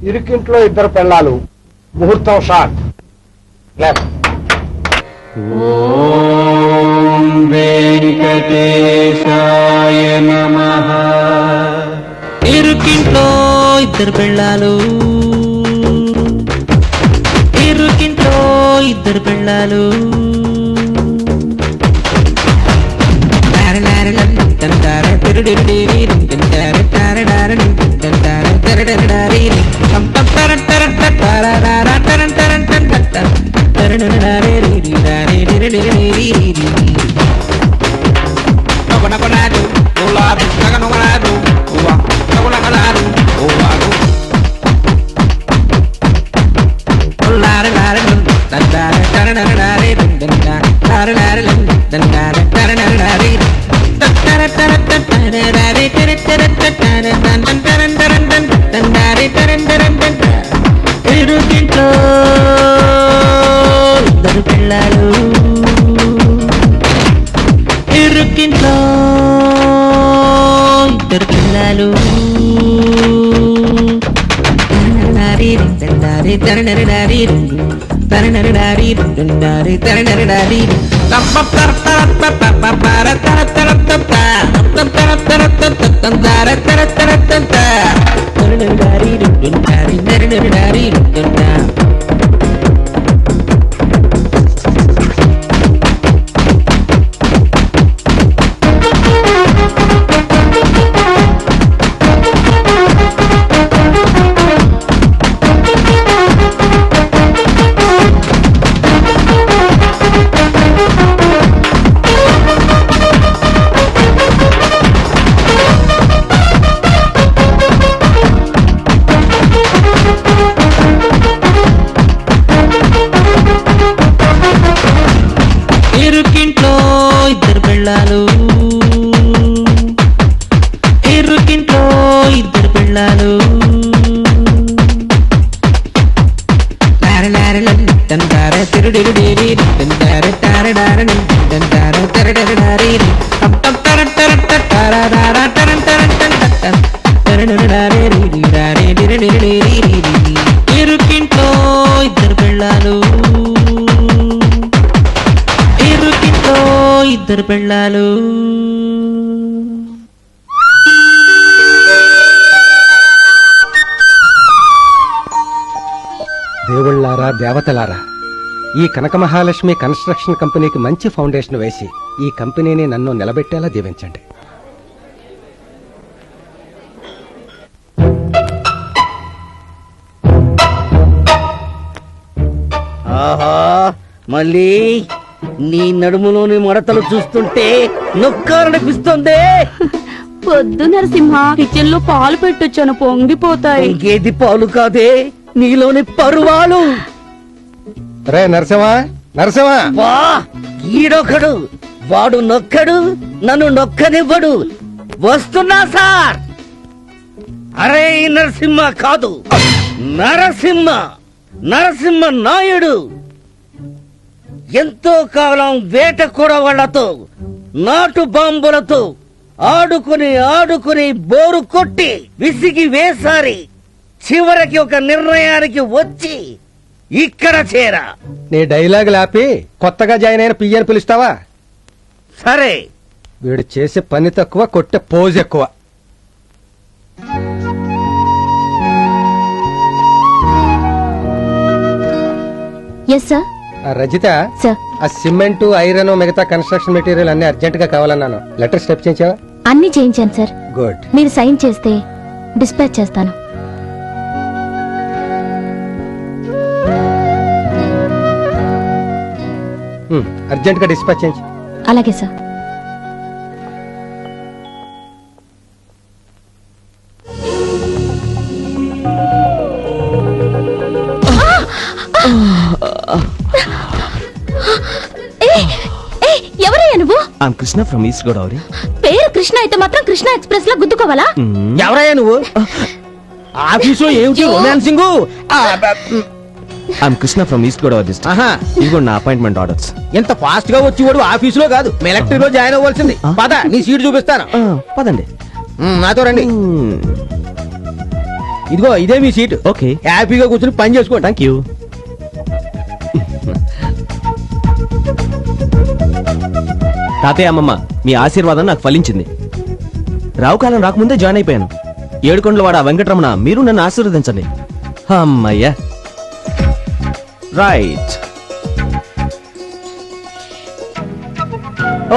ఇరుకింట్లో ఇద్దరు పెళ్ళాలు, ముహూర్తం షాట్. ఓం వెంకటేశాయ నమః. ఇరుకింట్లో ఇద్దరు పెళ్ళాలు, ఇరుకింట్లో ఇద్దరు పెళ్ళాలు. ఇరుకింట్లో ఇద్దరు పిల్లలు, ఇరుకింట్లో ఇద్దరు పిల్లలు. ఇరుకింట్లో ఇద్దరు పెళ్ళాలు, ఇరుకింట్లో ఇద్దరు పెళ్ళాలు. ఇరుకింట్లో ఇద్దరు పెళ్ళాలు, ఇరుకింట్లో ఇద్దరు పెళ్ళాలు. దేవుళ్ళారా, దేవతలారా, ఈ కనక మహాలక్ష్మి కన్స్ట్రక్షన్ కంపెనీకి మంచి ఫౌండేషన్ వేసి ఈ కంపెనీని నన్ను నిలబెట్టేలా దీవించండి. ఆహా, మళ్ళీ నీ నడుములోని మడతలు చూస్తుంటే నొక్కాలనిపిస్తుంది. పొద్దు నరసింహ, కిచెన్ లో పాలు పెట్టొచ్చాను, పొంగిపోతాయి. ఇంకేది పాలు కాదే, నీలోని పరువాలు. రే నరసింహ, నరసింహ! వా, ఈడొకడు, వాడు నొక్కడు, నన్ను నొక్కనివ్వడు. వస్తున్నా సార్. అరే నరసింహ కాదు, నరసింహ, నరసింహ నాయుడు. ఎంతో కాలం వేట కూడవాళ్లతో, నాటు బాంబులతో ఆడుకుని ఆడుకుని బోరు కొట్టి విసిగి వేసారి చివరికి ఒక నిర్ణయానికి వచ్చి ఇక్కడ చేరా. నీ డైలాగ్ లాపి కొత్తగా జాయిన్ అయిన పియ్యని పిలుస్తావా? సరే. వీడు చేసే పని తక్కువ, కొట్టే పోజ్ ఎక్కువ. Yes sir. రజిత, సార్. ఆ సిమెంట్, ఐరన్, మిగతా కన్స్ట్రక్షన్ మెటీరియల్ అన్ని అర్జెంట్ గా కావాలన్నాను. లెటర్ స్టెప్ చేయించావా? అన్ని చేయించాను సార్. గుడ్. మీరు సైన్ చేస్తే డిస్పాచ్ చేస్తాను. అర్జెంట్ గా డిస్పాచ్ చేయించు. అలాగే సార్. ఎవరయ్యా నువ్వు? I'm Krishna from East Godavari. పేరు కృష్ణ అయితే మాత్రం కృష్ణ ఎక్స్ప్రెస్ లా గుద్దుకోవాలా? ఎవరయ్యా నువ్వు? ఆఫీసులో ఏమిటి romancing? I'm Krishna from East Godavari district. ఆహా, ఇదిగో నా అపాయింట్మెంట్ ఆర్డర్స్. ఎంత ఫాస్ట్ గా వచ్చి వాడు ఆఫీసులో కాదు మిలిటరీ లో జాయిన్ అవ్వాల్సింది. పద నీ సీట్ చూపిస్తాను. పదండి. నాతో రండి. ఇదిగో ఇదే మీ సీట్. ఓకే, హ్యాపీగా కూర్చుని పని చేసుకోండి. Thank you. తాతయ్య, అమ్మమ్మ, మీ ఆశీర్వాదం నాకు ఫలించింది. రావుకాలం రాకముందే జాయిన్ అయిపోయాను. ఏడుకొండలవాడ వెంకటరమణ, మీరు నన్ను ఆశీర్వదించండి. అమ్మయ్యా. రైట్.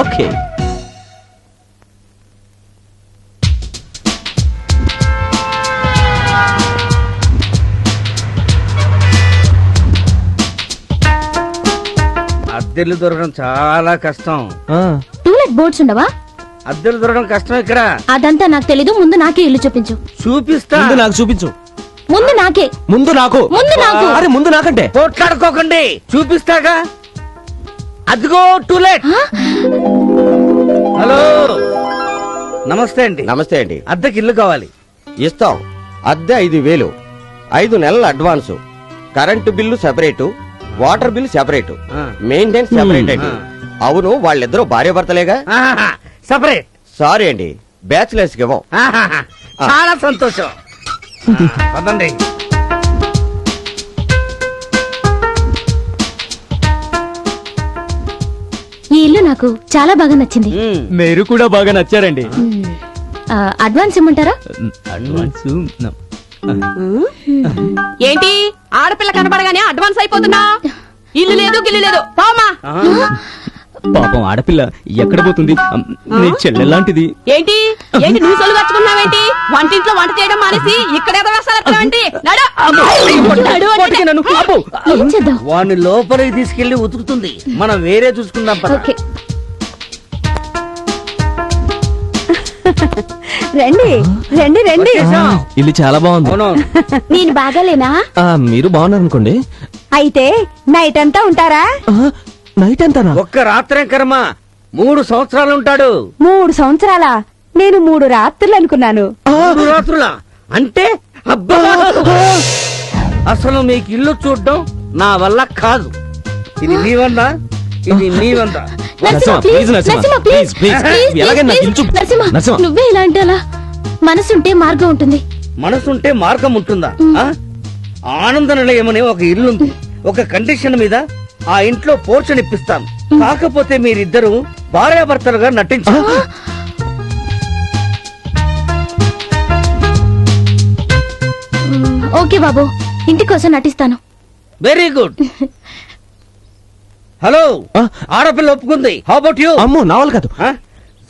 ఓకే. అద్దెలు దొరకడం చాలా కష్టం. టూలెట్ బోర్డ్స్ ఉండవా? అద్దెలు దొరకడం కష్టం ఇక్కడ. అదంతా నాకు తెలీదు. ముందు నాకే ఇల్లు చూపించు. చూపిస్తా. ముందు నాకు చూపించు. ముందు నాకే. ముందు నాకు. ముందు నాకు. అరే ముందు నాకంటే. పోట్లాడుకోకండి, చూపిస్తాగా. అదిగో టూలెట్. హలో, నమస్తే అండి. నమస్తే అండి. అద్దెకి ఇల్లు కావాలి. ఇస్తాం. అద్దె 5,000, 5 నెలల advance, current bill separate, water bill separate, ఆ. మెయింటెనెన్స్ సెపరేట్ అండి. అవును, వాళ్ళిద్దరూ భార్య భర్తలేగా. సపరేట్. సారీ అండి, బ్యాచిలర్స్ కి ఇవ్వం. చాలా సంతోషం. పదండి. ఈ ఇల్లు నాకు చాలా బాగా నచ్చింది. మీరు కూడా బాగా నచ్చారండి. అడ్వాన్స్ ఇమ్మంటారా? అడ్వాన్స్ ఏంటి ఆడపిల్ల కనబడగానే అడ్వాన్స్ అయిపోతున్నా? ఇల్లు లేదు గిల్లు లేదు, పోమా. పాపం ఆడపిల్ల ఎక్కడ పోతుంది? నీ చెల్లెలాంటిది. ఏంటి ఏంటి నువ్వు సొలు వచ్చుకున్నావేంటి? వంటింట్లో వంట చేయడం మానేసి ఇక్కడ ఏదో వేస్తారంటే ఏం చేద్దాం? వాడిని లోపలికి తీసుకెళ్లి ఉతుకుతుంది. మనం వేరే చూసుకుందాం. పద. ఓకే. రండి రండి రండి. వచ్చేసాం. ఇల్లు చాలా బాగుంది. అవునవును. నేను బాగాలేనా? మీరు బాగున్నారు అనుకోండి. అయితే నైట్ అంతా ఉంటారా? నైట్ అంతానా? ఒక్క రాత్రే కర్మ, 3 సంవత్సరాలు ఉంటాడు. 3 సంవత్సరాలా? నేను 3 రాత్రులు అనుకున్నాను. 3 రాత్రులా? అంటే అబ్బా, అసలు మీకు ఇల్లు చూడడం నా వల్ల కాదు. ఇది నీ వల్ల, ఇది నీ వల్ల. Narasimha, please Narasimha, Narasimha, please, please. ఎలాగైనా నాకు ఇల్లు చూపు. నరసింహ, నరసింహ. నువ్వే ఇలా అంటే అలా. మనసుంటే మార్గం ఉంటుంది. మనసుంటే మార్గం ఉంటుందా? ఆ? ఆనంద నిలయం అనే ఒక ఇల్లుంది. ఒక కండిషన్ మీద ఆ ఇంట్లో పోర్షన్ ఇప్పిస్తాను. కాకపోతే మీరిద్దరూ భార్యాభర్తలుగా నటించారు. ఓకే బాబు, ఇంటి కోసం నటిస్తాను. Very good. హలో, ఆ? ఆడపిల్ల ఒప్పుకుంది. How about you? అమ్మో, నా వల్ల కాదు.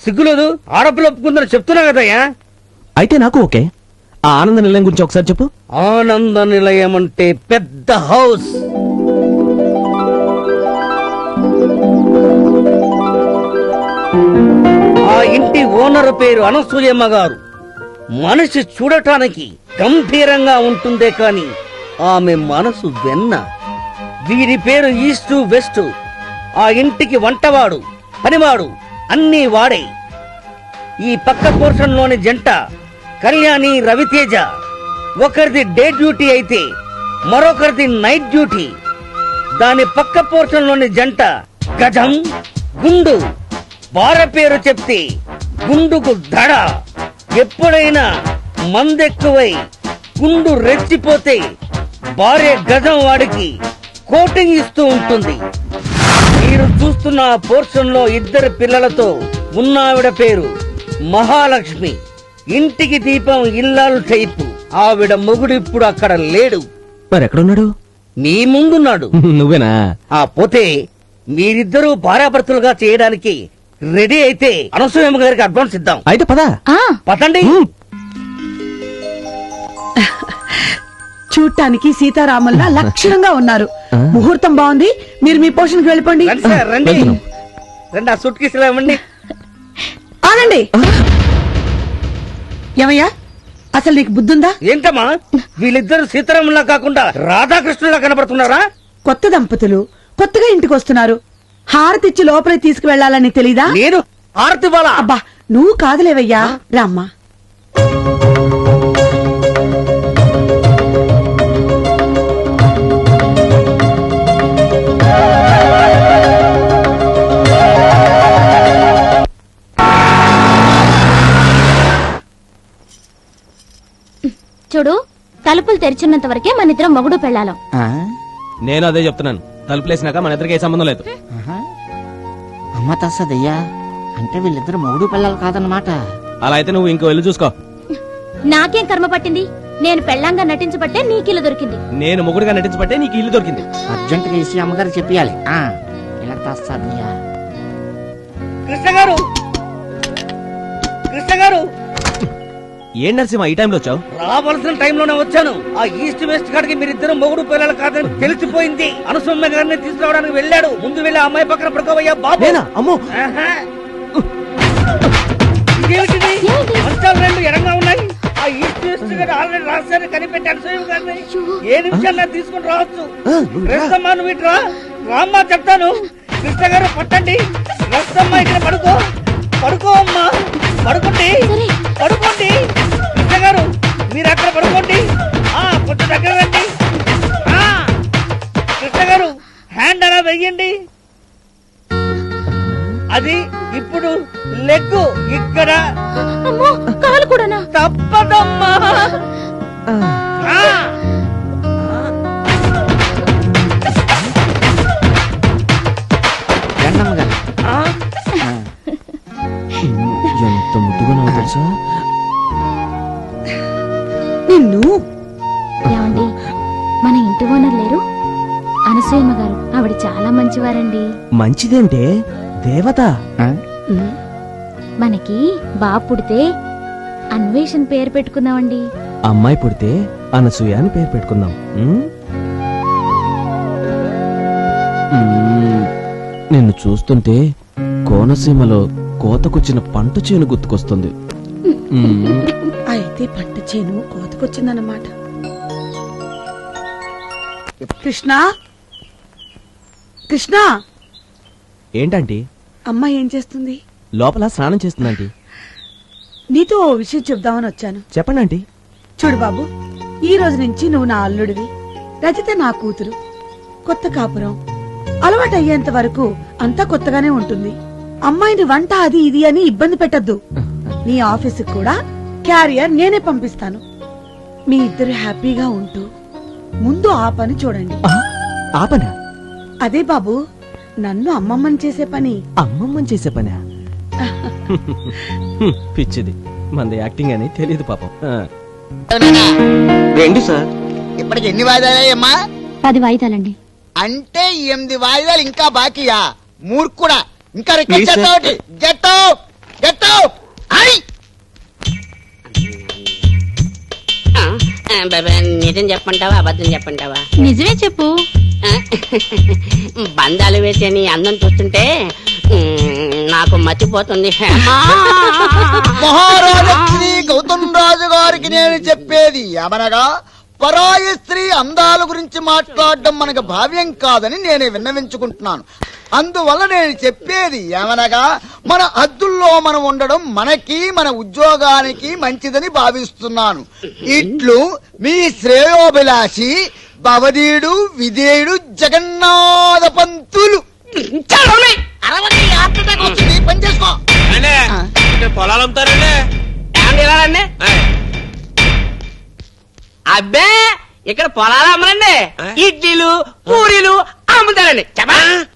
సిగ్గులేదు, ఆడపిల్ల ఒప్పుకుందని చెప్తున్నా కదయ్యా. అయితే నాకు ఓకే. ఆ ఆనంద నిలయం గురించి ఒకసారి చెప్పు. ఆనంద నిలయం అంటే పెద్ద హౌస్. ఆ ఇంటి ఓనర్ పేరు అనసూయమ్మ గారు. మనిషి చూడటానికి గంభీరంగా ఉంటుందే కాని ఆమె మనసు వెన్న. వీరి పేరు ఈస్టు వెస్ట్. ఆ ఇంటికి వంటవాడు, పనివాడు అన్నీ వాడే. ఈ పక్క పోర్షన్ లోని జంట కళ్యాణి, రవితేజ. ఒకరిది డే డ్యూటీ అయితే మరొకరిది నైట్ డ్యూటీ. దాని పక్క పోర్షన్ లోని జంట గజం, గుండు. భార్య పేరు చెప్తే గుండుకు దడ. ఎప్పుడైనా మందెక్కువై గుండు రెచ్చిపోతే భార్య గజం వాడికి కోటింగ్ ఇస్తూ ఉంటుంది. మీరు చూస్తున్న ఆ పోర్షన్ లో 2 పిల్లలతో ఉన్నావిడ పేరు మహాలక్ష్మి. ఇంటికి దీపం ఇల్లాలు టైపు. ఆవిడ మొగుడు ఇప్పుడు అక్కడ లేడు, మరి ఎక్కడున్నాడు? మీ ముందున్నాడు. నువ్వేనా? పోతే మీరిద్దరూ భార్యాభర్తలుగా చేయడానికి రెడీ అయితే అనసూయమ్మ గారికి అడ్వాన్స్ ఇద్దాం. అయితే పదా. పదండి. చూడటానికి సీతారాముల్లా లక్షణంగా ఉన్నారు. ముహూర్తం బాగుంది, మీరు మీ పోషణకి వెళ్ళిపోండి. రండి సార్, రండి రండి. ఆ సూట్ కేసులు ఇవ్వండి. ఆగండి. ఏమయ్యా, అసలు నీకు బుద్ధుందా? ఏంటమ్మా వీళ్ళిద్దరు సీతారాములా కాకుండా రాధాకృష్ణులా కనబడుతున్నారా? కొత్త దంపతులు కొత్తగా ఇంటికి వస్తున్నారు. హారతిచ్చి లోపలికి తీసుకువెళ్లాలని తెలీదా? నేను ఆరతి బాల. అబ్బా, నువ్వు కాదులేవయ్యా, రామ్మా. చూడు, తలుపులు తెరిచున్నంత వరకే మన ఇద్దరం మొగుడు పెళ్ళాలం. నేను అదే చెప్తున్నాను. తలుపులేసినాక మన ఇద్దరికి ఏ సంబంధం లేదు. అమ్మ తస్సదయ్యా, అంటే వీళ్ళిద్దరు మొగుడు పిల్లలు కాదన్నమాట. అలా అయితే నువ్వు ఇంకో వెళ్ళి చూసుకో. నాకేం కర్మ పట్టింది? నేను పెళ్ళంగా నటించబట్టే నీకిల్లు దొరికింది. నేను మొగుడుగా నటించబట్టే నీకు ఇల్లు దొరికింది. అర్జెంట్ గా ఇసి అమ్మగారు చెప్పాలి. ఇలా తస్సదయ్యా. కృష్ణ గారు, కృష్ణ గారు, ఏం నరసింహ ఈ టైంలో వచ్చావు? రావాల్సిన టైంలోనే వచ్చాను. ఆ ఈస్ట్ వెస్ట్ కాడికి మీరిద్దరు మొగుడు పిల్లలు కాదని తెలిసిపోయింది. అనుసమ్మ గారిని తీసుకురావడానికి వెళ్ళాడు. ముందు వెళ్ళి ఆ అమ్మాయి పక్కన పడుకోవయ్యా బాబు. నేనా? అమ్మో. ఆహా. ఇదేమిటిది? మంచాలు రెండు ఎడంగా ఉన్నాయి. ఆ ఈస్ట్ వెస్ట్ గారు ఆల్రెడీ రాశారు, కనిపెట్టి అనుసూయ గారిని ఏ నిమిషాల్లో తీసుకుని రావచ్చు. రస్తమ్మా, నువ్వు ఇట్రా రామ్మా, చెప్తాను. కృష్ణ గారు పట్టండి. రస్తమ్మా, ఇక్కడ పడుకో. పడుకో అమ్మా, పడుకోండి, పడుకోండి. కృష్ణ గారు మీరు అక్కడ పడుకోండి. కొంచెం దగ్గర రండి. కృష్ణ గారు హ్యాండ్ అలా వెయ్యండి. అది ఇప్పుడు లెగ్గు ఇక్కడ. అమ్మో, కాలు కూడానా? తప్పదమ్మా. రండమ్మగారు. ఎంత ముద్దుగా నాకు తెలుసా? నిన్ను ఏమండి, మన ఇంటి ఓనర్ లేరు? అనసూయమ్మ గారు. ఆవిడ చాలా మంచివారండి. మంచిదేంటే దేవత. మనకి బాబు పుడితే అన్వేషణ పేరు పెట్టుకుందామండి. అమ్మాయి పుడితే అనసూయ అని పేరు పెట్టుకుందాం. నిన్ను చూస్తుంటే కోనసీమలో కోతకొచ్చిన పంట చేను గుర్తుకొస్తుంది. అయితే పంట చేను కోతకొచ్చిందన్నమాట. కృష్ణ, కృష్ణ, ఏంటంటీ? అమ్మ ఏం చేస్తుంది? లోపల స్నానం చేస్తుందంటీ. నీతో ఓ విషయం చెప్దామని వచ్చాను. చెప్పండి ఆంటీ. చూడు బాబు, ఈ రోజు నుంచి నువ్వు నా అల్లుడివి, రజిత నా కూతురు. కొత్త కాపురం అలవాటు అయ్యేంత వరకు అంతా కొత్తగానే ఉంటుంది. అమ్మాయిని వంట అది ఇది అని ఇబ్బంది పెట్టద్దు. నీ ఆఫీసుకు కూడా క్యారియర్ నేనే పంపిస్తాను. మీ ఇద్దరు హ్యాపీగా ఉంటూ ముందు ఆ పని చూడండి. ఆ పనా? అదే బాబు, నన్ను అమ్మమ్మని చేసే పని. అమ్మమ్మని చేసే పనా? పిచ్చిది, మంది యాక్టింగ్ అని తెలియదు పాపం. రెండు సార్. ఇప్పటికి ఎన్ని వాయిదాలయ్యమ్మా? 10 వాయిదాలండి. అంటే 8 వాయిదాలు ఇంకా బాకీయా? మూర్ఖుడా, ఇంకా రిక్వెస్ట్ Please, sir. చేస్తావు? Get out, get out. నిజం చెప్పంటావా అబద్ధం చెప్పంటావా? నిజమే చెప్పు. బంధాలు వేసే నీ అందం చూస్తుంటే నాకు మర్చిపోతుంది. మహారాజా శ్రీ గౌతమ్ రాజు గారికి నేను చెప్పేది ఏమనగా, పరాయి స్త్రీ అందాల గురించి మాట్లాడడం మనకు భావ్యం కాదని నేను విన్నవించుకుంటున్నాను. అందువల్ల నేను చెప్పేది ఏమనగా, మన హద్దుల్లో మనం ఉండడం మనకి మన ఉద్యోగానికి మంచిదని భావిస్తున్నాను. ఇట్లు మీ శ్రేయోభిలాషి భవదీయుడు విధేయుడు జగన్నాథ పంతులు. పని చేసుకో. పొలాలు అమ్ముతారండి. అబ్బే, ఇక్కడ పొలాలు అమ్మరండి, ఇడ్లీలు పూరీలు అమ్ముతారండి.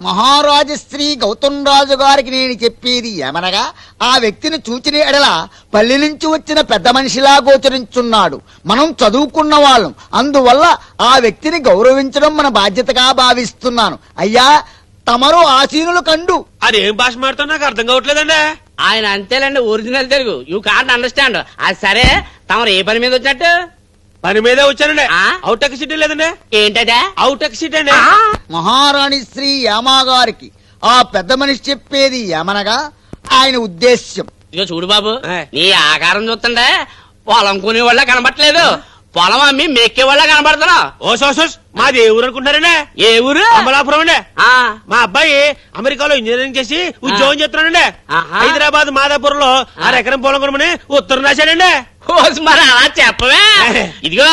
మహారాజు శ్రీ గౌతమ్ రాజు గారికి నేను చెప్పేది ఏమనగా, ఆ వ్యక్తిని చూచిన ఎడల పల్లె నుంచి వచ్చిన పెద్ద మనిషిలా గోచరించున్నాడు. మనం చదువుకున్న వాళ్ళం, అందువల్ల ఆ వ్యక్తిని గౌరవించడం మన బాధ్యతగా భావిస్తున్నాను. అయ్యా, తమరు ఆసీనులు కండు. అది ఏం భాష మాడుతున్నా నాకు అర్థం కావట్లేదండి. ఆయన అంతేలేండి, original Telugu. You can't understand. అది సరే, తమరు ఏ పని మీద వచ్చినట్టు? పని మీదే వచ్చానండి అవుట్ ఎక్ సిటీ లేదండి ఏంటదా అవుట్ ఎక్ సిటీ అండి మహారాణి శ్రీ యామాగారికి ఆ పెద్ద మనిషి చెప్పేది ఏమనగా ఆయన ఉద్దేశ్యం. ఇదిగో చూడు బాబు ఆ. నీ ఆకారం చూస్తుంటే పొలం కొనే వాళ్ళ కనబట్టలేదు, పొలం అమ్మి మెక్కే వాళ్ళ కనబడుతున్నా. ఓ సోసోస్ మాది ఏ ఊరు అనుకుంటారండి? ఏ ఊరు? అమలాపురం అండి. ఆ, మా అబ్బాయి అమెరికాలో ఇంజనీరింగ్ చేసి ఉద్యోగం చేస్తున్నాడండి. ఆహా. హైదరాబాద్ మాదాపూర్ లో 6 ఎకరం పొలం కొనమని ఉత్తరం రాశాడండి. ఓసి మరి అలా చెప్పవే. ఇదిగో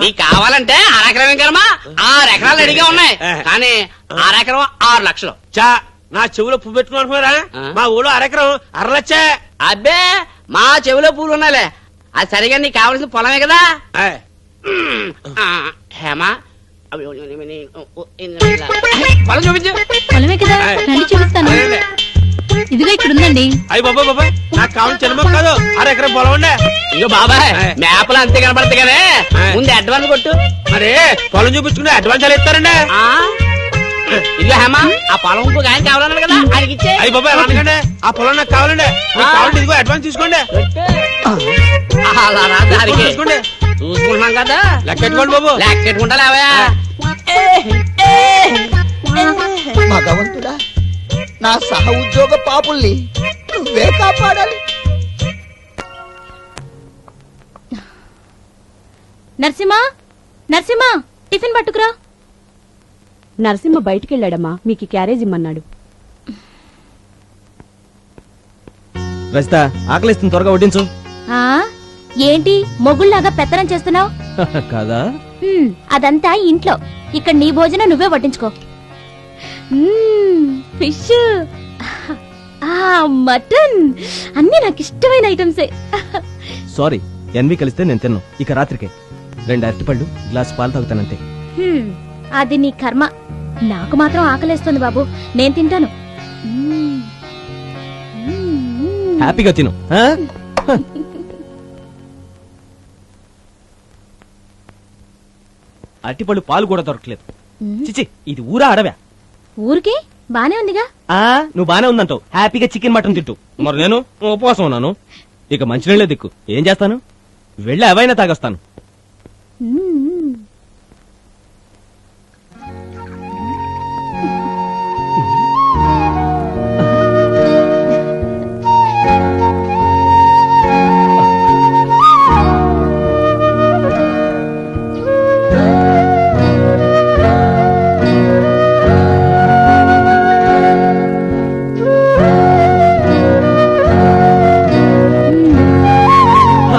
నీకు కావాలంటే అరెకరం కరమా 6 ఎకరాలు రెడీగా ఉన్నాయి, కానీ 6 ఎకరం 6 లక్షలు. చా నా చెవులో పువ్వు పెట్టుకుని అనుకున్నారా? ఆ. మా ఊళ్ళో 1 ఎకరం 1.5 లక్ష. అబ్బే మా చెవిలో పూలు ఉన్నాయిలే, అది సరిగా నీకు కావాల్సిన పొలమే కదా. ఆ, హేమా అవి పొలం చూపించు. పొలమే కదా రండి చూపిస్తాను. ఇదిగో ఇక్కడ ఉందండి. అయ్యి బాబా నాకు కావాల్సిన చిన్న కాదు 1 ఎకరం పొలం ఉండే. ఇగో బాబాయ్ మేపలు అంతే కనపడతాయి కానీ ముందు అడ్వాన్స్ కొట్టు. మరి పొలం చూపించుకుని అడ్వాన్స్ ఎలా ఇస్తారండి? ఆ, ఇదిగో హేమా ఆ పొలం ఇంకొక ఆయన కావాలన్నారు కదా, ఆయనకి ఇచ్చే. అయ్యి బాబా ఎలా అనకండి, ఆ పొలం నాకు కావాలండి. మీకు కావాలంటే ఇదిగో అడ్వాన్స్ తీసుకోండి. అలా రా దారికి. తీసుకోండి, చూసుకుంటున్నాం కదా, లెక్కెట్టుకోండి బాబు. లెక్కెట్టుకుంటా లేవా. భగవంతుడా, నా సహ ఉద్యోగ పాపుల్ని నువ్వే కాపాడాలి. నరసింహ నరసింహ టిఫిన్ పట్టుకురా. నరసింహ బయటికెళ్ళాడమ్మా, మీకు క్యారేజ్ ఇమ్మన్నాడు. రజిత ఆకలిస్తుంది, త్వరగా వడ్డించు. ఆ ఏంటి మొగుళ్లాగా పెత్తనం చేస్తున్నావు? కాదా? అదంతా ఇంట్లో, ఇక్కడ నీ భోజనం నువ్వే వడ్డించుకో. ఫిష్, మటన్ అన్ని నాకు ఇష్టమైన ఐటమ్సే. సారీ, ఎన్వి కలిస్తే నేను తిన్నాను. ఇక రాత్రికే 2 అరటిపళ్ళు, గ్లాస్ పాలు తాగుతానంతే. అది నీ కర్మ. నాకు మాత్రం ఆకలేస్తుంది బాబు, నేను తింటాను. హ్యాపీగా తిను. ఆ? అరటిపళ్ళు పాలు కూడా దొరకలేదు. చిచి, ఇది ఊరా అడవ్యా? ఊరికే బానే ఉందిగా. నువ్వు బానే ఉందంటావు, హ్యాపీగా చికెన్ మటన్ తింటూ. మరి నేను ఉపవాసం ఉన్నాను. ఇక మంచినీళ్ళే దిక్కు. ఏం చేస్తాను? వెళ్ళి అవైనా తాగొస్తాను.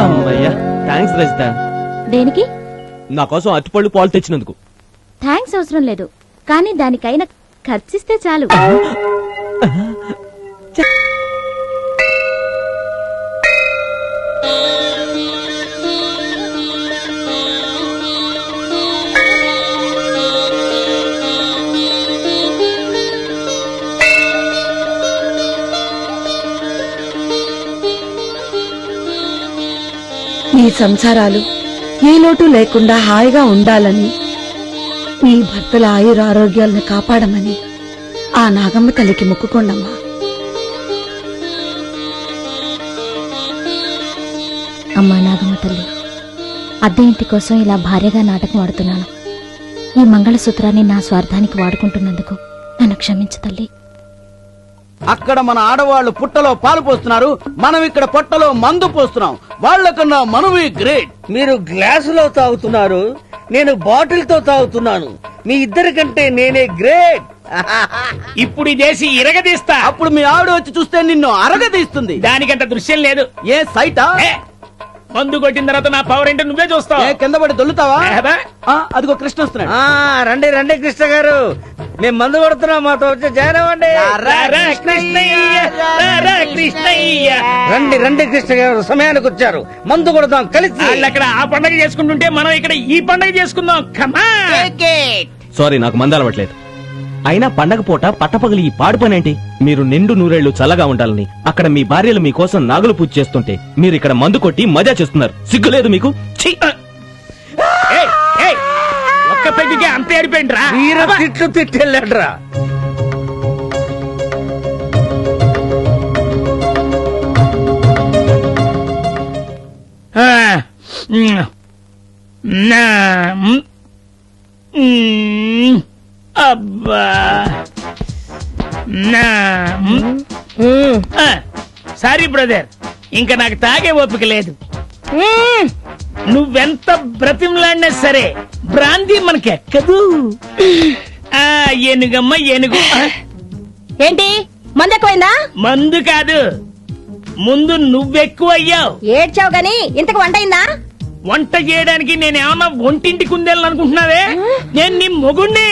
అమ్మయ్యా, థ్యాంక్స్ రజిత. దేనికి? నా కోసం అరటిపళ్ళు పాలు తెచ్చినందుకు. థ్యాంక్స్ అవసరం లేదు, కానీ దానికైనా ఖర్చిస్తే చాలు. మీ సంసారాలు ఏ లోటు లేకుండా హాయిగా ఉండాలని, మీ భర్తల ఆయురారోగ్యాలను కాపాడమని ఆ నాగమ్మ తల్లికి మొక్కుకోండమ్మా. అమ్మా నాగమ్మ తల్లి, అద్దె ఇంటి కోసం ఇలా భార్యగా నాటకం ఆడుతున్నాను. ఈ మంగళసూత్రాన్ని నా స్వార్థానికి వాడుకుంటున్నందుకు నన్ను క్షమించు తల్లి. అక్కడ మన ఆడవాళ్లు పుట్టలో పాలు పోస్తున్నారు, మనం ఇక్కడ పొట్టలో మందు పోస్తున్నాం. వాళ్ళకన్నా మనవి గ్రేట్. మీరు గ్లాసులో తాగుతున్నారు, నేను బాటిల్ తో తాగుతున్నాను. మీ ఇద్దరి కంటే నేనే గ్రేట్. ఇప్పుడు ఈ దేశీ ఇరగదీస్తా. అప్పుడు మీ ఆవిడ వచ్చి చూస్తే నిన్ను అరగదీస్తుంది. దానికంత దృశ్యం లేదు. ఏ సైటా? మందు కొట్టిన తర్వాత నా పవర్ ఏంటో నువ్వే చూస్తావు. కింద పడి దొల్లుతావా? అదిగో కృష్ణ వస్తున్నాడు. రండి రండి కృష్ణ గారు, మేము మందు కొడుతున్నాం, మాతో వచ్చి జాయిన్ అవ్వండి. రండి రండి కృష్ణ గారు, సమయానికి వచ్చారు. మందు కొడదాం కలిసి. అక్కడ ఆ పండగ చేసుకుంటుంటే మనం ఇక్కడ ఈ పండగ చేసుకుందాం. సారీ, నాకు మంద అలవట్లేదు. అయినా పండగ పూట పట్టపగలి ఈ పాడు పనేంటి? మీరు నిండు నూరేళ్లు చల్లగా ఉండాలని అక్కడ మీ భార్యలు మీకోసం నాగులు పూజ చేస్తుంటే మీరు ఇక్కడ మందు కొట్టి మజా చేస్తున్నారు. సిగ్గులేదు మీకు? ఒక్క పెగ్గుకే అంత ఏడిపోయిండ్రా? వీర తిట్లు తిట్టెళ్ళాడ్రా. అబ్బా సారీ బ్రదర్, ఇంకా నాకు తాగే ఓపిక లేదు. నువ్వెంత బ్రతిమలాడినా సరే బ్రాంతి మనకి ఎక్కదు. ఏనుగమ్మ ఏనుగు. ఏంటి మందు ఎక్కువైందా? మందు కాదు, ముందు నువ్వెక్కువయ్యావు. ఏడ్చావు గాని ఇంతకు వంట అయిందా? వంట చేయడానికి నేనేమన్నా ఒంటింటి కుందేళ్ళనుకుంటున్నావే? నేను నీ మొగుణ్ణి.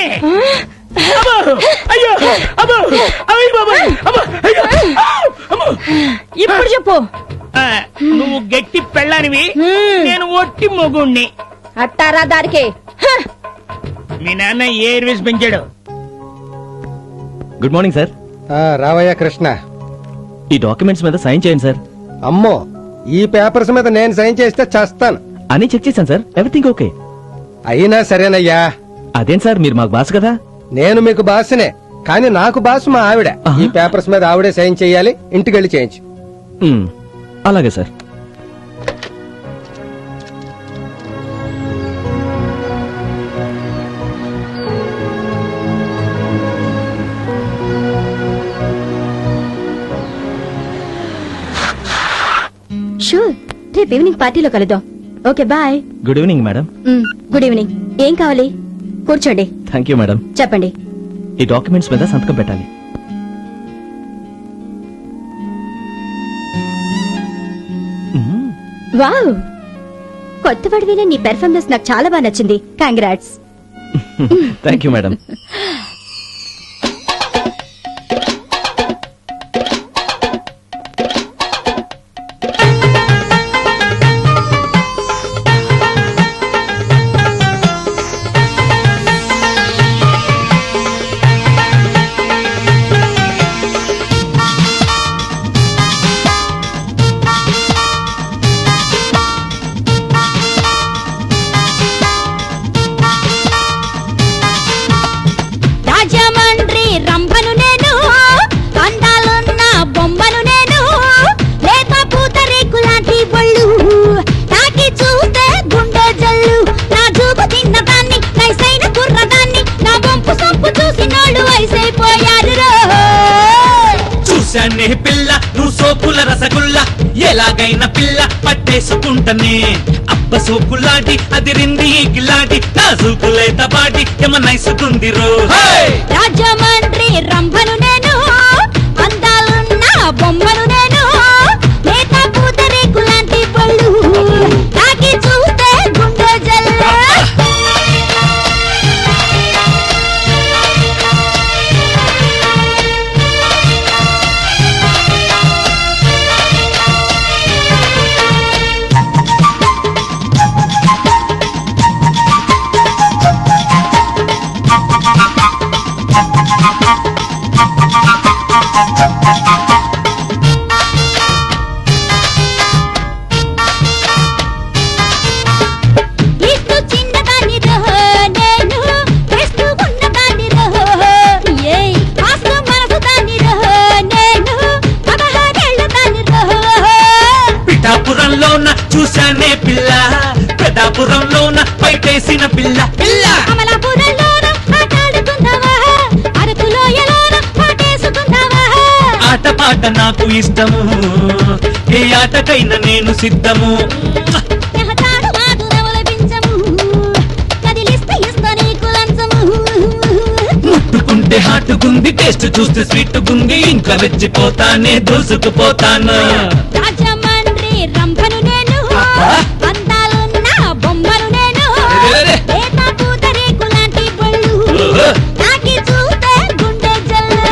అబ్బో, అయ్యో, అబ్బో, అయ్యో బాబోయ్, అబ్బో, అయ్యో, అమ్మో. ఇప్పుడు చెప్పు. నువ్వు గట్టి పెళ్ళానివి, నేను ఒట్టి మొగుణ్ణి. అట్టారా దారికి. మీ నాన్న ఏ ఎయిర్వేస్ పెంచాడు? Good morning sir. రావయ్య కృష్ణ. ఈ డాక్యుమెంట్స్ మీద సైన్ చేయండి సార్. అమ్మో, ఈ పేపర్స్ మీద నేను సైన్ చేస్తే చేస్తాను. అని చెక్ చేశాను సార్, ఎవ్రీథింగ్ ఓకే. అయినా సరేనయ్యా. అదేం సార్, మీరు మాకు బాస్ కదా. నేను మీకు బాసునే, కానీ నాకు బాసు మా ఆవిడ. ఈ పేపర్స్ మీద ఆవిడే సైన్ చేయాలి. ఇంటికెళ్ళి చేయించు. అలాగే సార్. షూర్, రేపు ఈవినింగ్ పార్టీలో కలుద్దాం. Okay bye. Good evening madam. Good evening. ఏం కావాలి? కూర్చోండి. Thank you madam. చెప్పండి. ఈ డాక్యుమెంట్స్ మీద సంతకం పెట్టాలి. వావ్, కొత్త వాడివైన నీ పెర్ఫార్మెన్స్ నాకు చాలా బాగా నచ్చింది. Congrats. Thank you madam. Rajahmundry రంభను నేను, అందాలున్న బొమ్మను నేను, లేత పూతరేకులాంటి బొళ్ళు తాకి చూస్తే గుండె జల్లు. నా జూబు తిన్నదాన్ని, నైసైన కుర్రదాన్ని, నా వంపు సొంపు చూసి నోళ్ళు వయసైపోయారు. చూశానే పిల్ల, నువ్వు సోపుల రసగుల్ల, ఎలాగైనా పిల్ల పట్టేసుకుంటనే. అబ్బ సోకులాడి అదిరింది గిలాడి, నా సూకులేత బాడి ఏమనైసుకుంది రో. రాజమండ్రి రంభను నేను, అందాలున్న బొమ్మను నేను, లేత పూతరేకులాంటి బొళ్ళు తాకి చూస్తే గుండె జల్లు. ఇటు చిన్నదాన్ని రహో నేను, వేస్తూ ఉన్నదాన్ని రహో. ఏయ్, కాస్త మనసు దాన్ని రహో నేను, 16 ఏళ్ల దాన్ని రహో. పిఠాపురంలోన చూశానే పిల్ల, పెదాపురంలోన పైటేసిన పిల్ల. పిల్ల అమలాపురంలోన ఆటాడుకుందావా, అరకులోయలోన పాటేసుకుందావా. ఆట పాట నాకు ఇష్టము, ఏ ఆటకైనా నేను సిద్ధము. నెహతాడు మాకు నవలపించము, కదిలిస్తే ఇస్తా నీకు లంచము. ముట్టుకుంటే హాటుగుంది, టేస్ట్ చూస్తే స్వీట్ గుంది, ఇంకా రెచ్చిపోతానే దూసుకుపోతాను. రాజమండ్రి రంభను నేను, అందాలున్న బొమ్మను నేను, రే. లేత పూతరేకులాంటి బొళ్ళు తాకి చూస్తే గుండె జల్లు.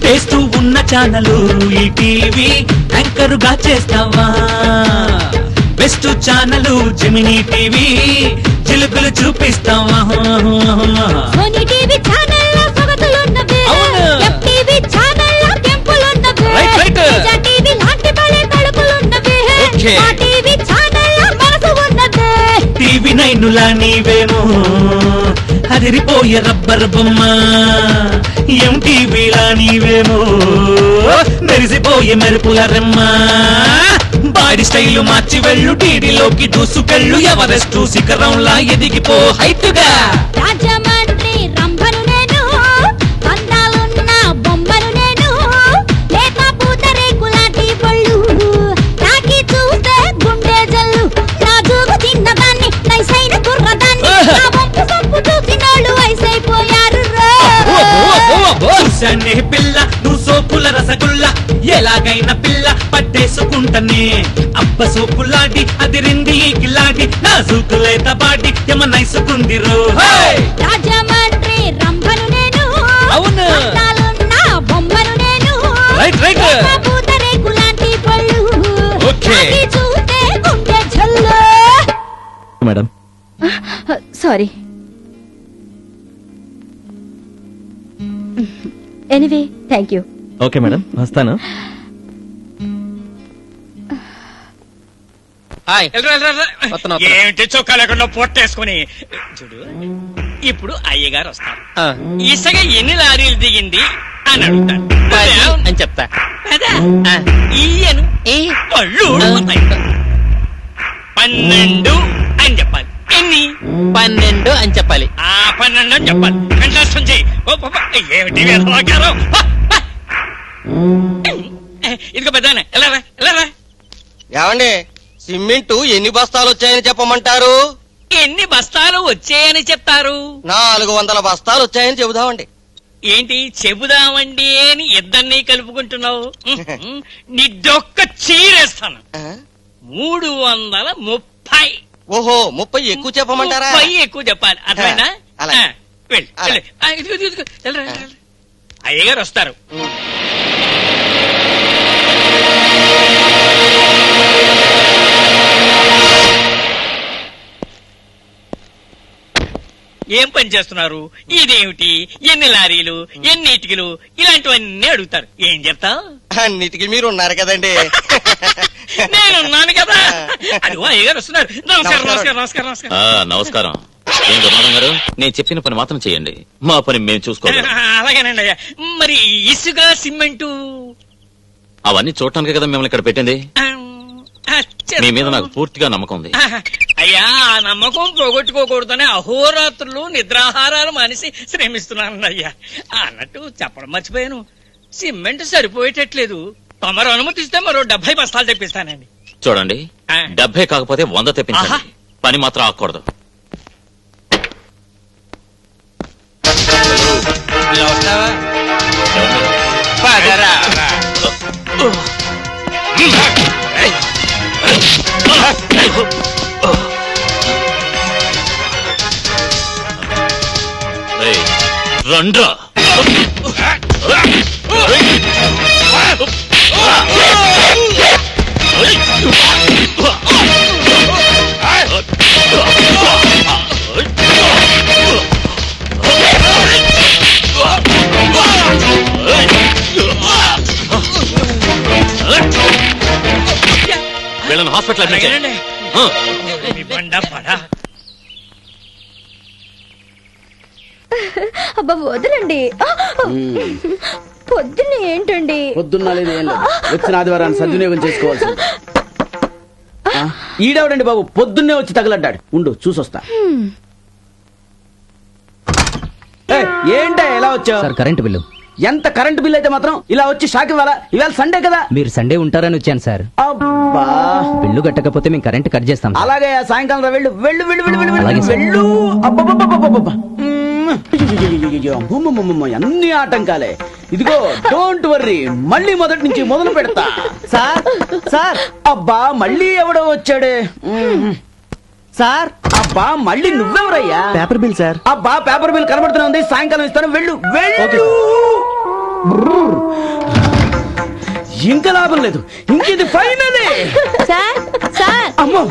టేస్ట్ ఉన్న ఛానల్ ఈ టీవీ, యాంకర్ యాంకరుగా చేస్తావా బెస్ట్ ఛానల్ జెమినీ టీవీ చిలుకులు చూపిస్తావా సోనీ టీవీ ఛానల్లో సొగసులున్నవే అవును. FTV ఛానల్లో కెంపులున్నవే రైట్, రైట్. తేజ టీవీ లాంటి భలే తలుపులున్నవే ఓకే. మా టీవీ ఛానల్లో మనసు ఉన్నదే టీవీ నైనులా నీవేమో అదిరిపోయే రబ్బర్ బొమ్మ ఎంటీవీలా నీవేమో మెరిసిపోయే మెరుపుల రెమ్మ బాడీ స్టైల్ మార్చి వెళ్ళు టీడీలోకి దూసుకెళ్ళు ఎవరెస్ట్ శిఖరంలా ఎదిగిపో హైట్గా రాజమండ్రి రంభను నేను అందాలున్న బొమ్మను నేను లేక పూతరేకులాంటి పళ్ళు తాకి చూస్తే గుండె జల్లు నాజుకు తిన్నదాన్ని నైసైన కుర్రదాన్ని నా వంపు సంపు చూసినోళ్ళు వయసైపోయారు చూశానే పిల్ల నువ్వు సోపుల రసగుల్ల ఎలాగైనా పిల్ల పట్టేసుకుంటనే అబ్బ సోపులాడి అది రెండి గిలాడి నా సూకులేత బాడి ఏమన్నైసుకుంది రో రాజమండ్రి రంభను నేను అవును. అందాలున్న బొమ్మను నేను రైట్, రైట్. లేక పూతరేకులాంటి పళ్ళు ఓకే. తాకి చూస్తే గుండె జల్లు madam sorry anyway thank you okay madam వస్తాను. ఏమిటి చొక్కా లేకుండా పొట్టేసుకుని చూడు ఇప్పుడు అయ్యగారు వస్తారు ఇసుక ఎన్ని లారీలు దిగింది అని అడుగుతాను అని చెప్తా ఈయను పళ్ళు ఊడిపోతాయి. 12 అని చెప్పాలి. ఎన్ని 12 అని చెప్పాలి. 12 అని చెప్పాలి. కంఠస్థం చెయ్యి. ఓ పాప, ఏమిటి వేదవాక్యాలు? ఇదిగో పెద్దానే ఎలా ఏమండి సిమెంటు ఎన్ని బస్తాలు వచ్చాయని చెప్పమంటారు? ఎన్ని బస్తాలు వచ్చాయని చెప్తారు? 400 బస్తాలు వచ్చాయని చెబుదామండి. ఏంటి చెబుదామండి అని ఇద్దరిని కలుపుకుంటున్నావు? నిడ్డొక్క చీరేస్తాను. 330. ఓహో 30 ఎక్కువ చెప్పమంటారా? 30 ఎక్కువ చెప్పాలి. అర్థమైందా? అలాగే. వెళ్ళి అలాగే. ఇదిగో. వెళ్ళరా. అయ్యగారు వస్తారు. ఏం పని చేస్తున్నారు? ఇదేమిటి? ఎన్ని లారీలు, ఎన్ని ఇటుకలు, ఇలాంటివన్నీ అడుగుతారు. ఏం చెప్తావు? అన్నిటికీ మీరు ఉన్నారు కదండి. నేనున్నాను కదా. అదిగో అయ్యగారు వస్తున్నారు. నమస్కారం. నమస్కారం. ఏం గురునాథం గారు, నేను చెప్పిన పని మాత్రం చేయండి, మా పని మేము చూసుకోవాలి. అలాగేనండి అయ్యా. మరి ఇసుక సిమెంటు అవన్నీ చూడటానికి కదా మిమ్మల్ని ఇక్కడ పెట్టింది. మీ మీద నాకు పూర్తిగా నమ్మకం ఉంది. అయ్యా ఆ నమ్మకం పోగొట్టుకోకూడదని అహోరాత్రులు నిద్రాహారాలు మానేసి శ్రమిస్తున్నాను అయ్యా. అన్నట్టు చెప్పడం మర్చిపోయాను, సిమెంట్ సరిపోయేటట్లేదు. తమరు అనుమతిస్తే మరో 70 బస్తాలు తెప్పిస్తానండి. చూడండి, 70 కాకపోతే 100 తెప్పించండి. పని మాత్రం ఆకూడదు. రండ్రా. వీళ్ళని హాస్పిటల్ అడ్మిట్ చేయండి. అబ్బా వదలండి. పొద్దున్న ఏంటండి? పొద్దున్న లేదు ఏం లేదు, వచ్చిన ఆదివారాన్ని సద్వినియోగం చేసుకోవాల్సి. ఈడెవడండి బాబు పొద్దున్నే వచ్చి తగలడ్డాడు? ఉండు చూసొస్తా. ఏంటా ఎలా వచ్చావు? Sir current bill. ఎంత కరెంట్ బిల్ అయితే మాత్రం ఇలా వచ్చి షాక్ ఇవ్వాలా? ఇవాళ సండే కదా. మీరు సండే ఉంటారని వచ్చాను సార్. అబ్బా బిల్లు కట్టకపోతే మేము కరెంట్ కట్ చేస్తాం. అలాగే సాయంకాలం రా, వెళ్ళు వెళ్ళు వెళ్ళు వెళ్ళు అలాగే వెళ్ళు సార్. వెళ్ళు. అబ్బబ్బబ్బబ్బబ్బబ్బ. అమ్మమ్మమ్మమ్మ, అన్ని ఆటంకాలే. ఇదిగో డోంట్ వర్రీ, మళ్ళీ మొదటి నుంచి మొదలు పెడతా. సార్ సార్ అబ్బా మళ్ళీ ఎవడో వచ్చాడే. సార్ అబ్బా మళ్ళీ నువ్వెవరయ్యా? Paper bill sir. అబ్బా పేపర్ బిల్ కనబడుతూనే ఉంది, సాయంకాలం ఇస్తాను, వెళ్ళు వెళ్ళు. ఇంకా లాభం లేదు, ఇంకేది ఫైనలే. సార్ సార్ అమ్మో,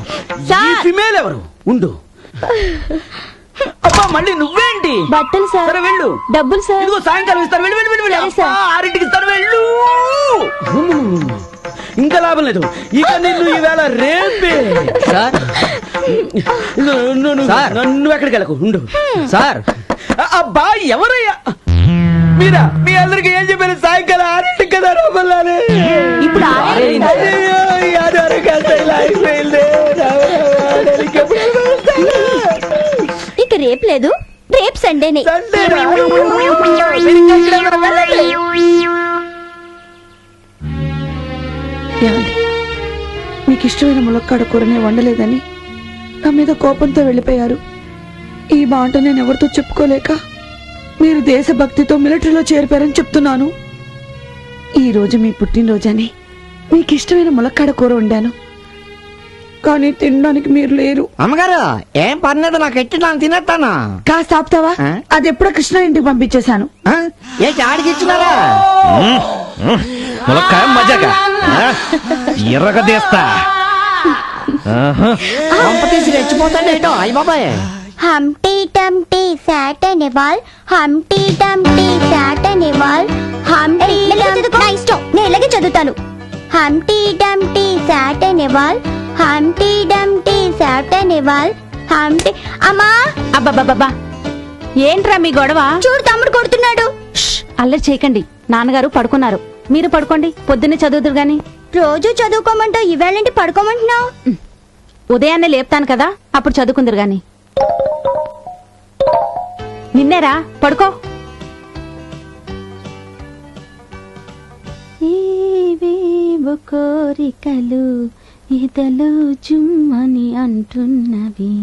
ఈ సార్. ఫిమేల్ ఎవరు? ఉండు. అబ్బా, మళ్ళీ నువ్వేంటి? బట్టలు సార్. సరే వెళ్ళు. డబ్బులు సార్. ఇదిగో సాయంకాలం ఇస్తారు, వెళ్ళు వెళ్ళు వెళ్ళు వెళ్ళు. సరే, సార్. అబ్బా, 6ంటికి ఇస్తారు, వెళ్ళు. ఇంకా లాభం లేదు, ఇక నిన్ను ఈవేళ రేపే. సార్ నువ్వు ఎక్కడికి వెళ్ళకు, ఉండు. సార్ అబ్బా, ఎవరయ్యా మీరా? మీ అందరికి ఏం చెప్పారు? సాయంకాలం 6ంటికి కదా రమ్మన్నానే. ఇప్పుడు ఆరేంటి సార్? అయ్యో, ఈ ఆదివారం కాస్త ఇలా అయిపోయిందే. నేను ఇంకెప్పుడు వెళ్తాను? ఇక రేపు లేదు, రేపు సండేనే. సండేనా? ఏమండి, మీకు ఇష్టమైన ములక్కాడ కూరనే వండలేదని నా మీద కోపంతో వెళ్ళిపోయారు. ఈ మాట నేను ఎవరితో చెప్పుకోలేక మీరు దేశభక్తితో మిలిటరీలో చేరిపారని చెప్తున్నాను. ఈ రోజు మీ పుట్టినరోజని మీకు ఇష్టమైన ములక్కాడ కూర వండాను, కానీ తినడానికి మీరు లేరు. అమ్మగారు, ఏం పర్లేదు, నాకు ఎట్టి ನಾನು తినేస్తాను. కాస్త ఆపుతావా? అది ఎప్పుడో కృష్ణ ఇంటికి పంపించేశాను. ఏ చాడికి ఇచ్చినారా? ములక్కాయ మజాగా ఎర్రగా తీస్తా. పంప తీసి రెచ్చిపోతాడేటో. అయ్య బాబాయ్, హంటీ టంటీ సాట్ అనే వాల్, హంటీ టంటీ సాట్ అనే వాల్, హంటీ నా ఇష్టం, నేను ఇలాగే చదువుతాను. హంటీ టంటీ సాట్ అనే వాల్, హంటీ టంటీ సాట్ అనే వాల్, హంటీ. అమ్మా, అబ్బబ్బబ్బా ఏంట్రా మీ గొడవ? చూడు తమ్ముడు కొడుతున్నాడు. అల్లరి చేయకండి, నాన్నగారు పడుకున్నారు. మీరు పడుకోండి, పొద్దున్నే చదువుదురు గాని. రోజు చదువుకోమంటావు, ఈవేళంటే పడుకోమంటున్నావు. ఉదయాన్నే లేపుతాను కదా, అప్పుడు చదువుకుందరు గాని. నిన్నేరా, పడుకో. ఏవేవో కోరికలు ఇదలో జుమ్మని అంటున్నవి.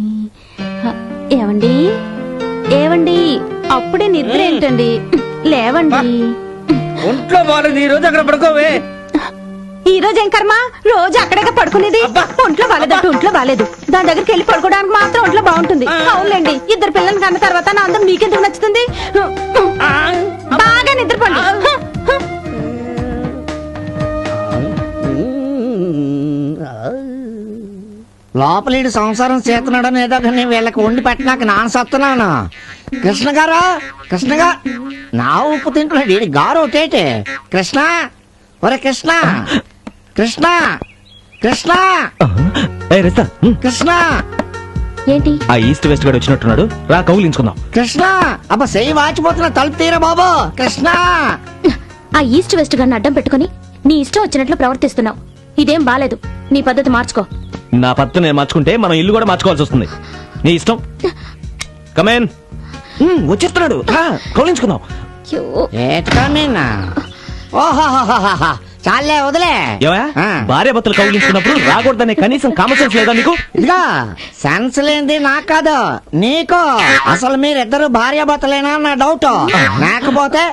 ఏవండి ఏవండి, అప్పుడే నిద్ర ఏంటండి? లేవండి. ఒంట్లో బాగాలేదు, ఈ రోజు అక్కడ పడుకోవే. ఈ రోజు ఏం కర్మ, రోజు అక్కడే పడుకునేది. ఒంట్లో బాలేదంటే ఒంట్లో బాలేదు, దాని దగ్గరికి వెళ్ళి పడుకోవడానికి మాత్రం ఒంట్లో బాగుంటుంది. అవునులేండి, ఇద్దరు పిల్లల్ని కన్న తర్వాత నా అందం మీకెందుకు నచ్చుతుంది? బాగా నిద్రపోండి. లోపలీడు సంసారం చేస్తున్నాడని ఏదో కానీ వీళ్ళకి వండి పెట్టినాక నాన్న సత్తున్నాను. కృష్ణ గారు, కృష్ణ గారు, నా ఉప్పు తింటున్నాడు ఈడి గారు ఒకటేటే. కృష్ణ, ఒరే కృష్ణ, కృష్ణ, కృష్ణ, కృష్ణ. ఏంటి? ఆ ఈస్ట్ వెస్ట్ గడు వచ్చినట్టున్నాడు, రా కౌలించుకుందాం. కృష్ణ, అబ్బా చెయ్యి వాచిపోతున్నా, తలుపు తీరా బాబు. కృష్ణ, ఆ ఈస్ట్ వెస్ట్ గారిని అడ్డం పెట్టుకుని నీ ఇష్టం వచ్చినట్లు ప్రవర్తిస్తున్నావు. ఇదేం బాలేదు, నీ పద్ధతి మార్చుకో. నా పత్తు నేను మార్చుకుంటే మనం ఇల్లు కూడా మార్చుకోవాల్సి వస్తుంది. నీ ఇష్టం. కమేన్. వచ్చేస్తున్నాడు, రా కౌలించుకుందాం. ఏటా? ఓహో, చాలే వదిలే. భార్య భర్తలు కౌలించుకున్నప్పుడు రాకూడదనే కనీసం కామన్ సెన్స్ లేదా నీకు? ఇదిగా సెన్స్ లేనిది నాకు కాదు, నీకు. అసలు మీరిద్దరు భార్యాభర్తలేనా నా డౌట్. లేకపోతే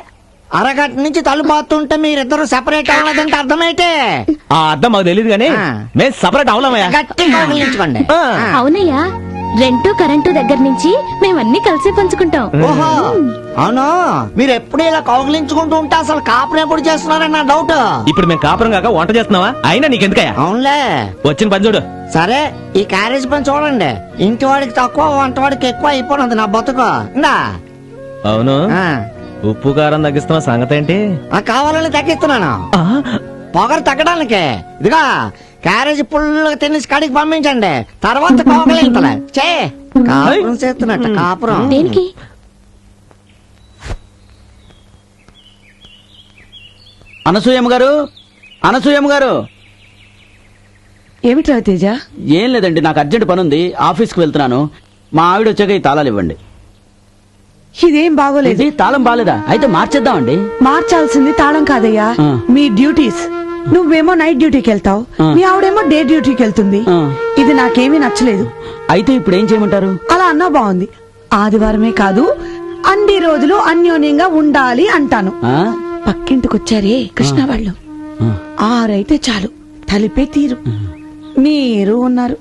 అరగంట నుంచి తలుపాతుంటే మీరిద్దరు సెపరేట్ అవ్వలేదంటే అర్థమైతే. ఆ అర్థం మాకు తెలియదు కానీ మేము సపరేట్ అవలేమయ్యా. గట్టిగా కౌగిలించుకోండి. అవునయ్యా, రెంటు కరెంటు దగ్గర నుంచి మేమన్నీ కలిసి పంచుకుంటాం. ఓహో, అవును. మీరు ఎప్పుడు ఇలా కౌగిలించుకుంటూ ఉంటే అసలు కాపురం ఎప్పుడు చేస్తున్నారని నా డౌట్. ఇప్పుడు మేము కాపురం కాక వంట చేస్తున్నావా? అయినా నీకెందుకయ్యా? అవునులే, వచ్చిన పని చూడు. సరే, ఈ క్యారేజ్ పని చూడండి. ఇంటి వాడికి తక్కువ, వంట వాడికి ఎక్కువ అయిపోయినది నా బతుకు. అవును, ఉప్పు కారం తగ్గిస్తున్న సంగతి ఏంటి? కావాలని తగ్గిస్తున్నాను, పొగరు తగ్గడానికి. ఇదిగా క్యారేజ్ పుల్లుగా తినేసి కడికి పంపించండి, తర్వాత కోగలింతలే చే. కాపురం చేస్తున్నట్ట కాపురం. దేనికి? అనసూయమ్మ గారు, అనసూయమ్మ గారు. ఏమిట్రా తేజ? ఏం లేదండి, నాకు అర్జెంట్ పని ఉంది, ఆఫీస్కి వెళ్తున్నాను. మా ఆవిడ వచ్చాక ఈ తాళాలు ఇవ్వండి. ఇదేం బాగోలేదు. ఇది తాళం బాలేదా? అయితే మార్చేద్దామండి. మార్చాల్సింది తాళం కాదయ్యా, మీ డ్యూటీస్. నువ్వేమో నైట్ డ్యూటీకి వెళ్తావు, మీ ఆవిడేమో డే డ్యూటీకి వెళ్తుంది. ఇది నాకేమీ నచ్చలేదు. అయితే ఇప్పుడు ఏం చేయమంటారు? అలా అన్నా బాగుంది. ఆదివారమే కాదు, అన్ని రోజులు అన్యోన్యంగా ఉండాలి అంటాను. పక్కింటికొచ్చారే కృష్ణ వాళ్ళు, 6 అయితే చాలు, తలిపే తీరు. మీరు ఉన్నారు.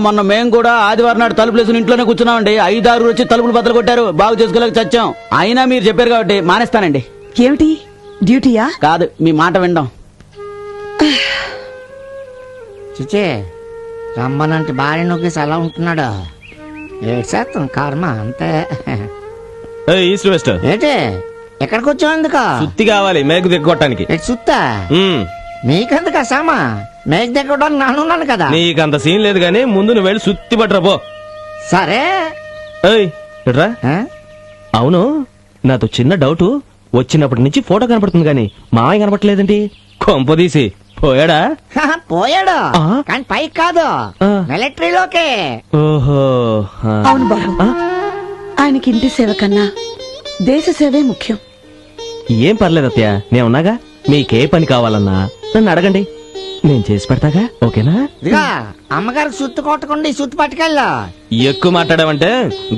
మొన్న మేము కూడా ఆదివారం నాడు తలుపులేసుకుని ఇంట్లోనే కూర్చున్నామండి. 5-6 వచ్చి తలుపులు బద్దలు కొట్టారు, బాగు చేసుకోలేక చచ్చాం. అయినా మీరు చెప్పారు కాబట్టి మానేస్తానండి. ఏమిటి డ్యూటీయా? కాదు, మీ మాట వినడం. చిచే రమ్మనంటే భార్య నొక్కేసి అలా ఉంటున్నాడు. ఏడ్చేస్తాం కర్మ అంతే. ఈస్ట్ వెస్ట్ ఏంటి ఎక్కడికి వచ్చావు? ఎందుకు సుత్తి కావాలి మేకు దిగ్గొట్టడానికి. సుత్తా మీకెందుకు సామా? మేక దగ్గడానికి నానున్నాను కదా. నీకంత సీన్ లేదు గానీ ముందు నువ్వు వెళ్ళి సుత్తి పట్టరా పో. సరే ఎట్రా. అవును, నాతో చిన్న డౌట్. వచ్చినప్పటి నుంచి ఫోటో కనపడుతుంది గానీ మామయ్య కనపడలేదేంటి? కొంపదీసి పోయాడా? పోయాడు కానీ పైకి కాదు, మిలిటరీలోకే. ఓహో. అవును బాబు, ఆయనకి ఇంటి సేవ కన్నా దేశ సేవే ముఖ్యం. ఏం పర్లేదు అత్తయ్య, నేనున్నాగా. మీకే పని కావాలన్నా నన్ను అడగండి, నేను చేసి పెడతాగా. ఓకేనా? ఇదిగా అమ్మగారికి సుత్తు కొట్టకుండా ఈ సుత్తు పట్టుకెళ్ళా. ఎక్కువ మాట్లాడావంటే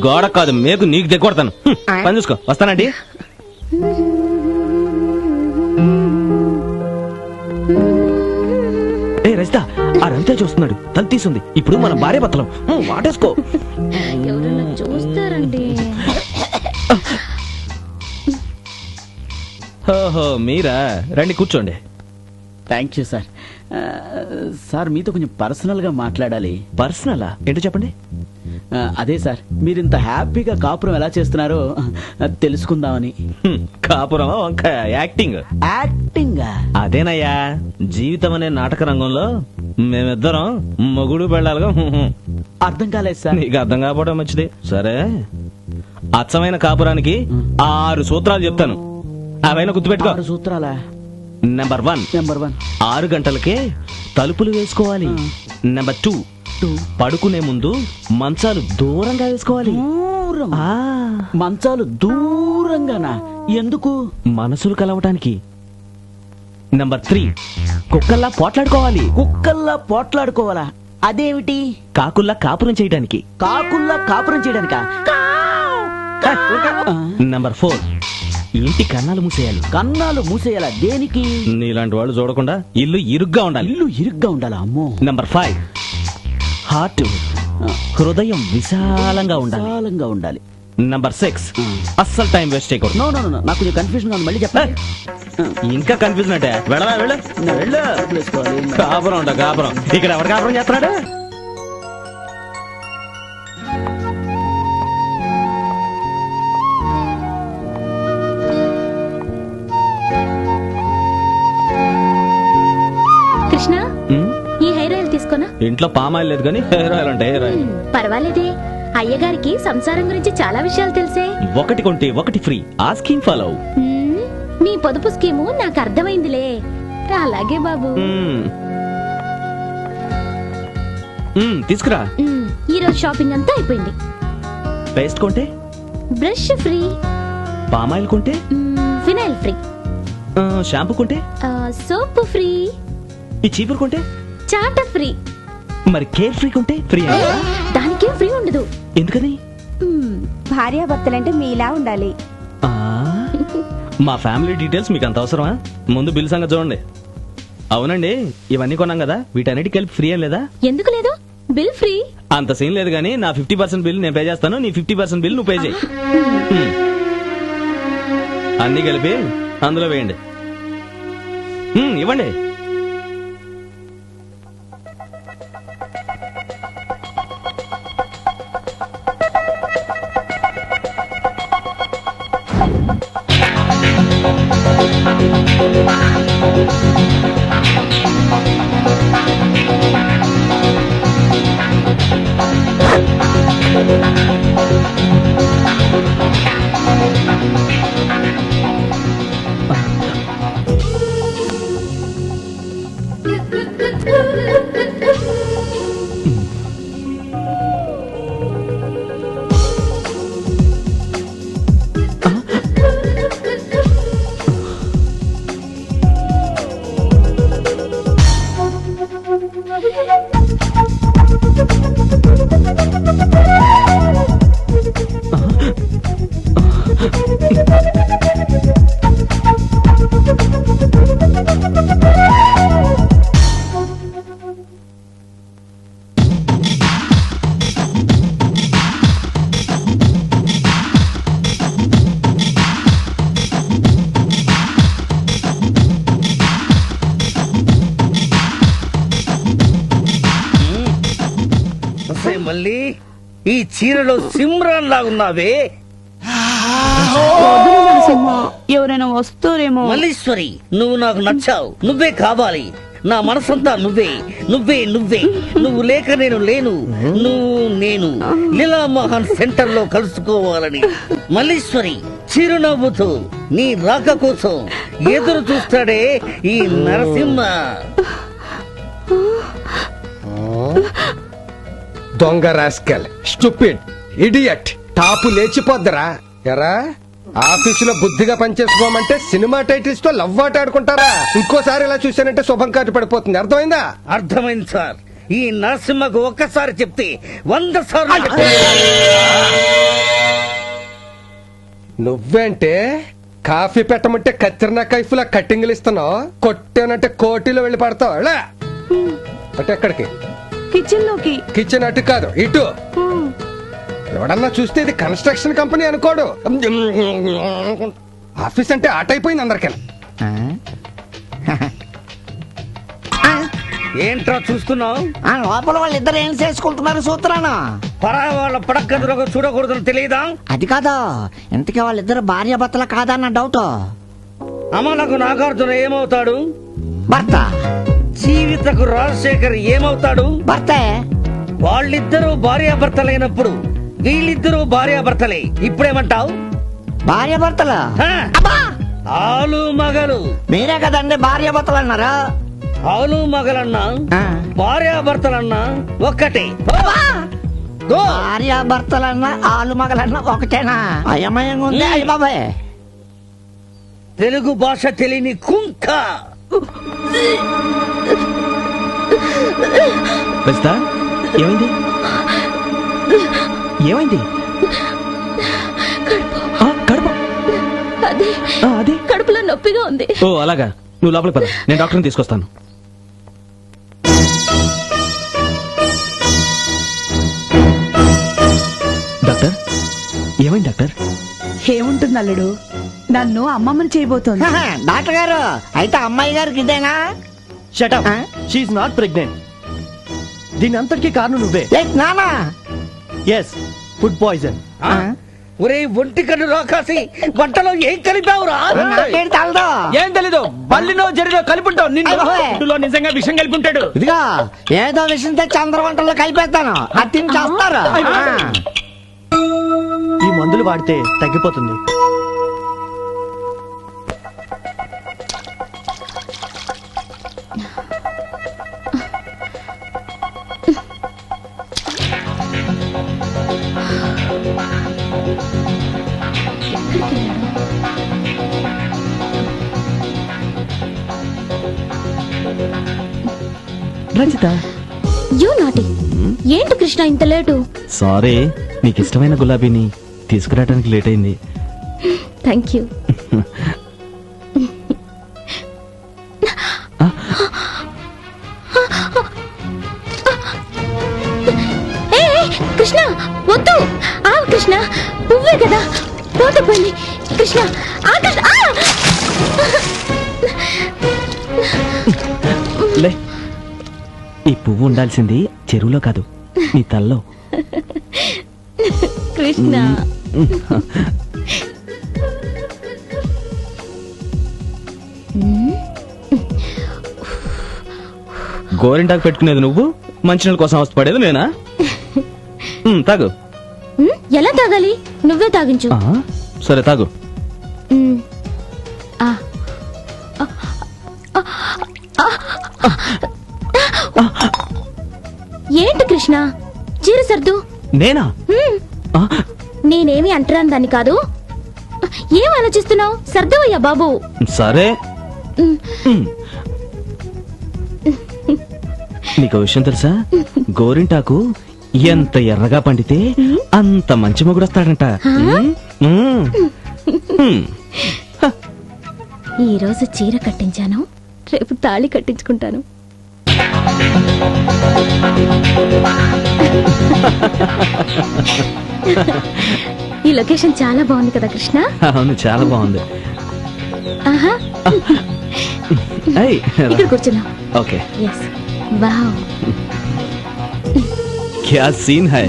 గోడ కాదు మేకు నీకు దిగొడతాను. పని చూసుకో. వస్తానండి. ఏ రజిత, ఆ రవిత చూస్తున్నాడు. తల తీసుంది. ఇప్పుడు మన భార్య భర్తలం. వాటేసుకో. చూస్తారండి. ఓహో, మీరా? రండి కూర్చోండి. Thank you sir. సార్ మీతో కొంచెం పర్సనల్ గా మాట్లాడాలి. పర్సనలా? ఏంటో చెప్పండి. అదే సార్, మీరింత హ్యాపీగా కాపురం ఎలా చేస్తున్నారో తెలుసుకుందామని. కాపురమా వంకాయ? యాక్టింగ్. యాక్టింగ్ అదేనయ్యా, జీవితం అనే నాటక రంగంలో మేమిద్దరం మొగుడు పెళ్ళాలిగా. అర్థం కాలేదు సార్. నీకు అర్థం కాకపోవడం మంచిది. సరే, అచ్చమైన కాపురానికి 6 సూత్రాలు చెప్తాను. అవైనా గుర్తుపెట్టుకో. 6 సూత్రాలా? నెంబర్ 1, 6 గంటలకే తలుపులు వేసుకోవాలి. నెంబర్ 2, పడుకునే ముందు మంచాలు దూరంగా వేసుకోవాలి. మంచాలు దూరంగానా? ఎందుకు? మనసులు కలవటానికి. నెంబర్ 3, కుక్కల్లా పోట్లాడుకోవాలి. కుక్కల్లా పోట్లాడుకోవాలా? అదేమిటి? కాకుల్లా కాపురం చేయడానికి. కాకుల్లా కాపురం చేయడానికా? నెంబర్ 4, ఇంటి కన్నాలు మూసేయాలి. కన్నాలు మూసేయాలా? దేనికి? నీలాంటి వాళ్ళు చూడకుండా ఇల్లు ఇరుగ్గా ఉండాలి. ఇల్లు ఇరుగ్గా ఉండాలా? అమ్మో. నెంబర్ 5, హార్ట్, హృదయం విశాలంగా ఉండాలి. నెంబర్ 6, అస్సలు టైం వేస్ట్ చేయకూడదు. నో నో నో, నాకు కొంచెం కన్ఫ్యూజన్ ఉంది. మళ్ళీ చెప్పండి. ఇంకా కన్ఫ్యూజన్ అంటే వెళ్ళవా? వెళ్ళు. కాపురం ఉండ కాపురం. ఇక్కడ ఎవరు కాపురం చేస్తున్నాడు? కృష్ణ, ఈ హెయిర్ ఆయిల్ తీసుకోనా? ఇంట్లో పామాయిల్ లేదు కానీ హెయిర్ ఆయిల్ అంటే హెయిర్ ఆయిల్. పర్వాలేదే, అయ్యగారికి సంసారం గురించి చాలా విషయాలు తెలిసే. ఒకటి కొంటే ఒకటి ఫ్రీ. ఆ స్కీమ్ ఫాలో. నీ పొదుపు స్కీము నాకు అర్థమైందిలే. అలాగే బాబు. తీసుకురా. ఈ రోజు షాపింగ్ అంతా అయిపోయింది. పేస్ట్ కొంటే బ్రష్ ఫ్రీ. పామాయిల్ కొంటే ఫినాయిల్ ఫ్రీ. షాంపూ కొంటే సోప్ ఫ్రీ. ఈ చీపురు కొంటే చాట ఫ్రీ. మరి కేర్ ఫ్రీ కొంటే ఫ్రీ. దానికేం ఫ్రీ ఉండదు. ఎందుకని? భార్యాభర్తలంటే మీలా ఉండాలి. మా ఫ్యామిలీ డీటెయిల్స్ మీకు అంత అవసరమా? ముందు బిల్ సంగతి చూడండి. అవునండి, ఇవన్నీ కొన్నాం కదా, వీటన్నిటికి కలిపి ఫ్రీ ఏం లేదా? ఎందుకు లేదు? Bill free. అంత సీన్ లేదు కానీ నా 50% బిల్ నేను పే చేస్తాను. నీ 50% బిల్ నువ్వు పే చేయి. అన్ని కలిపి అందులో వేయండి. ఇవ్వండి. ఒసే మళ్ళీ ఈ చీరలో సిమ్రాన్ లాగున్నావే. ఎవరైనా వస్తారేమో. మల్లీశ్వరి, నువ్వు నాకు నచ్చావు. నువ్వే కావాలి. నా మనసంతా నువ్వే నువ్వే నువ్వే. నువ్వు లేక నేను లేను. నువ్వు నేను లీలామోహన్ సెంటర్ లో కలుసుకోవాలని మల్లీశ్వరి చిరునవ్వుతో నీ రాక కోసం ఎదురు చూస్తాడే ఈ నరసింహ. దొంగ రాస్కెల్, స్టూపిడ్, ఇడియట్, టాపు లేచిపోద్దరా. ఎరా ఆఫీసులో బుద్ధిగా పనిచేసుకోమంటే సినిమా టైటిల్స్ తో లవ్ ఆట ఆడుకుంటారా? ఇంకోసారి ఇలా చూశానంటే శుభం కాటు పడిపోతుంది. అర్థమైందా? అర్థమైంది సార్. ఈ నరసింహకు ఒక్కసారి చెప్తే 100 సార్లు చెప్తాను. నువ్వేంటే కాఫీ పెట్టమంటే కత్తిరిన కైఫులా కట్టింగ్లు ఇస్తున్నావు, కొట్టానంటే కోటిలో వెళ్ళి పడతావు. ఎలా అంటే ఎక్కడికి? కిచెన్ లోకి. కిచెన్ అటు కాదు, ఇటు. ఎవడన్నా చూస్తే ఇది కన్స్ట్రక్షన్ కంపెనీ అనుకోడు. ఆఫీస్ అంటే ఆట అయిపోయింది అందరికీ. ఏంట్రా చూస్తున్నావు? లోపల వాళ్ళిద్దరు ఏం చేసుకుంటున్నారు సూత్రానా? పరాయి వాళ్ళ పడక్కదురుగా చూడకూడదని తెలియదా? అది కాదా, ఇంతకీ వాళ్ళిద్దరు భార్య భర్తల కాదన్న డౌట్. అమలకు నాగార్జున ఏమవుతాడు? భర్త. జీవితకు రాజశేఖర్ ఏమవుతాడు? భర్తే. వాళ్ళిద్దరూ భార్యాభర్తలైనప్పుడు వీళ్ళిద్దరూ భార్యాభర్తలే. ఇప్పుడేమంటావు? భార్య భర్తలు. ఆలు మగలు. మీరే కదండి భార్య భర్తలు అన్నారా? ఆలు మగలన్నా భార్యాభర్తలన్నా ఒక్కటే. భార్య భర్తలన్నా ఆలు మగలన్నా ఒకటేనా? అయమయంగా ఉంది. అయ్య బాబాయ్, తెలుగు భాష తెలియని కుంక. రజిత, ఏమైంది? ఏమైంది? కడుపు. అదే కడుపులో నొప్పిగా ఉంది. ఓ అలాగా, నువ్వు లోపలికి పద, నేను డాక్టర్ని తీసుకొస్తాను. డాక్టర్, ఏమైంది డాక్టర్? ఏముంటుంది అల్లుడు, నన్ను అమ్మమ్మని చేయబోతోంది. డాక్టర్ గారు, అయితే అమ్మాయి గారికి ఇదేనా? Shut up, she's not pregnant. దీని అంతటికీ కారణం నువ్వే. నానా? Yes, food poison. ఒరే ఒంటి కన్ను రాకాసి, వంటలో ఏం కలిపావురా? నాకేం తెలదు. ఏం తెలీదు, బల్లినో జరిలో కలిపుంటావు. నిన్ను నిజంగా విషయం కలిపి ఉంటాడు. ఇదిగా ఏదో విషయం తెచ్చి అందరి వంటల్లో కలిపేస్తాను, అది తిని చేస్తారు. ఈ మందులు వాడితే తగ్గిపోతుంది. Rajitha, you naughty. ఏంటి కృష్ణ ఇంత లేటు? సారీ, నీకు ఇష్టమైన గులాబీని తీసుకురావడానికి లేట్ అయింది. Thank you. కృష్ణ వద్దు. కృష్ణ పువ్వే కదా, పోతే పోయింది. కృష్ణ కృష్ణ. లే, ఈ పువ్వు ఉండాల్సింది చెరువులో కాదు, నీ తల్లో. కృష్ణ గోరింటాకు పెట్టుకునేది నువ్వు, మంచినీళ్ళ కోసం అవస్థపడేది నేనా? తాగు. ఎలా తాగాలి? నువ్వే తాగించు. సరే తాగు. ఏంటి కృష్ణ, చీర సర్దు. నేనా? నేనేమి అంటరాను దాన్ని కాదు. ఏం ఆలోచిస్తున్నావు? సర్దువయ్యా బాబు. సరే. నీకు విషయం తెలుసా? గోరింటాకు ఎంత ఎర్రగా పండితే అంత మంచి మొగుడొస్తాడంట. ఈ రోజు చీర కట్టించాను, రేపు తాళి కట్టించుకుంటాను. ఈ లొకేషన్ చాలా బాగుంది కదా కృష్ణ? అవును, చాలా బాగుంది. ఆహా, ఇక్కడ కూర్చున్నాం. ఓకే. Yes, wow. క్యా సీన్ హై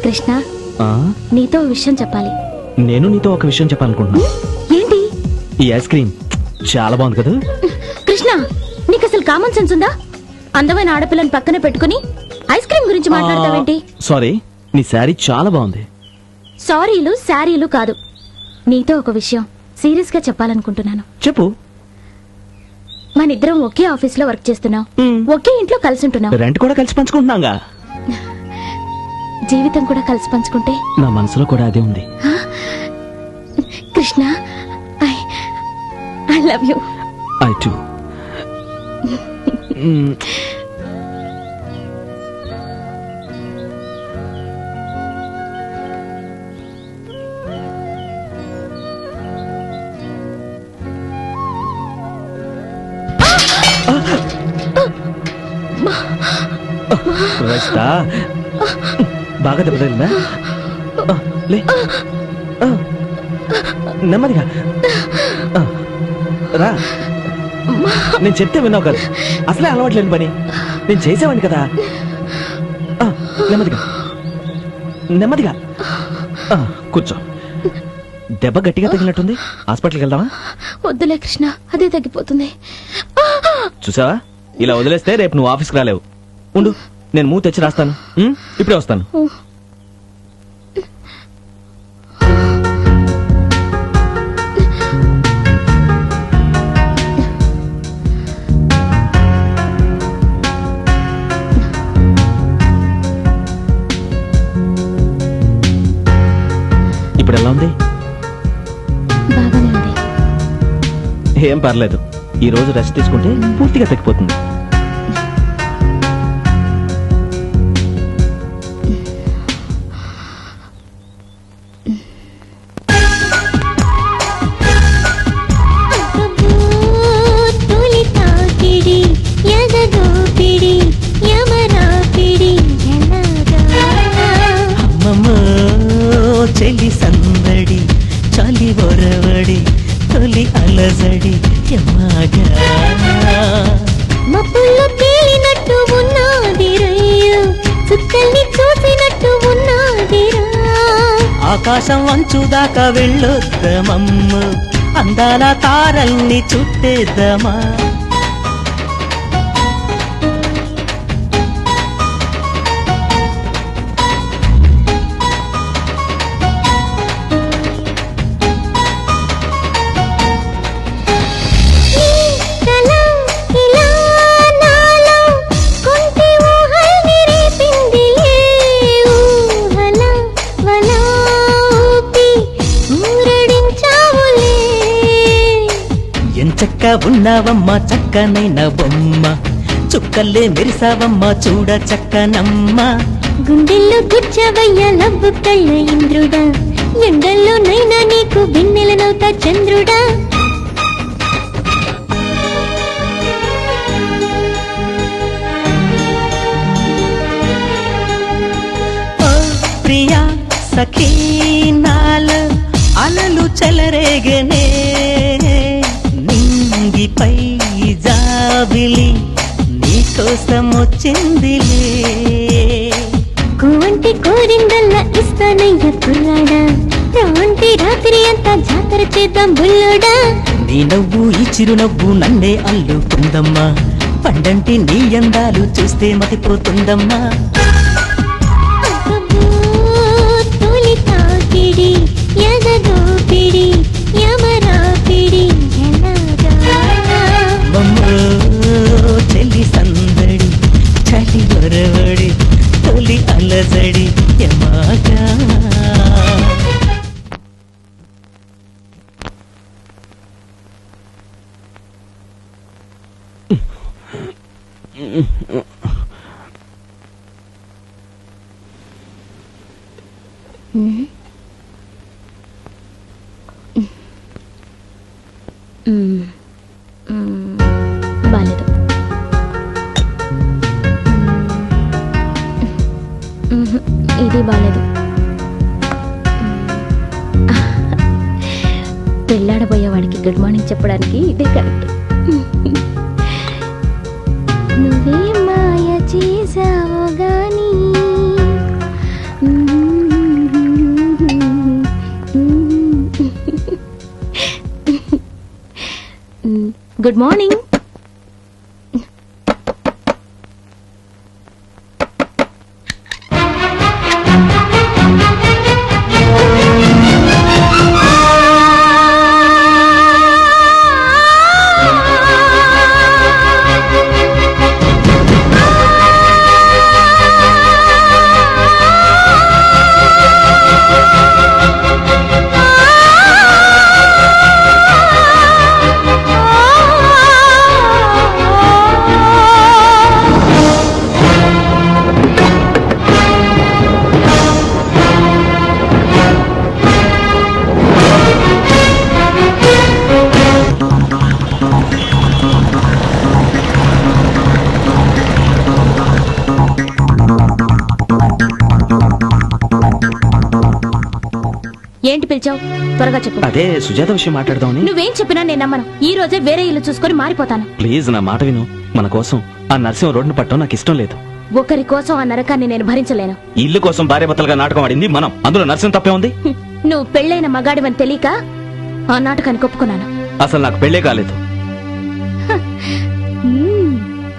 కృష్ణ ఆ, నీతో విషయం చెప్పాలి. నేను నీతో ఒక విషయం చెప్పాలనుకుంటున్నా. ఏంటి? ఈ ఐస్ క్రీమ్ చాలా బాగుంది కదా. కృష్ణ, నీకు అసలు కామన్ సెన్స్ ఉందా? అందమైన ఆడపిల్లని పక్కన పెట్టుకుని ఐస్ క్రీమ్ గురించి మాట్లాడతావేంటి? సారీ, నీ శారీ చాలా బాగుంది. సారీలు శారీలు కాదు, నీతో ఒక విషయం సీరియస్ గా చెప్పాలనుకుంటున్నాను. చెప్పు. మనిద్దరం ఒకే ఆఫీస్ లో వర్క్ చేస్తున్నాం, ఒకే ఇంట్లో కలిసి ఉంటున్నాం, రెంట్ కూడా కలిసి పంచుకుంటున్నాగా. జీవితం కూడా కలిసి పంచుకుంటే. నా మనసులో కూడా అదే ఉంది. Krishna, I love you. I to. Rajitha, బాగా దెబ్బతగిలిందా? లే, నెమ్మదిగా రా. నేను చెప్తే విన్నావు కదా, అసలే అలవాట్లేని పని నేను చేసేవాడిని కదా. నెమ్మదిగా నెమ్మదిగా కూర్చో. దెబ్బ గట్టిగా తగిలినట్టుంది, హాస్పిటల్కి వెళ్దామా? వద్దులే కృష్ణ, అదే తగ్గిపోతుంది. చూసావా, ఇలా వదిలేస్తే రేపు నువ్వు ఆఫీస్కి రాలేవు. ఉండు, నేను మూత తెచ్చి రాస్తాను. ఇప్పుడే వస్తాను. ఇప్పుడు ఎలా ఉంది? బాగానే ఉంది. ఏం పర్లేదు, ఈ రోజు రెస్ట్ తీసుకుంటే పూర్తిగా తగ్గిపోతుంది. చెలి సందడి చలి ఒరవడి తొలి అలజడి మబ్బుల్లో తేలినట్టు ఉన్నది రయ్యు, చుక్కల్ని చూసినట్టు ఉన్నది రా. ఆకాశం అంచుదాకా వెళ్ళొద్దమమ్మ, అందాల తారల్ని చుట్టేద్దామా. ఎంచక్క ఉన్నావమ్మ చక్కనైన బొమ్మ, చుక్కల్లే మెరిసావమ్మ చూడ చక్కనమ్మ. గుండెల్లో గుచ్చవయ్య లవ్వు కళ్ళ ఇంద్రుడా, ఎండల్లో నైనా నీకు బిన్నెలనవుతా చంద్రుడా. ఓ ప్రియా సఖీ, నాలో అలలు చెలరేగనే, నింగిపై జాబిలి నీకోసం వచ్చిందిలే. కోవంటి కోరిందల్లా ఇస్తానయ్య కుర్రాడా, రాంటి రాత్రి అంతా జాతర చేద్దాం బుల్లోడా. నీ నవ్వు ఈ చిరునవ్వు నన్నే అల్లుకుందమ్మా, పండంటి నీ అందాలు చూస్తే మతిపోతుందమ్మా. తొలి తాకిడి ఎదగోపిడి యమరాపిడి చెల్లి సందడి చలి ఒరవడి తొలి అలజడి యమాగా. బాలేదు. ఇది బాలేదు. పెళ్ళాడబోయేవాడికి గుడ్ మార్నింగ్ చెప్పడానికి ఇదే కరెక్ట్. నువ్వే మాయ గుడ్ మార్నింగ్. ఏంటి పిలిచావు? త్వరగా చెప్పు. అదే సుజాత విషయం మాట్లాడదామని. నువ్వేం చెప్పినా నేను నమ్మను. ఈ రోజే వేరే ఇల్లు చూసుకొని మారిపోతాను. ప్లీజ్ నా మాట విను. మన కోసం ఆ నరసింహ రోడ్డును పట్టడం నాకు ఇష్టం లేదు. ఒకరి కోసం ఆ నరకాన్ని నేను భరించలేను. ఇల్లు కోసం భార్యాభర్తలుగా నాటకం ఆడింది మనం. అందులో నరసింహ తప్పే ఉంది. నువ్వు పెళ్ళైన మగాడివని తెలియక ఆ నాటకానికి ఒప్పుకున్నాను. అసలు నాకు పెళ్ళే కాలేదు.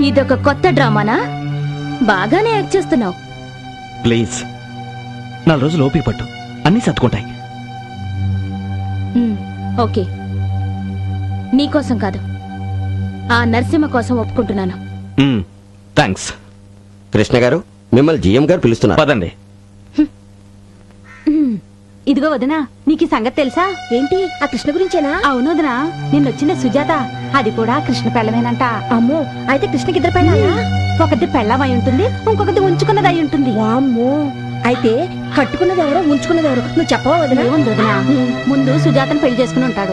ఇదొక కొత్త డ్రామానా? బాగానే యాక్ట్ చేస్తున్నావు. ప్లీజ్ 4 రోజులు ఓపిక పట్టు, అన్ని సర్దుకుంటాయి. ఓకే, నీకోసం కాదు, ఆ నరసింహ కోసం ఒప్పుకుంటున్నాను. థ్యాంక్స్. కృష్ణ గారు, మిమ్మల్ని జిఎం గారు పిలుస్తున్నారు. పదండి. ఇదిగో వదినా, నీకు ఈ సంగతి తెలుసా? ఏంటి, ఆ కృష్ణ గురించేనా? అవును వదినా, నిన్నొచ్చిన సుజాత అది కూడా కృష్ణ పెళ్ళమేనంట. అమ్మో, అయితే కృష్ణకి 2 పెళ్ళాలా? ఒకటి పెళ్ళం అయి ఉంటుంది, ఇంకొకటి ఉంచుకున్నది అయి ఉంటుంది. వామ్మో, అయితే కట్టుకున్నది ఎవరో ఉంచుకున్నది ఎవరో నువ్వు చెప్పవా వదినా? వదినా, ముందు సుజాతను పెళ్లి చేసుకుని ఉంటాడు.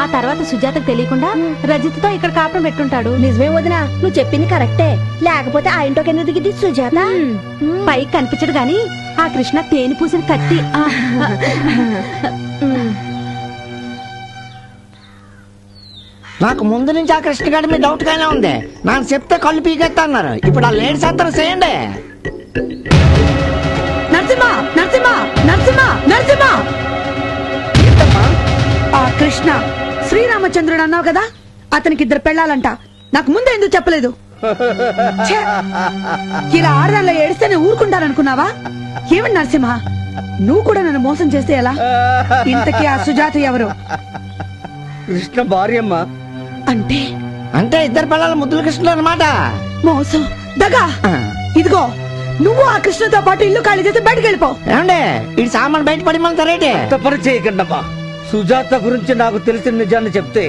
ఆ తర్వాత సుజాతకు తెలియకుండా రజిత్తో ఇక్కడ కాపురం పెట్టుంటాడు. నిజమే వదినా, నువ్వు చెప్పింది కరెక్టే. లేకపోతే ఆ ఇంట్లో కింద దిగింది సుజాత. పైకి కనిపించడు గాని ఆ కృష్ణ తేనె పూసిన కత్తి. నాకు ముందు నుంచి ఆ కృష్ణ గారి మీద డౌట్ గానే ఉంది. నాకు చెప్తే కళ్ళు పీకెత్తా అన్నారు. ఇప్పుడు ఆ లేడీస్ అందరూ చేయండి. నరసింహ, నరసింహ, నరసింహ, నరసింహ! ఏంటమ్మా? ఆ కృష్ణ శ్రీరామచంద్రుడు అన్నావు కదా, అతనికి 2 పెళ్ళాలంట. నాకు ముందే ఎందుకు చెప్పలేదు? ఛే! ఇలా ఆడదానిలో ఏడిస్తే నేను ఊరుకుంటాననుకున్నావా? ఏమని నరసింహ, నువ్వు కూడా నన్ను మోసం చేస్తే ఎలా? ఇంతకీ ఆ సుజాత ఎవరు? కృష్ణ భార్యమ్మ. అంటే అంటే 2 పిల్లల ముద్దుల కృష్ణుడు అనమాట. మోసం, దగా. ఇదిగో, నువ్వు ఆ కృష్ణతో పాటు ఇల్లు ఖాళీ చేసి బయటకు వెళ్ళిపో. ఏమండి, ఈ సామాన్ బయట పడిమంటారేంటి? తప్పని చేయకండమ్మా. సుజాత గురించి నాకు తెలిసిన నిజాన్ని చెప్తే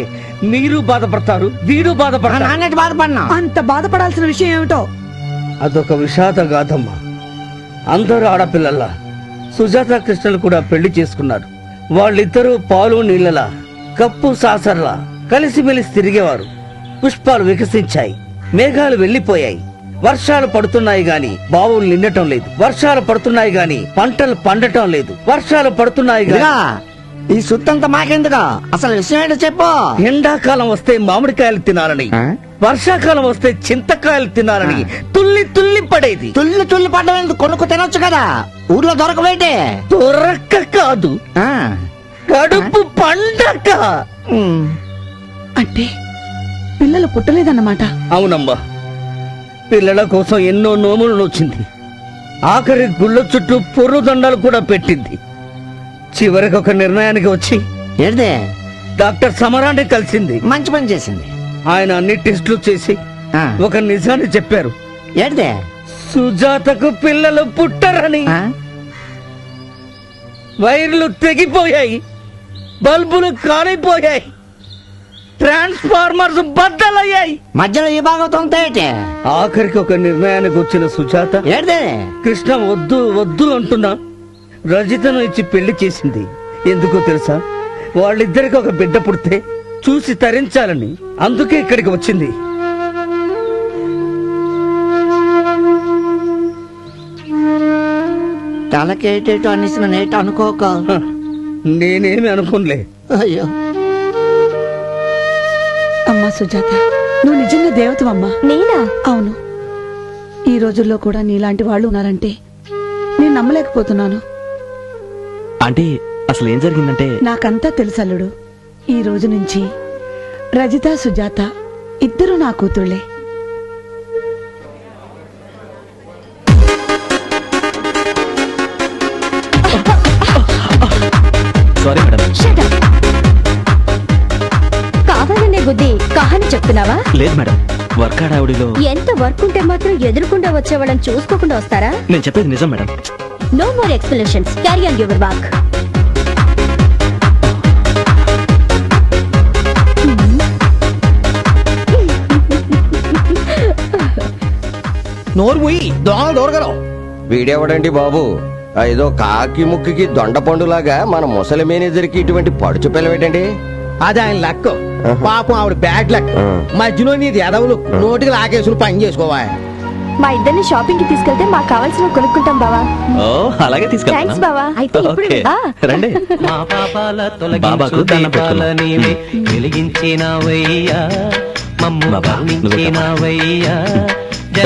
మీరు బాధపడతారు, వీడు బాధపడతారు. నాన్నటి బాధపడినా అంత బాధపడాల్సిన విషయం ఏమిటో? అదొక విషాద గాథమ్మా. అందరూ ఆడపిల్లల్లా సుజాత కృష్ణలు కూడా పెళ్లి చేసుకున్నారు. వాళ్ళిద్దరూ పాలు నీళ్ళలా, కప్పు సాసర్లా కలిసిమెలిసి తిరిగేవారు. పుష్పాలు వికసించాయి, మేఘాలు వెళ్లిపోయాయి. వర్షాలు పడుతున్నాయి గాని బావులు నిండటం లేదు. వర్షాలు పడుతున్నాయి గాని పంటలు పండటం లేదు. వర్షాలు పడుతున్నాయి గాని ఈ సుత్తంతా మాకెందుగా? అసలు విషయం ఏంటో చెప్పు. ఎండాకాలం వస్తే మామిడికాయలు తినాలని, వర్షాకాలం వస్తే చింతకాయలు తినాలని తుల్లి తుల్లి పడేది. తుల్లి తుల్లి పడ్డం ఎందుకు? కొనుక్కు తినొచ్చు కదా, ఊర్లో దొరకబెట్టే. దొరక్క కాదు, కడుపు పండక. అంటే పిల్లలు పుట్టలేదన్నమాట. అవునమ్మా, పిల్లల కోసం ఎన్నో నోములు నోచింది. ఆఖరి గుళ్ళ చుట్టూ పొర్రు దండాలు కూడా పెట్టింది. చివరికి ఒక నిర్ణయానికి వచ్చి ఏంటే డాక్టర్ సమరాన్ని కలిసింది. మంచి పని చేసింది. ఆయన అన్ని టెస్టులు చేసి ఒక నిజాన్ని చెప్పారు. ఏంటే? సుజాతకు పిల్లలు పుట్టరని. వైర్లు తెగిపోయాయి, బల్బులు కాలిపోయాయి, ట్రాన్స్ఫార్మర్స్ బద్దలయ్యాయి. మధ్యలో ఈ భాగవతం ఏంటే? ఆఖరికి ఒక నిర్ణయానికి వచ్చిన సుజాత ఏంటే? కృష్ణ వద్దు వద్దు అంటున్నా రజితను ఇచ్చి పెళ్లి చేసింది. ఎందుకో తెలుసా? వాళ్ళిద్దరికి ఒక బిడ్డ పుడితే చూసి తరించాలని. అందుకే ఇక్కడికి వచ్చింది. తలకేటేటో అనేసిన నేట అనుకోక. నేనేమి అనుకోలే. అయ్యో అమ్మా సుజాత, నువ్వు నిజంగా దేవతవమ్మా. నేనా? అవును. ఈ రోజుల్లో కూడా నీలాంటి వాళ్ళు ఉన్నారంటే నేను నమ్మలేకపోతున్నాను. అంటే అసలు ఏం జరిగిందంటే, నాకంతా తెలుసల్లుడు. ఈ రోజు నుంచి రజిత సుజాత ఇద్దరు నా కూతుళ్ళే. Sorry madam. కావాలనే బుద్ధి కహాని చెప్తున్నావా? లేదు మేడం, వర్క్ ఆడావిడిలో ఎంత వర్క్ ఉంటే మాత్రం ఎదురుకుండా వచ్చేవాళ్ళని చూసుకోకుండా వస్తారా? నేను చెప్పేది నిజం madam. No more explanations, carry on your work. నోరు ముయ్యి, దోమ దూరగలవు. వీడెవడండి బాబు? ఏదో కాకి ముక్కికి దొండ పండులాగా మన ముసలి మేనేజర్కి ఇటువంటి పడుచు పిల్లవేటండి? అది ఆయన లక్. ఆహా. పాపం ఆవిడ బ్యాడ్ లక్. ఆ. మధ్యలో నీది ఎదవులు నోటికి లాకేసులు పని చేసుకోవా. మా ఇద్దరిని షాపింగ్ కి తీసుకెళ్తే మాకు కావాల్సిన కొనుక్కుంటాం బావా. ఓ అలాగే థ్యాంక్స్ తీసుకెళ్తాను. బావా. అయితే ఇప్పుడు ఓకే, రండి. మా పాపాల బాబాకు దండం పెట్టుకుందాం. వెలిగించినవయ్యా మమ్ము బాబా, కరుణించినవయ్యా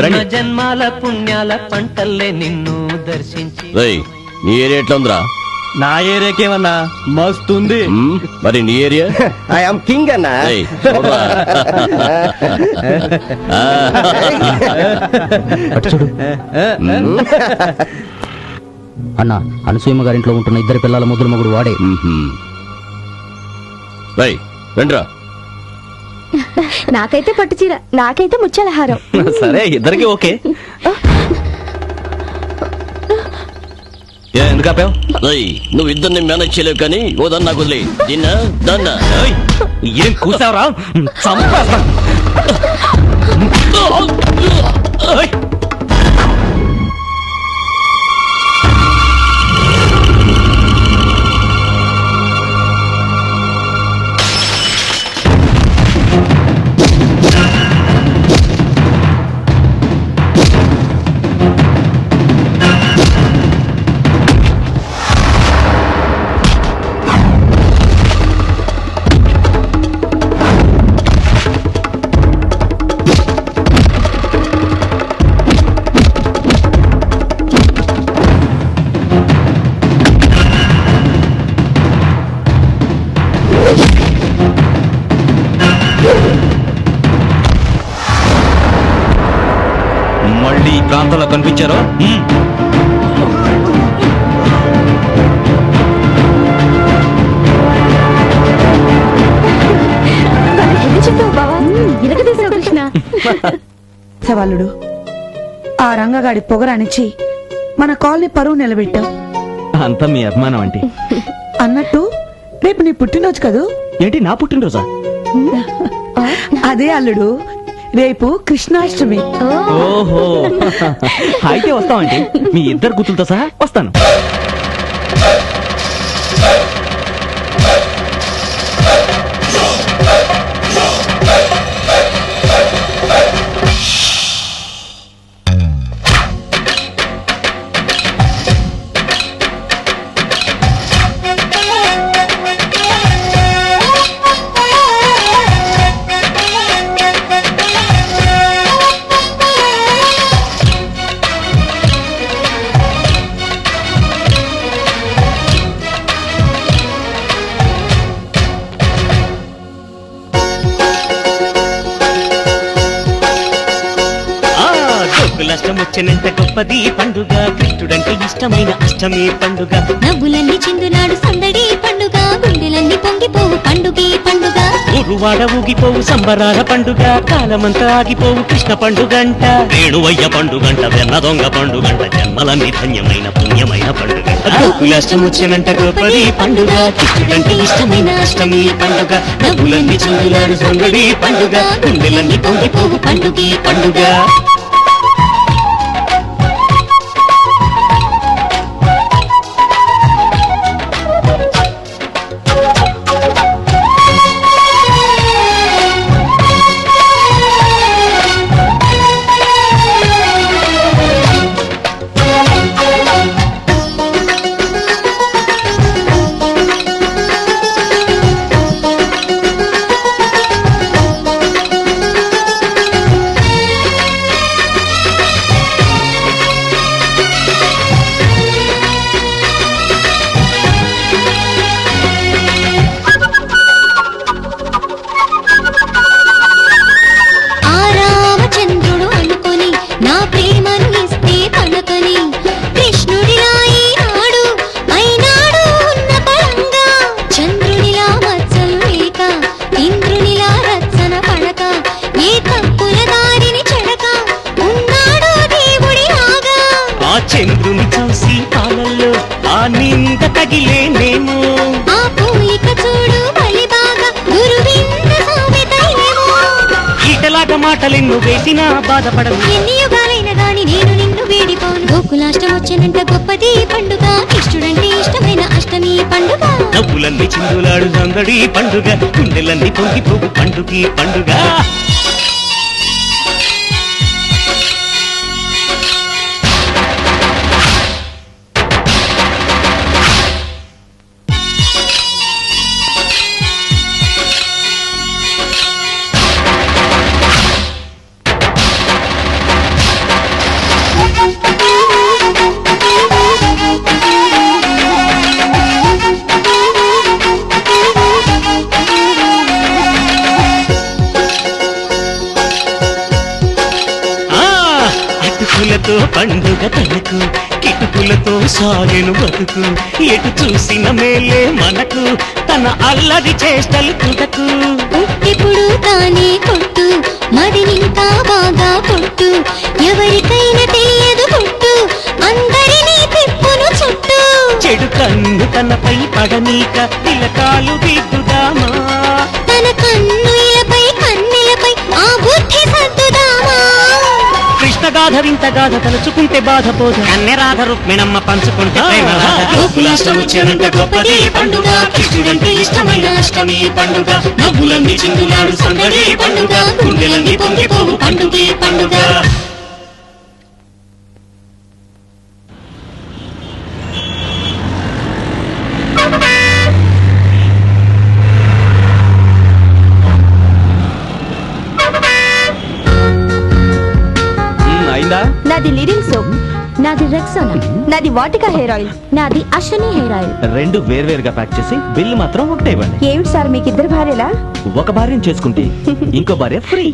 రండి. జన్మాల పుణ్యాల పంటల్లే నిన్ను దర్శించి. నీ ఏరియా ఎట్లా ఉందిరా? నా ఏరియాకేమన్నా మస్తుంది. మరి నీ ఏరియా? ఐఎమ్ కింగ్ అన్నా. అటు చూడు. అన్న అనసూయమ్మ గారింట్లో ఉంటున్న ఇద్దరు పిల్లల ముద్దుల మొగుడు వాడే. రండిరా. నాకైతే పట్టు చీర, నాకైతే ముత్యాల హారం. సరే ఇద్దరికి ఓకే. ఎందుకు ఆపావు? నువ్వు ఇద్దరిని మేనేజ్ చేయలేవు కానీ ఓదన్నా నాకు వదిలే. తిన్నా దాన్నా ఏం కూసావరా? చంపేస్తా. ఓయ్. మళ్ళీ ఈ ప్రాంతంలో కనిపించారో చెప్పావు బావా, ఇలాగ తీసావు కృష్ణ. సవాలుడు, ఆ రంగగాడి పొగరానిచ్చి మన కాలనీ పరువు నిలబెట్టావు. అంతా మీ అభిమానం అంటే. అన్నట్టు రేపు నీ పుట్టినరోజు కదూ? ఏంటి నా పుట్టినరోజా? అదే అల్లుడు, రేపు కృష్ణాష్టమి. ఓహో అయితే వస్తామండి. మీ ఇద్దరు గుర్తులతో సహా వస్తాను. గోకులాష్టం వచ్చినంత గొప్పది పండుగ, కృష్ణుడంటే ఇష్టమైన అష్టమి పండుగ. నవ్వులన్నీ చిందునాడు సందడి పండుగ, గుండెలన్నీ పొంగిపోవు పండుగే పండుగ. ఊరువాడ ఊగిపోవు సంబరాల పండుగ, కాలమంతా ఆగిపోవు కృష్ణ పండుగంట. వేణువయ్య పండుగంట, వెన్న దొంగ పండుగంట, జన్మలన్నీ ధన్యమైన పుణ్యమైన పండుగ. గోకులాష్టం వచ్చినంత గొప్పది పండుగ, కృష్ణుడంటే ఇష్టమైన అష్టమి పండుగ. నవ్వులన్నీ చిందునాడు సందడి పండుగ, గుండెలన్నీ పొంగిపోవు పండుగే పండుగ. నా ప్రేమను ఇస్తే పలకని కృష్ణుడిలా ఈనాడు అయినాడు ఉన్న పరంగా చంద్రునిలా మచ్చలు లేక ఇంద్రునిలా రచ్చన పడక ఏ తప్పుల దారిని చెడక ఉన్నాడు దేవుడి లాగా ఆ చంద్రుని చూసి పాలల్లో ఆ నింద తగిలేనేమో ఆ పోలిక చూడు బలి బాగా గురువింద సామెతలేమో ఈటలాగా మాటలెన్ను వేసినా బాధపడవు ఎన్ని యుగాలైన గాని నేను నిన్ను వేడిపోను గోకులాష్టం వచ్చేనంట గొప్పది పండుగ కృష్ణుడంటే ఇష్టమైన అష్టమి పండుగ నవ్వులన్నీ చిందులాడు సందడి పండుగ గుండెలన్నీ పొంగిపోవు పండుగ పండుగ అటుకులతో పండుగ తనకు కిటుకులతో సాగెను బతుకు ఎటు చూసిన మేలే మనకు తన అల్లరి చేష్టలు తుదకు ఇప్పుడు తానే కొట్టు మదినింకా బాగా కొట్టు ఎవరికైనా తెలియదు కొట్టు అందరినీ తిప్పును చుట్టూ చెడు కన్ను తనపై పడనీక తిలకాలు దిద్దుదామా తన కన్నులపై కన్నెలపై ఆ బుద్ధి సర్దుదామా కృష్ణగాథ వింతగాథ తలుచుకుంటే బాధపోదు కన్నెరాధ రుక్మిణమ్మ పంచుకుంటే ప్రేమ రాధ. గోకులాష్టమి వచ్చేనంట గొప్పది పండుగ కృష్ణుడంటే ఇష్టమైన అష్టమి పండుగ నవ్వులన్నీ చిందులాడు సందడి పండుగ గుండెలన్నీ పొంగిపోవు పండుగ పండుగ అయిందా? నాది లీడింగ్ సోప్, నాది రెక్సోనా, నాది వాటికా హెయిర్ ఆయిల్, నాది అశ్వని హెయిర్ ఆయిల్. రెండు వేర్వేరుగా ప్యాక్ చేసి బిల్లు మాత్రం ఒకటే ఇవ్వండి. ఏమిటి సార్ మీకు ఇద్దరు భార్యలా? ఒక భార్యను చేసుకుంటే ఇంకో భార్య ఫ్రీ.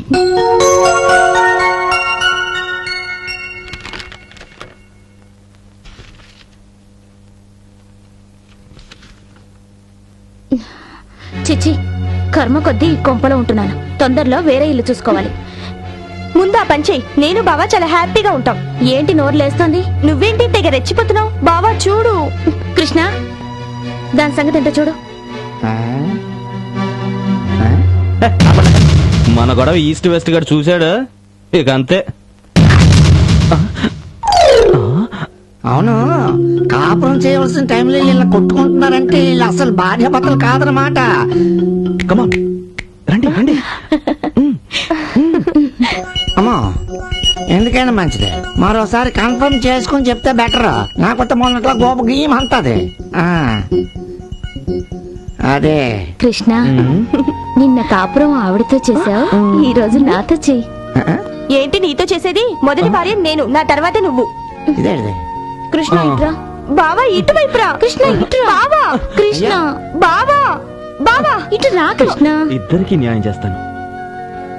చిచ్చి, కర్మ కొద్దీ కొంపలో ఉంటున్నాను. తొందరలో వేరే ఇల్లు చూసుకోవాలి. ముందు ఆ పంచే, నేను బావా చాలా హ్యాపీగా ఉంటాం. ఏంటి నోరు లేస్తుంది? నువ్వేంటి తెగ రెచ్చిపోతున్నావు? బావా చూడు. కృష్ణ, దాని సంగతి ఏంటో చూడు. మన గొడవ ఈస్ట్ వెస్ట్ గారు చూశాడు, ఇక అంతే. అవును, కాపురం చేయవలసిన టైంలో ఇలా కొట్టుకుంటున్నారంటే వీళ్ళు అసలు భార్య భర్తలు కాదనమాట. కమాన్, రండి రండి. అమ్మా, ఎందుకైనా మంచిది మరోసారి కన్ఫర్మ్ చేసుకుని చెప్తే బెటర్. నాకొత్త మొన్నట్లో గోప గీయం అంటది. అదే కృష్ణ, నిన్న కాపురం ఆవిడతో చేసావు, ఈ రోజు నాతో చెయ్యి. ఏంటి నీతో చేసేది? మొదటి భార్య నేను, నా తర్వాత నువ్వు. ఇదే కృష్ణ ఇట్రా. బావా ఇటువైపురా. కృష్ణ ఇటురా. బావా కృష్ణ. బావా బావా ఇటు రా కృష్ణ. ఇద్దరికి న్యాయం చేస్తాను,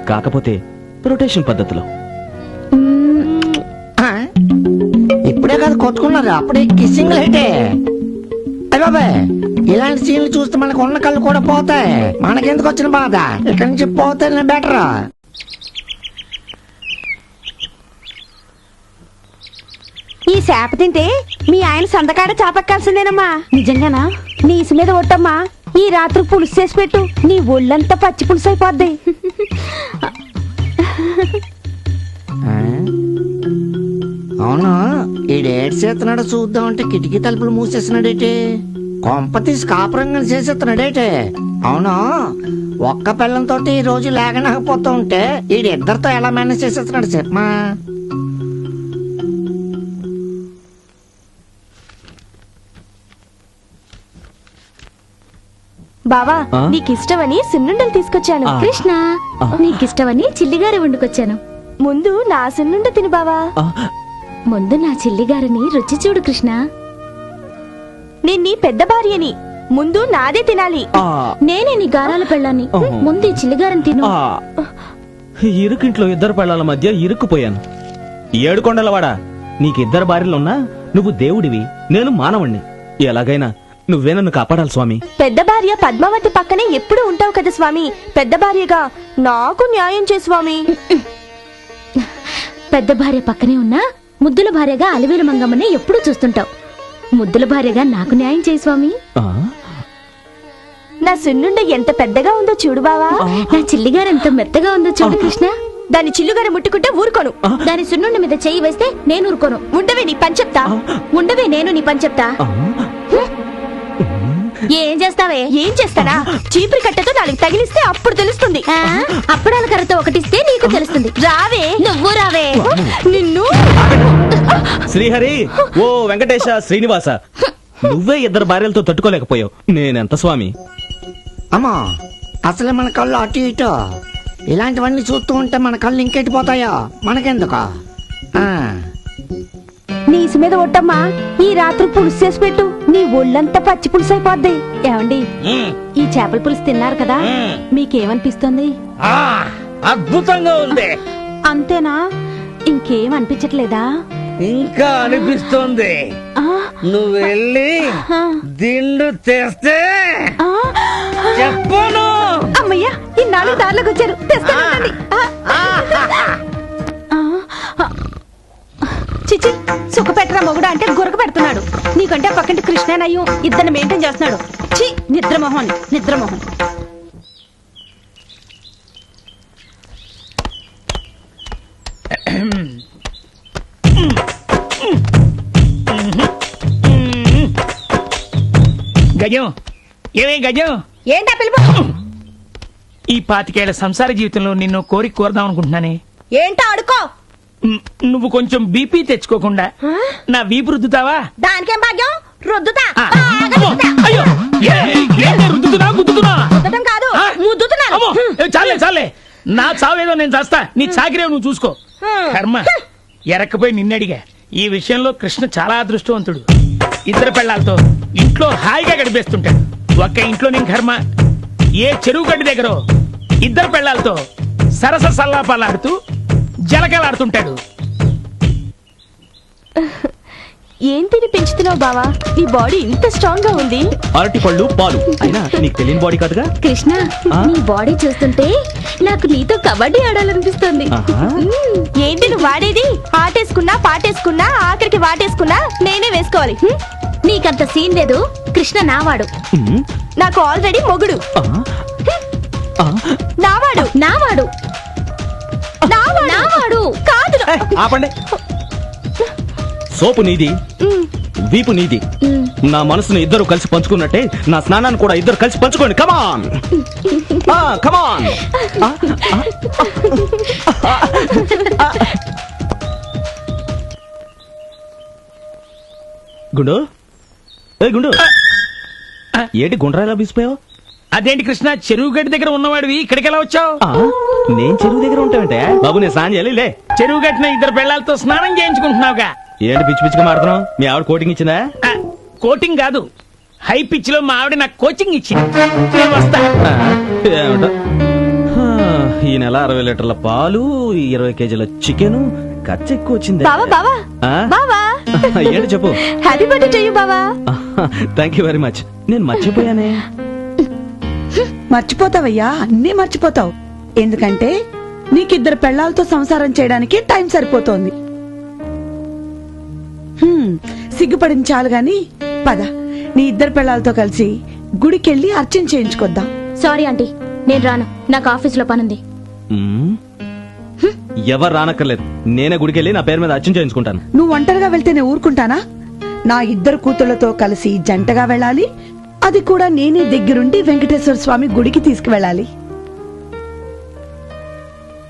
కాకపోతే రొటేషన్ పద్ధతిలో. ఇప్పుడే కాదు కొట్టుకున్నారు, అప్పుడే కిస్సింగ్ లైటే. అయ్య బాబాయ్, ఇలాంటి సీన్లు చూస్తే మనకు ఉన్న కళ్ళు కూడా పోతాయి. మనకెందుకు వచ్చిన బాధ? ఇక్కడి నుంచి పోతే బెటర్. ఈ చేప తింటే మీ ఆయన సంతకాడ చాపక్కాల్సిందేనమ్మా. నిజంగానా? నీ ఇసు మీద ఒట్టమ్మా. ఈ రాత్రి పులుసు చేసి పెట్టు, నీ ఒళ్ళంతా పచ్చి పులుసు అయిపోద్ది. అవును, ఈడేడు చేస్తున్నాడో చూద్దాం అంటే కిటికీ తలుపులు మూసేస్తున్నాడేటే. కొంప తీసి కాపురంగా చేసేస్తున్నాడేటే. అవును, ఒక్క పిల్లంతో ఈ రోజు లేకనకపోతూ ఉంటే ఈడిద్దరితో ఎలా మేనేజ్ చేసేస్తున్నాడు చెప్పమా. బావా, నీకిష్టమని సున్నుండలు తీసుకొచ్చాను. కృష్ణ, నీకిష్టమని చిల్లిగారి వండుకొచ్చాను. ముందు నా సున్నుండ తిను బావా. ముందు నా చిల్లిగారిని రుచి చూడు కృష్ణ. నేను నీ పెద్ద భార్యని, ముందు నాదే తినాలి. నేనే నీ గారాల పెళ్ళాన్ని, ముందు ఈ చిల్లిగారిని తిను. ఇరుకింట్లో ఇద్దరు పెళ్ళాల మధ్య ఇరుక్కుపోయాను. ఏడుకొండలవాడా, నీకిద్దరు భార్యలున్నా నువ్వు దేవుడివి, నేను మానవుణ్ణి. ఎలాగైనా నువ్వే నన్ను కాపాడాలి స్వామి. పెద్ద భార్య పద్మావతి పక్కనే ఎప్పుడు ఉంటావు కదా స్వామి. పెద్ద భార్యగా నాకు న్యాయం చే స్వామి. పెద్ద భార్య పక్కనే ఉన్నా ముద్దుల భార్యగా అలివేలు మంగమ్మనే ఎప్పుడూ చూస్తుంటావు. ముద్దుల భార్యగా నాకు న్యాయం చేయి స్వామి. నా సున్నుండ ఎంత పెద్దగా ఉందో చూడు బావా. నా చిల్లిగారు ఎంత మెత్తగా ఉందో చూడు కృష్ణ. దాని చిల్లుగారు ముట్టుకుంటే ఊరుకోను. దాని సున్నుండ మీద చెయ్యి వేస్తే నేను ఊరుకోను. ఉండవే నీ పని చెప్తా. ఉండవే నేను నీ పని చెప్తా. ఏం చేస్తావే? ఏం చేస్తానా? చీపురి కట్టతో నాలుగు తగిలిస్తే అప్పుడు తెలుస్తుంది. అప్పడాల కర్రతో ఒకటిస్తే నీకు తెలుస్తుంది. రావే, నువ్వు రావే. నిన్ను. శ్రీహరి, ఓ వెంకటేశ, శ్రీనివాస, నువ్వే ఇద్దరు భార్యలతో తట్టుకోలేకపోయావు, నేనెంత స్వామి. అమ్మా, అసలే మన కళ్ళు అటు ఇటు ఇలాంటివన్నీ చూస్తూ ఉంటే మన కళ్ళు ఇంకెట్టిపోతాయా? మనకెందుకు? నీసు మీద ఒట్టమ్మా, ఈ రాత్రి పులుసు చేసి పెట్టు. నీ ఒళ్ళంతా పచ్చి పులుసు అయిపోద్ది. ఏమండి, ఈ చేపల పులుసు తిన్నారు కదా, మీకేమనిపిస్తుంది? అద్భుతంగా ఉంది. అంతేనా? ఇంకేం అనిపించట్లేదా? ఇంకా అనిపిస్తోంది. నువ్వు వెళ్ళి దిండు తెస్తే చెప్పను. అమ్మయ్యా, ఈ నాలుగు దారిలోకి వచ్చారు. తెస్తానండి. చిచి, సుఖ పెట్టరా మొగుడు అంటే గురక పెడుతున్నాడు. నీకంటే పక్కంటి కృష్ణనయ్యం ఇద్దరిని మెయింటైన్ చేస్తున్నాడు. చి, నిద్రమోహన్, నిద్రమోహన్. గజం, ఏమే గజం? ఏంటా పిలుపు? ఈ 25 సంసార జీవితంలో నిన్ను కోరిక కోరదాం అనుకుంటున్నానే. ఏంటో అడుకో. నువ్వు కొంచెం బీపీ తెచ్చుకోకుండా నా వీపు రుద్దుతావా? దానికేం భాగ్యం, రుద్దుతా. అయ్యో, రుద్దుతున్నా గుద్దుతున్నా? రుద్దటం కాదు, ముద్దుతున్నాను. చాలే చాలే, నా చావేదో నేను చేస్తా, నీ చాకిరేవు నువ్వు చూసుకో. కర్మ, ఎరక్కపోయి నిన్నడిగా. ఈ విషయంలో కృష్ణ చాలా అదృష్టవంతుడు. ఇద్దరు పెళ్ళాలతో ఇంట్లో హాయిగా గడిపేస్తుంటాడు. ఒక్క ఇంట్లో నేను కర్మ, ఏ చెరువు గడ్డి దగ్గర ఇద్దరు పెళ్ళాలతో సరస సల్లాపాలాడుతూ జలకలాడుతుంటాడు. ఏం తిని పెంచుతున్నావు బావా? నీ బాడీ ఇంత స్ట్రాంగ్ గా ఉంది. అరటి పళ్ళు, పాలు, అయినా నీకు తెలియని బాడీ కాదుగా. కృష్ణ, నీ బాడీ చూస్తుంటే నాకు నీతో కబడ్డీ ఆడాలనిపిస్తుంది. ఏంటి నువ్వు వాడేది? ఆటేసుకున్నా పాటేసుకున్నా ఆఖరికి వాటేసుకున్నా నేనే వేసుకోవాలి. నీకంత సీన్ లేదు. కృష్ణ నావాడు. నాకు ఆల్రెడీ మొగుడు. నావాడు నావాడు నావాడు కాదు. ఆపండి. సోపు నీది, వీపు నీది. నా మనసును ఇద్దరు కలిసి పంచుకున్నట్టే నా స్నానాన్ని కూడా ఇద్దరు కలిసి పంచుకోండి. కమాన్ కమాన్. గుండు, ఏ గుండు, ఏంటి గుండ్రాయిలా బీసిపోయావు? అదేంటి కృష్ణ, చెరువు గడ్డి దగ్గర ఉన్నవాడివి ఇక్కడికి ఎలా వచ్చావు? నేను చెరువు దగ్గర ఉంటావంటే బాబు, నేను స్నానం చేయాలి. లే, చెరువు గట్టిన ఇద్దరు పెళ్ళాలతో స్నానం చేయించుకుంటున్నావుగా. ఏంటి పిచ్చి పిచ్చిగా మాడుతున్నావు? మీ ఆవిడ కోటింగ్ ఇచ్చిందా? కోటింగ్ కాదు, హై పిచ్ లో మా ఆవిడ నాకు కోచింగ్ ఇచ్చింది. నేను వస్తా. ఏమిటో, ఈ నెల 60 లీటర్ల పాలు, 20 కేజీల చికెన్, ఖర్చు ఎక్కువ వచ్చింది. బావా బావా బావా, ఏంటి చెప్పు. హ్యాపీ బర్త్డే టు యు బావా. Thank you very much. నేను మర్చిపోయానే. మర్చిపోతావయ్యా, అన్నీ మర్చిపోతావు. ఎందుకంటే నీకిద్దరు పెళ్లాలతో సంసారం చేయడానికి టైం సరిపోతోంది. సిగ్గుపడింది చాలు గాని పద, నీ ఇద్దరు పెళ్లాలతో కలిసి గుడికెళ్ళి అర్చన చేయించుకొద్దాం. సారీ ఆంటీ, నేను రాను. నాకు ఆఫీసులో పనుంది. ఎవరు రానక్కర్లేదు, నేనే గుడికెళ్ళి నా పేరు మీద అర్చన చేయించుకుంటాను. నువ్వు ఒంటరిగా వెళ్తే నేను ఊరుకుంటానా? నా ఇద్దరు కూతుళ్లతో కలిసి జంటగా వెళ్ళాలి. అది కూడా నేనే దగ్గరుండి వెంకటేశ్వర స్వామి గుడికి తీసుకువెళ్ళాలి.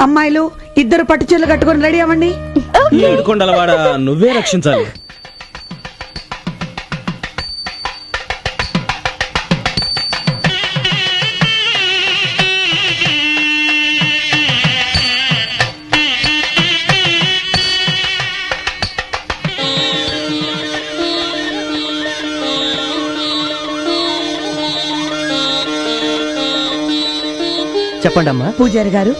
అమ్మాయిలు, ఇద్దరు పట్టు చీరలు కట్టుకొని రెడీ అవ్వండి. ఏడుకొండలవాడ, నువ్వే రక్షించాలి. చెప్పండి అమ్మా. పూజారి గారు,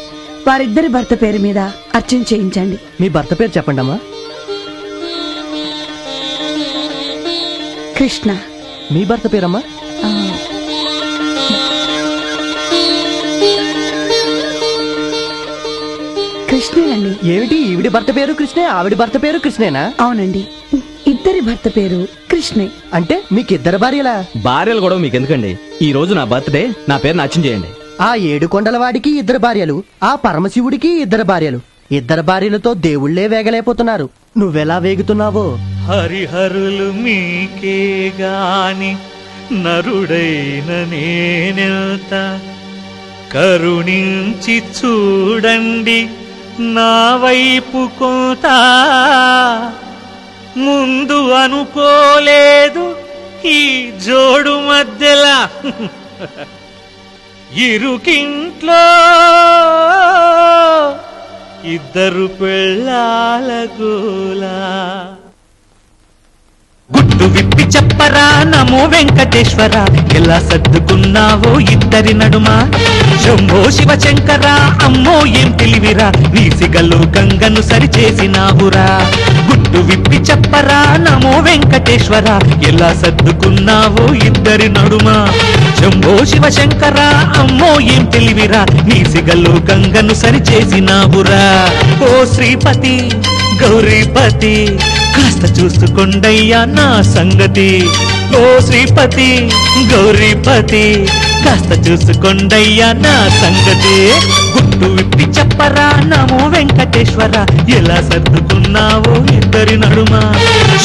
వారిద్దరి భర్త పేరు మీద అర్చన చేయించండి. మీ భర్త పేరు చెప్పండి అమ్మా. కృష్ణ. మీ భర్త పేరమ్మా? ఆ, కృష్ణేనండి. ఏమిటి ఈవిడి భర్త పేరు కృష్ణే, ఆవిడి భర్త పేరు కృష్ణేనా? అవునండి, ఇద్దరి భర్త పేరు కృష్ణే. అంటే మీకు ఇద్దరు భార్యలా? భార్యలు కూడా మీకు ఎందుకండి? ఈ రోజు నా బర్త్డే, నా పేరు నచ్చం చేయండి. ఆ 7 కొండల వాడికి ఇద్దరు భార్యలు, ఆ పరమశివుడికి ఇద్దరు భార్యలు. ఇద్దరు భార్యలతో దేవుళ్లే వేగలేకపోతున్నారు. నువ్వెలా వేగుతున్నావో. హరిహరులు మీకే గాని నరుడైన నేనెల్త కరుణించి చూడండి నా వైపు కోత ముందు అనుకోలేదు ఈ జోడు మధ్యలా ఇరుకింట్లో ఇద్దరు పెళ్ళాల గోలా గుట్టు విప్పి చెప్పరా నమో వెంకటేశ్వర ఎలా సర్దుకున్నావో ఇద్దరి నడుమ శంభో శివ శంకర అమ్మో ఏం తెలివిరా నీ సిగలో గంగను సరిచేసినావురా గుట్టు విప్పి చెప్పరా నమో వెంకటేశ్వర ఎలా సర్దుకున్నావో ఇద్దరి నడుమ శంభో శివ శంకర అమ్మో ఏం తెలివిరా నీ సిగలో గంగను సరిచేసినావురా ఓ శ్రీపతి గౌరీపతి కాస్త చూసుకోండయ్యా నా సంగతి ఓ శ్రీపతి గౌరీపతి కాస్త చూసుకోండయ్యా నా సంగతి గుట్టు విప్పి చెప్పరా నమో వెంకటేశ్వర ఎలా సర్దుకున్నావో ఇద్దరి నడుమ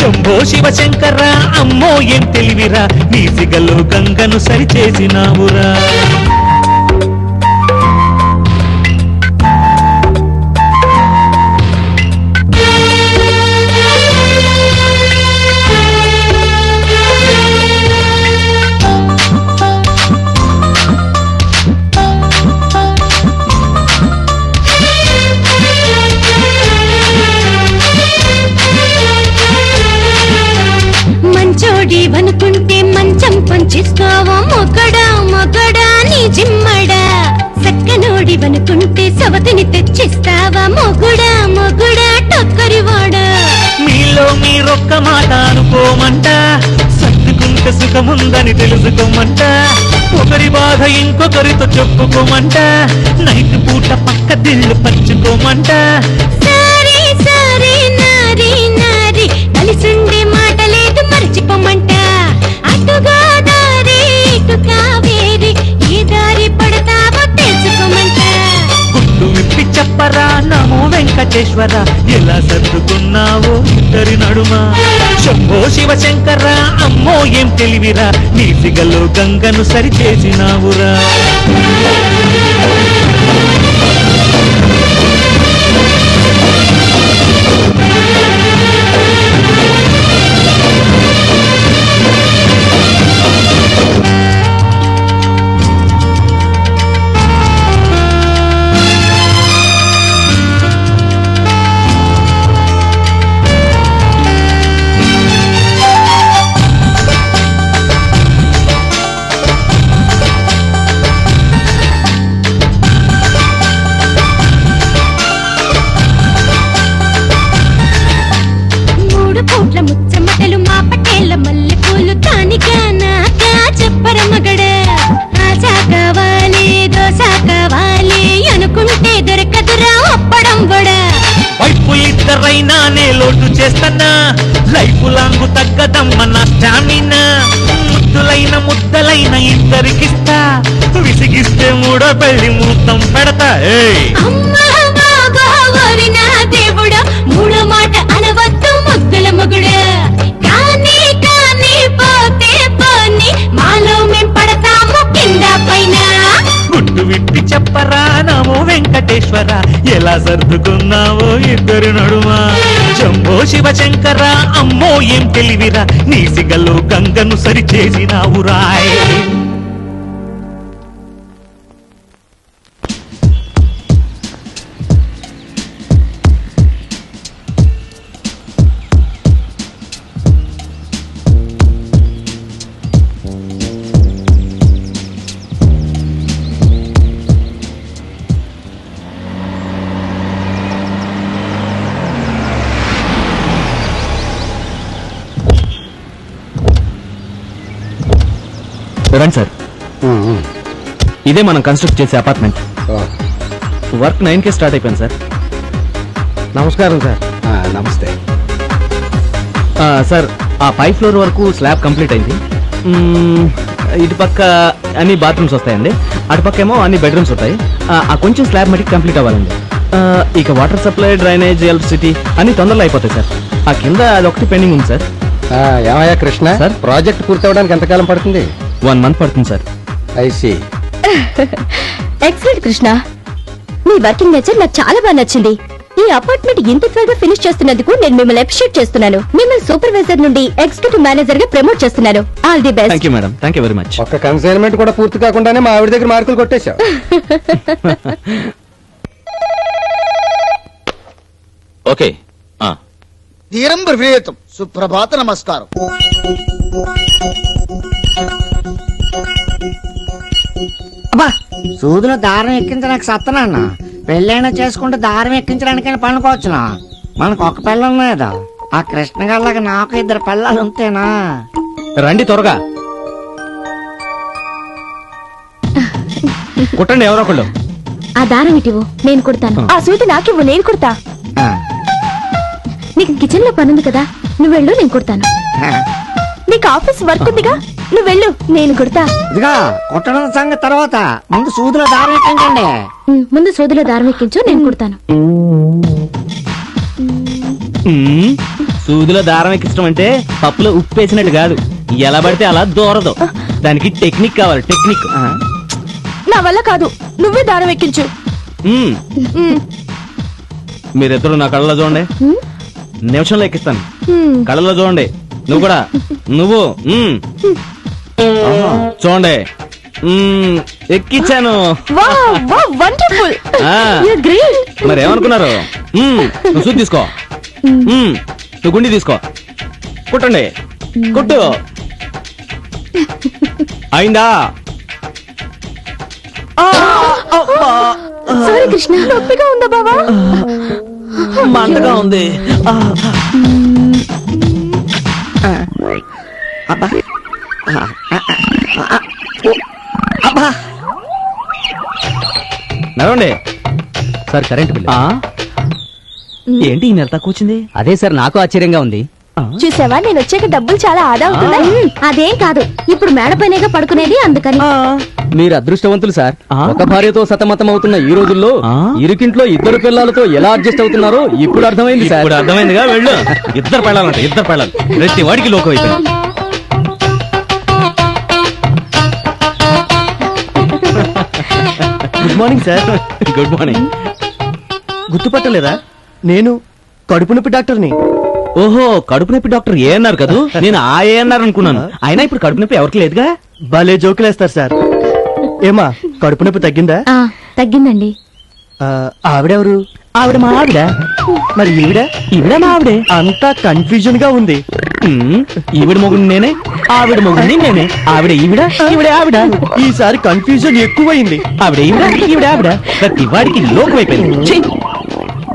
శంభో శివ శంకర అమ్మో ఏం తెలివిరా నీ సిగలో గంగను సరిచేసినావురా అనుకుంటే మంచం పంచిస్తావా మొగడా మొగడా నీ జిమ్మడా సక్కనోడివనుకుంటే సవతిని తెచ్చిస్తావా మొగుడా మొగుడా టొక్కరివాడా మీలో మీరొక్క మాట అనుకోమంట సర్దుకుంటే సుఖముందని తెలుసుకోమంట ఒకరి బాధ ఇంకొకరితో చెప్పుకోమంట నైట్ పూట పక్క దిళ్ళు పంచుకోమంట సరే సరే నారి నారి కలిసుండే మాట లేదు మర్చిపోమంట అటుగా దారి ఇటు కావేరి ఈ దారి పడతావో తెలుసుకోమంట గుట్టు విప్పి చెప్పరా నమో వెంకటేశ్వర ఎలా సర్దుకున్నావో ఇద్దరి నడుమ శంభో శివ శంకర అమ్మో ఏం తెలివిరా నీ సిగలో గంగను సరిచేసినావురా ముచ్చమటలు మా పటేళ్ళ మల్లె పూలు తానిగా నాకా చెప్పర మగడ ఆశా కావాలి దోశ కావాలి అనుకుంటే దొరకదురా ఒప్పడం కూడా వైపులిద్దరైనా నే లోటు చేస్తన్నా లైఫ్ లాంగు తగ్గదమ్మ నా స్టామినా ముద్దులైన ముద్దలైన ఇద్దరికిస్తా విసిగిస్తే మూడో పెళ్లి ముహూర్తం పెడతా నా దేవుడా మూడో మాట అనవద్దు ముద్దుల మొగుడు కానీ కానీ పోతే పోని మాలో మేం పడతాము కింద పైన గుట్టు విప్పి చెప్పరా నమో వెంకటేశ్వర ఎలా సర్దుకున్నావో ఇద్దరు నడుమ శంభో శివ శంకర అమ్మో ఏం తెలివిరా నీ సిగలో గంగను సరిచేసినావు రాయ్ రండి సార్, ఇదే మనం కన్స్ట్రక్ట్ చేసే అపార్ట్మెంట్. వర్క్ 9కే స్టార్ట్ అయిపోయింది సార్. నమస్కారం సార్. నమస్తే సార్, ఆ 5th ఫ్లోర్ వరకు స్లాబ్ కంప్లీట్ అయింది. ఇటు పక్క అన్ని బాత్రూమ్స్ వస్తాయండి, అటుపక్క ఏమో అన్ని బెడ్రూమ్స్ వస్తాయి. ఆ కొంచెం స్లాబ్ మటుకు కంప్లీట్ అవ్వాలండి. ఇక వాటర్ సప్లై, డ్రైనేజ్, ఎలక్ట్రిసిటీ అన్ని తొందరలో అయిపోతాయి సార్. ఆ కింద అదొకటి పెండింగ్ ఉంది సార్. ఏమయ్యా కృష్ణ, సార్? ప్రాజెక్ట్ పూర్తి అవడానికి ఎంతకాలం పడుతుంది? 1 మంత్ పడుతుంది సార్. ఐసి. ఎక్సలెంట్ కృష్ణ, మీ వర్కింగ్ నేచర్ నాకు చాలా బాగా నచ్చింది. ఈ అపార్ట్మెంట్ ఇంత త్వరగా ఫినిష్ చేస్తున్నందుకు నేను మిమ్మల్ని అప్రిషియేట్ చేస్తున్నాను. మిమ్మల్ని సూపర్వైజర్ నుండి ఎగ్జిక్యూటివ్ మేనేజర్ గా ప్రమోట్ చేస్తున్నాను. All the best. Thank you madam, thank you very much. ఒక్క కన్సైన్మెంట్ కూడా పూర్తి కాకుండానే మా ఆవిడ దగ్గర మార్కులు కొట్టేశావు. ఓకే. ధీరం బ్రవీతం. సుప్రభాత నమస్కారం. అబ్బా, సూదులో దారం ఎక్కించడానికి సత్తనాన్న. పెళ్ళైనా చేసుకుంటే దారం ఎక్కించడానికైనా పనుకోవచ్చునా? మనకు ఒక పిల్ల ఉన్నదా? ఆ కృష్ణ గారిలాగా నాకు 2 పిల్లలు ఉంటేనా? రండి త్వరగా కుట్టండి ఎవరో ఒకళ్ళు. ఆ దారం ఇటివు, నేను కుడతాను. ఆ సూది నాకివ్వు, నేను కుడతా. నీకు కిచెన్ లో పనుంది కదా, నువ్వు వెళ్ళు, నేను కుడతాను. నీకు ఆఫీస్ వర్క్ ఉందిగా, నువ్వు వెళ్ళు, నేను కుడతా. ఇదిగా కుట్టడం సంగతి తర్వాత, ముందు సూదిలో దారం ఎక్కించండి. ముందు సూదిలో దారం ఎక్కించు, నేను కుడతాను. సూదిలో దారం ఎక్కించడం అంటే పప్పులో ఉప్పు వేసినట్టు కాదు, ఎలా పడితే అలా దూరదు. దానికి టెక్నిక్ కావాలి, టెక్నిక్. నా వల్ల కాదు, నువ్వే దారం ఎక్కించు. మీరిద్దరు నా కళ్ళలో చూడండి, నిమిషంలో ఎక్కిస్తాను. కళ్ళలో చూడండి, నువ్వు కూడా, నువ్వు చూడండి. ఎక్కించాను. వండర్ఫుల్, మరి ఏమనుకున్నారు? నువ్వు సూది తీసుకో, నువ్వు గుండి తీసుకో, కుట్టండి, కుట్టు. అయిందా? సారీ కృష్ణ, నొప్పిగా ఉందా బావా? మంటగా ఉంది. నడవండి సార్, కరెంట్ బిల్. ఏంటి ఈ నెల తక్కువ వచ్చింది? అదే సార్, నాకు ఆశ్చర్యంగా ఉంది. చూసావా, నేను వచ్చాక డబ్బులు చాలా ఆదా అవుతుందా? అదేం కాదు, ఇప్పుడు మేడపైనేగా పడుకునేది, అందుకని. మీరు అదృష్టవంతులు సార్. ఒక భార్యతో సతమతం అవుతున్న ఈ రోజుల్లో ఇరుకింట్లో 2 పిల్లలతో ఎలా అడ్జస్ట్ అవుతున్నారో ఇప్పుడు అర్థమైంది సార్. ఇప్పుడు అర్థమైందిగా, వెళ్ళు. 2 పెళ్ళాలంట, 2 పెళ్ళాలి. ప్రతి వాడికి లోకం అయిపోయింది. Good morning sir. Good morning. గుర్తుపట్టలేదా? నేను కడుపు నొప్పి డాక్టర్ని. ఓహో, కడుపు నొప్పి డాక్టర్ ఏఎన్ఆర్ కదూ? నేను ఆ ఏఎన్ఆర్ అనుకున్నాను. అయినా ఇప్పుడు కడుపు నొప్పి ఎవరికి లేదుగా. భలే జోకులేస్తారు సార్. ఏమా, కడుపు నొప్పి తగ్గిందా? తగ్గిందండి. ఆవిడెవరు? ఆవిడ మా ఆవిడ. మరి ఈవిడ? ఈవిడ మా ఆవిడే. అంతా కన్ఫ్యూజన్ గా ఉంది. ఈవిడ మొగుడు నేనే, ఆవిడ మొగుడిని నేనే. ఆవిడ ఈవిడ, ఈవిడ ఆవిడ. ఈసారి కన్ఫ్యూజన్ ఎక్కువైంది. ఆవిడ ఈవిడ, ఈవిడ ఆవిడ. ప్రతి వాడికి లోకం అయిపోయింది.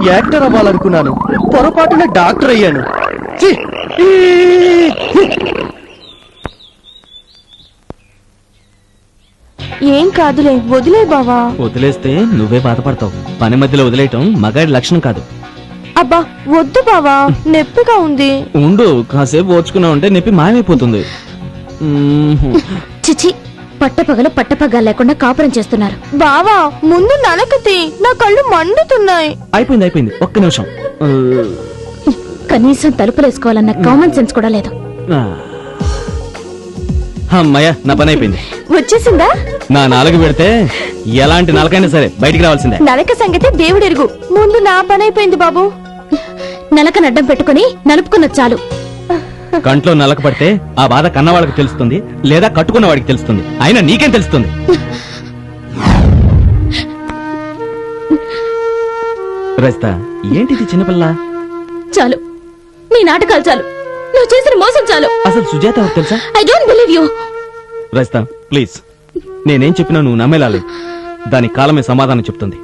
యాక్టర్ అవ్వాలనుకున్నాను, పొరపాటున డాక్టర్ అయ్యాను. ఛీ! ఏం కాదులే, వదిలే బావా. వదిలేస్తే నువ్వే బాధపడతావు. పని మధ్యలో వదిలేయటం మగాడి లక్షణం కాదు. అబ్బా వద్దు బావా, నొప్పిగా ఉంది. ఉండు, కాసేపు ఓర్చుకున్నా ఉంటే నొప్పి మాయమైపోతుంది. చిచి, పట్టపగలు లేకుండా కాపురం చేస్తున్నారు. బావా ముందు నలకతి, నా కళ్ళు మండుతున్నాయి. అయిపోయింది అయిపోయింది, ఒక్క నిమిషం. కనీసం తలుపులేసుకోవాలన్న కామన్ సెన్స్ కూడా లేదు. అమ్మయ్య, నా పని అయిపోయింది. వచ్చేసిందా? నా నాలుగు పెడితే ఎలాంటి నలకైనా సరే బయటికి రావాల్సిందే. నలక సంగతి దేవుడెరుగు, ముందు నా పని అయిపోయింది బాబు. నలక నడ్డం పెట్టుకుని నలుపుకున్న చాలు. కంట్లో నలక పడితే ఆ బాధ కన్నవాళ్ళకి తెలుస్తుంది, లేదా కట్టుకున్న వాడికి తెలుస్తుంది. అయినా నీకేం తెలుస్తుంది? రజిత, ఏంటిది చిన్నపిల్ల? చాలు, నీ నాటకాలు చాలు, నువ్వు చేసిన మోసం చాలు. అసలు సుజాత ఎవరు తెలుసా? I don't believe you. Rajitha please, నేనేం చెప్పినా నువ్వు నమ్మేలాలి. దాని కాలమే సమాధానం చెప్తుంది.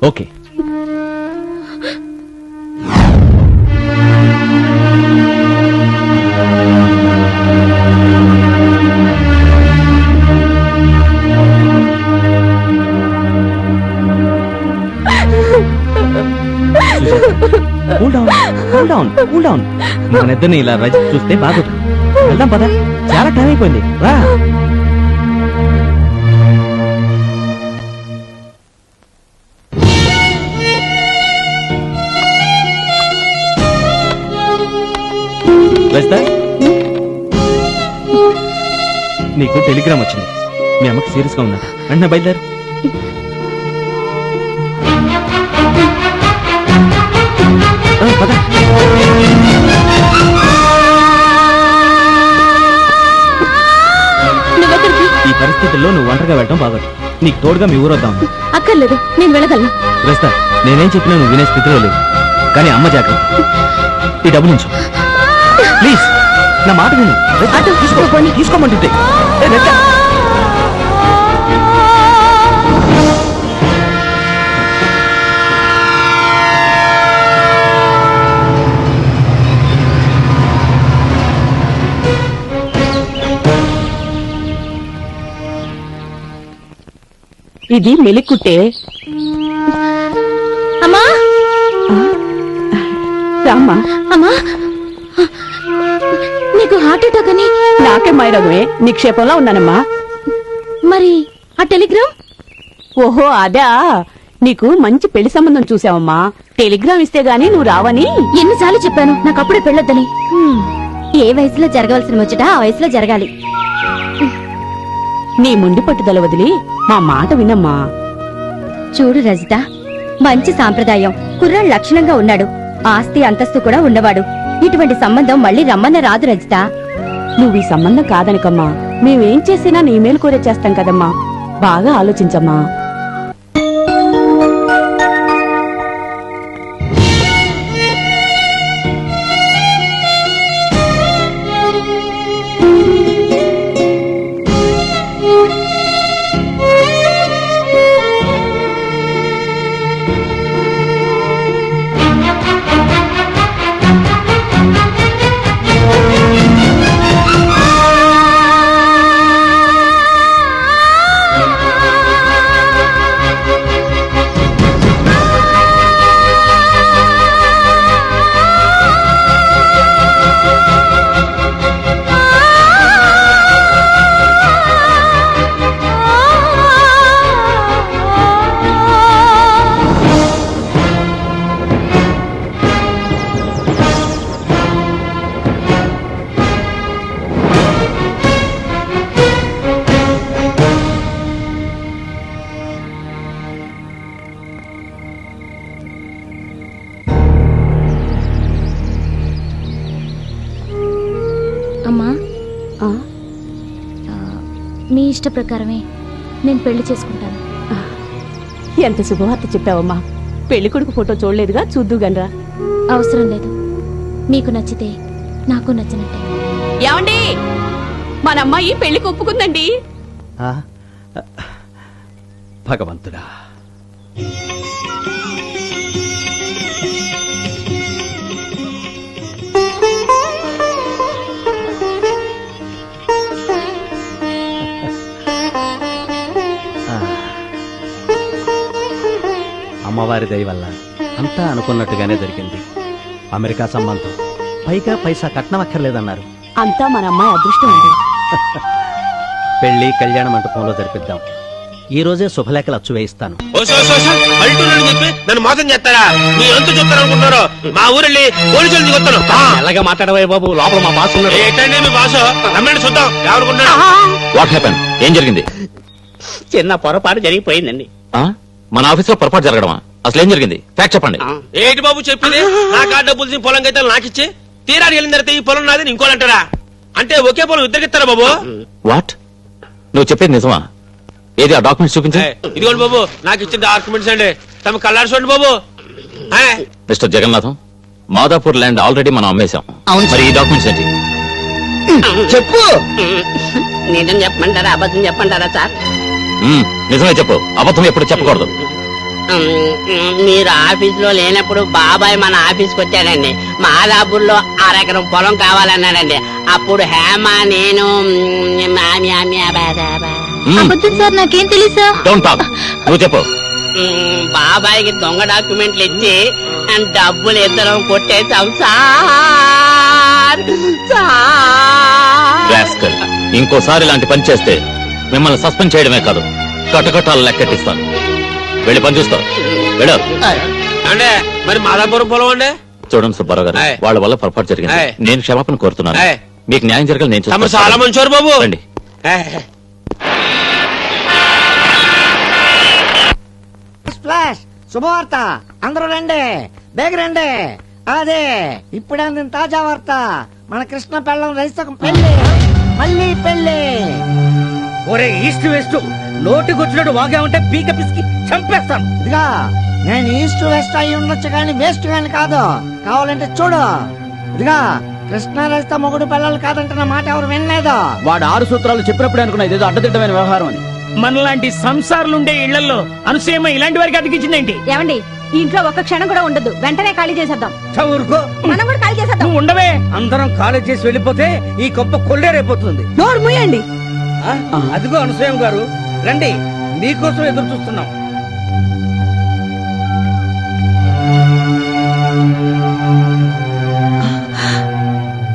ఓకే. కూల్ డౌన్ మన ఇద్దరిని ఇలా రజత చూస్తే బాగుంది. వెళ్దాం పద, చాలా టైం అయిపోయింది రా. రజిత, నీకు టెలిగ్రామ్ వచ్చింది. మీ అమ్మకి సీరియస్ గా ఉన్నా. వెంటనే బయలుదేరు. పద. ఈ పరిస్థితుల్లో నువ్వు ఒంటరిగా వెళ్ళడం బాగోదు. నీకు తోడుగా మీ ఊరొద్దాం. అక్కర్లేదు, నేను వెళ్ళగలను. రజిత, నేనేం చెప్పినా నువ్వు వినే స్థితిలో లేవు. కానీ అమ్మ జాగ్రత్త. ఈ డబ్బులు ఉంచు ప్లీజ్. నా మాట విను. తీసుకోమంటుంటే ఇది మెలిక్కుట్టే. అమ్మా రామ్మా. అమ్మా, నీకు హార్ట్ అటాక్ అని. నాకే మైరగుమే, నిక్షేపంలో ఉన్నానమ్మా. మరి ఆ టెలిగ్రామ్? ఓహో అదా, నీకు మంచి పెళ్లి సంబంధం చూసావమ్మా. టెలిగ్రామ్ ఇస్తే గాని నువ్వు రావని ఎన్నిసార్లు చెప్పాను నాకు అప్పుడే పెళ్ళొద్దని. ఏ వయసులో జరగవలసిన ముచ్చట ఆ వయసులో జరగాలి. నీ ముండి పట్టుదల వదిలి మా మాట వినమ్మా. చూడు రజిత, మంచి సాంప్రదాయం, కుర్రాడు లక్షణంగా ఉన్నాడు, ఆస్తి అంతస్తు కూడా ఉన్నవాడు. ఇటువంటి సంబంధం మళ్ళీ రమ్మన్న రాదు రజిత. నువ్వు ఈ సంబంధం కాదనకమ్మా. మేమేం చేసినా నీ మేలు కోరే చేస్తాం కదమ్మా. బాగా ఆలోచించమ్మా. అమ్మా, మీ ఇష్ట ప్రకారమే నేను పెళ్లి చేసుకుంటాను. ఎంత శుభవార్త చెప్పావమ్మా. పెళ్లి కొడుకు ఫోటో చూడలేదుగా, చూద్దుగనరా. అవసరం లేదు, మీకు నచ్చితే నాకు నచ్చినట్టే. ఏమండి, మన అమ్మాయి పెళ్లికి ఒప్పుకుందండి. భగవంతుడా, అమ్మవారి దయ వల్ల అంతా అనుకున్నట్టుగానే జరిగింది. అమెరికా సంబంధం, పైగా పైసా కట్నం అక్కర్లేదన్నారు. అంతా మన అమ్మాయి అదృష్టం అండి. పెళ్లి కళ్యాణ మంటపంలో జరిపిద్దాం. ఈ రోజే శుభలేఖలు అచ్చు వేయిస్తాను. చెప్పి నన్ను మోసం చేస్తారా? మీ ఎంత చెప్తారు అనుకుంటారు? మా ఊరెళ్ళి పోలీసులు దిగొస్తాను. ఎలాగా మాట్లాడవే బాబు, లోపల మా బాస్ ఉన్నాడు. ఏంటండి మీ బాసు? రమ్మండి చూద్దాం ఎవరుకున్నాడు. What happen? ఏం జరిగింది? చిన్న పొరపాటు జరిగిపోయిందండి. మన ఆఫీస్ లో పొరపాటు జరగడమా? అసలు ఏం జరిగింది? ఫ్యాక్ట్ చెప్పండి. ఏంటి బాబు చెప్పింది? నా కాడ డబ్బులు పొలం అయితే నాకిచ్చి తీరాడు వెళ్ళిన తర్వాత ఈ పొలం నాది ఇంకోలంటారా? అంటే ఒకే పొలం ఇద్దరికిస్తారా బాబు? వాట్? నువ్వు చెప్పేది నిజమా? ఏది ఆ డాక్యుమెంట్స్ చూపించు. ఇదిగోండి బాబు, నాకు ఇచ్చిన డాక్యుమెంట్స్ అండి. తమ కళ్ళారు చూడండి బాబు. Mister Jagannatham, Madhapur land already మనం అమ్మేశాం. మరి ఈ డాక్యుమెంట్స్ ఏంటి? చెప్పు. నిజం చెప్పమంటారా అబద్ధం చెప్పంటారా సార్? నిజమే చెప్పు, అబద్ధం ఎప్పుడు చెప్పకూడదు. మీరు ఆఫీస్ లో లేనప్పుడు బాబాయ్ మన ఆఫీస్కి వచ్చాడండి. మాదాపూర్లో 1 ఎకరం పొలం కావాలన్నాడండి. అప్పుడు హేమ నేను అబద్ధం సార్, నాకేం తెలుసా? Don't talk. నువ్వు చెప్పు. బాబాయ్కి దొంగ డాక్యుమెంట్లు ఇచ్చి డబ్బులు ఇద్దరం కొట్టేశాం సార్. రాస్కల్, ఇంకోసారి ఇలాంటి పని చేస్తే మిమ్మల్ని సస్పెండ్ చేయడమే కాదు కటకటాలు లెక్కెట్టిస్తాను. వెళ్ళి పని చూస్తావు. వెళ్ళ. అంటే మరి మాదాపురం పొలం అండి. చూడండి సుబ్బారావు గారు, వాళ్ళ వల్ల పొరపాటు జరిగింది. నేను క్షమాపణ కోరుతున్నాను. మీకు న్యాయం జరగాలి. నేను తమ చాలా మంచివారు బాబు. రండి. ఫ్లాష్ శుభవార్త, అందరూ రండి, బేగ రండి. అదే ఇప్పుడే అందిన తాజా వార్త, మన కృష్ణ పెళ్ళం రైతుకు పెళ్లి, మళ్ళీ పెళ్లి. ఒరే ఈస్ట్ వెస్ట్ నోటికొచ్చినట్టు వాగా ఉంటే పీక పిసికి చంపేస్తాను. ఇదిగా నేను ఈస్ట్ వెస్ట్ అయి ఉండొచ్చు కానీ వెస్ట్ కానీ కాదు. కావాలంటే చూడు. ఇదిగా కృష్ణ రైత మొగుడు పిల్లలు కాదంటే నా మాట ఎవరు వినలేదు. వాడు 6 సూత్రాలు చెప్పినప్పుడే అనుకున్నా ఇదేదో అడ్డదిడ్డమైన వ్యవహారం అని. మనలాంటి సంసారులుండే ఇళ్లలో అనుసూయమ్మ ఇలాంటి వారికి అతికించిందేంటి? ఏమండి, ఈ ఇంట్లో ఒక్క క్షణం కూడా ఉండదు. వెంటనే ఖాళీ చేసేద్దాం. చవురుకో, మనం కూడా ఖాళీ చేసేద్దాం. నువ్వు ఉండవే. అందరం ఖాళీ చేసి వెళ్ళిపోతే ఈ కొంప కొల్లేరైపోతుంది. నోరు మూయండి. అదిగో అనుసూయం గారు, రండి, మీకోసం ఎదురు చూస్తున్నాం.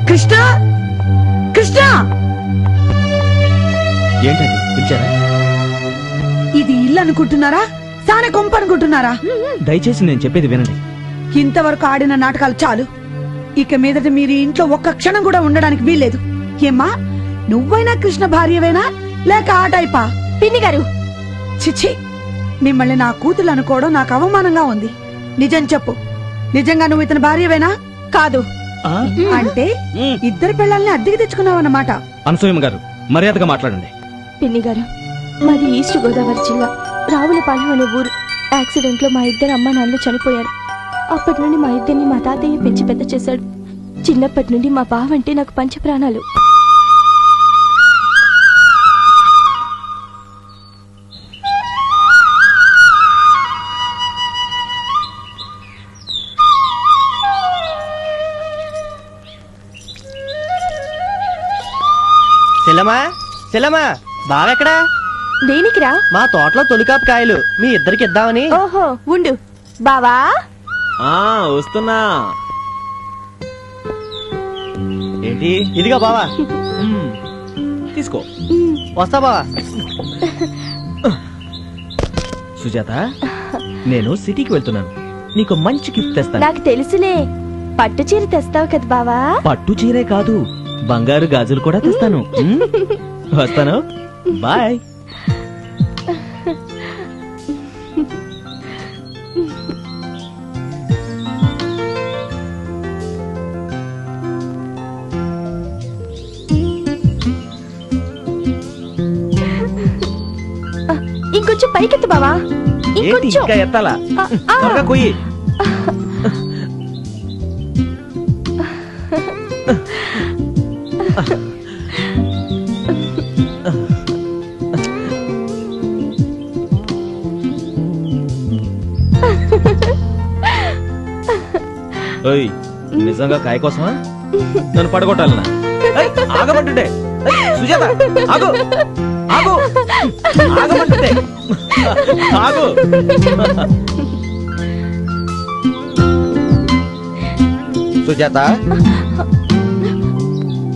కృష్ణ, కృష్ణ, ఏంటండి పిలిచారా? ఇది ఇల్లు అనుకుంటున్నారా, సాన కొంప అనుకుంటున్నారా? దయచేసి నేను చెప్పేది వినండి. ఇంతవరకు ఆడిన నాటకాలు చాలు. ఇక మీదట మీరు ఈ ఇంట్లో ఒక్క క్షణం కూడా ఉండడానికి వీల్లేదు. ఏమ్మా, నువ్వైనా కృష్ణ భార్యవేనా లేక ఆ టైపా? పిన్ని గారు, చిచ్చి, మిమ్మల్ని నా కూతురు అనుకోవడం నాకు అవమానంగా ఉంది. నిజం చెప్పు, నిజంగా నువ్వు ఇతని భార్యవేనా? కాదు. అంటే ఇద్దరు పిల్లల్ని అద్దెకి తెచ్చుకున్నావన్నమాట. అనసూయమ్మ గారు, మర్యాదగా మాట్లాడండి. పిన్ని గారు, మాది ఈస్ట్ గోదావరి జిల్లా రావులపాలెం అనే ఊరు. యాక్సిడెంట్ లో మా ఇద్దరు అమ్మ నాన్నలు చనిపోయారు. అప్పటి నుండి మా ఇద్దరిని మా తాతయ్య పెంచి పెద్ద చేశాడు. చిన్నప్పటి నుండి మా బావ అంటే నాకు పంచ ప్రాణాలు. సెలమా, సెలమా, బావెక్కడా? దేనికిరా? మా తోటలో తొలికాపు కాయలు మీ ఇద్దరికి ఇద్దామని. ఓహో, ఉండు బావా. వస్తున్నా. ఏంటి? ఇదిగా బావా, తీసుకో. వస్తా బావా. సుజాత, నేను సిటీకి వెళ్తున్నాను. నీకు మంచి గిఫ్ట్ తెస్తాను. నాకు తెలుసులే, పట్టు చీర తెస్తావు కదా బావా. పట్టు చీరే కాదు, బంగారు గాజులు కూడా తెస్తాను. వస్తాను, బాయ్. ఇంకొంచెం పైకెత్తు బావా. ఏంటి ఇంకొంచెం. ఇంకా ఎత్తాలా? ఆ, ఆ. త్వరగా కొయ్యి. ఓయ్, నిజంగా కాయ కోసమా నన్ను పడగొట్టాలనా? ఆగమంటుండే. సుజాత, ఆగు, ఆగు, ఆగమంటుండే. ఆగు. సుజాత,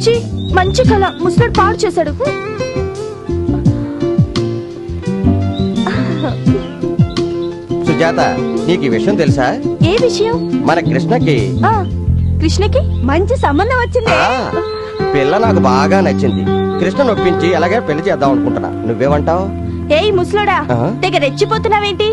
ఛీ, మంచి కళ ముసలాడు పాడు చేశాడు. సుజాత, నీకు ఈ విషయం తెలుసా? ఏ విషయం? మన కృష్ణకి ఆ, కృష్ణకి మంచి సంబంధం వచ్చింది. ఆ, పిల్ల నాకు బాగా నచ్చింది. కృష్ణ నొప్పించి ఎలాగే పెళ్లి చేద్దాం అనుకుంటున్నా. నువ్వేమంటావు? ఏయ్ ముసలోడా, ఆ? తెగ రెచ్చిపోతున్నావేంటి?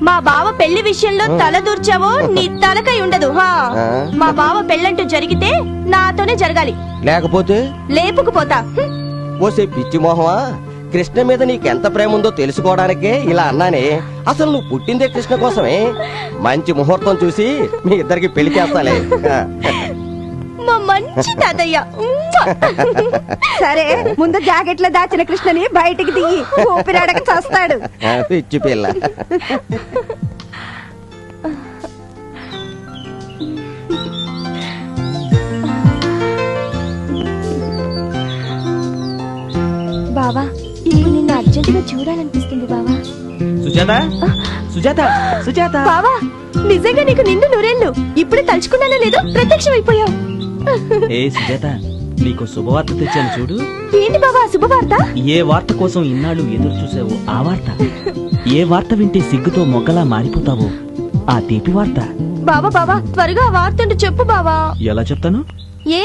మా బావ పెళ్లి విషయంలో తల దూర్చావో నీ తలకై ఉండదు. హా, ఆ? మా బావ పెళ్ళంటూ జరిగితే నాతోనే జరగాలి, లేకపోతే లేపుకుపోతా. ఓసే పిచ్చి మోహమా, కృష్ణ మీద నీకెంత ప్రేమ ఉందో తెలుసుకోవడానికే ఇలా అన్నానే. అసలు నువ్వు పుట్టిందే కృష్ణ కోసమే. మంచి ముహూర్తం చూసి మీ ఇద్దరికి పెళ్లి చేస్తాలే. మా మంచి తాతయ్య. సరే, ముందు జాకెట్లో దాచిన కృష్ణని బయటికి దిగి ఊపిరాడక చేస్తాడు. పిచ్చి పిల్ల. బావా, ఇప్పుడు నిన్ను అర్జెంటుగా చూడాలనిపిస్తుంది బావా. సుజాత, సుజాత సుజాత బావా నిజంగా నీకు నిండు నూరేళ్ళు ఇప్పుడే తలుచుకున్నానో లేదో ప్రత్యక్షమైపోయావు. ఏ సుజాత, నీకు శుభవార్త తెచ్చాను చూడు. ఏంటి బావా శుభవార్త? ఏ వార్త కోసం ఇన్నాళ్ళు ఎదురు చూసావో ఆ వార్త. ఏ వార్త వింటే సిగ్గుతో మొగ్గలా మారిపోతావో ఆ తీపి వార్త. బావా బావా త్వరగా ఆ వార్త ఏంటో చెప్పు బావా. ఎలా చెప్తాను? ఏ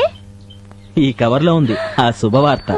ఈ కవర్లో ఉంది ఆ శుభవార్త.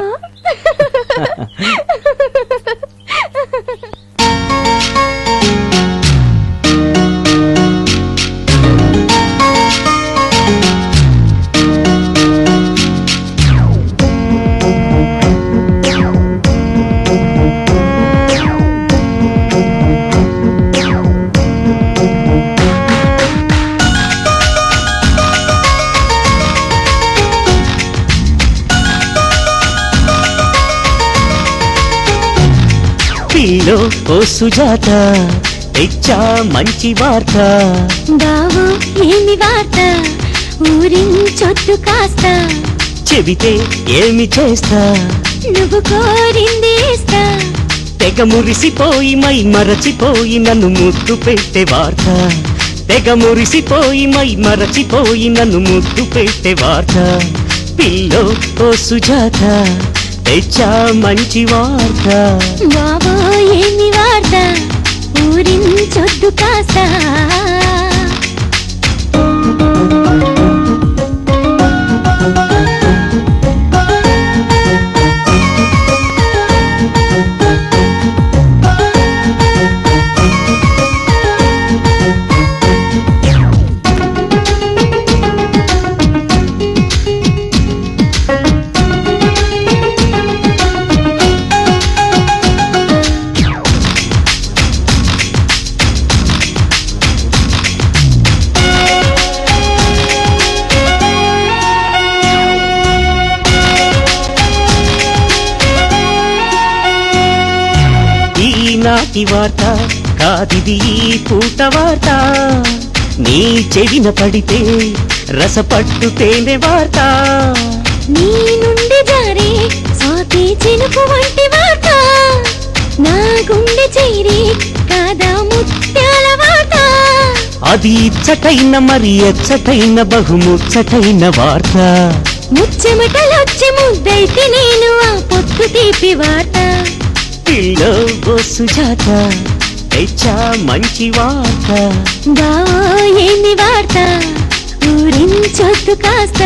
పిల్లో ఓ సుజాత తెచ్చా మంచి వార్త. బావు ఏమి వార్త ఊరించొద్దు కాస్త చెబితే ఏమి చేస్తా నువ్వు కోరింది ఇస్తా తెగ మురిసిపోయి మై మరచిపోయి నన్ను ముద్దు పెట్టే వార్త. తెగ మురిసిపోయి మై మరచిపోయి నన్ను ముద్దు పెట్టే వార్త. పిల్లో ఓ సుజాత తెచ్చా మంచి వార్త. బావు ఏమి వార్త ఊరించొద్దు కాస్త ఈనాటి వార్త కాదిది ఈ పూట వార్త. నీ చెవిన పడితే రసపట్టు తేనె వార్త. నీ నుండి జారే స్వాతి చినుకు వంటి వార్త నా గుండె చేరి కాదా ముత్యాల వార్త. అది ఇచ్చటైన మరి ఎచ్చటైన బహుముచ్చటైన వార్త. ముచ్చెమటలొచ్చి ముద్దైతే నేను ఆ పొత్తు తీపి వార్త. పిల్లో ఓ సుజాత తెచ్చా మంచి వార్త. బావో ఏమి వార్త ఊరించొద్దు కాస్త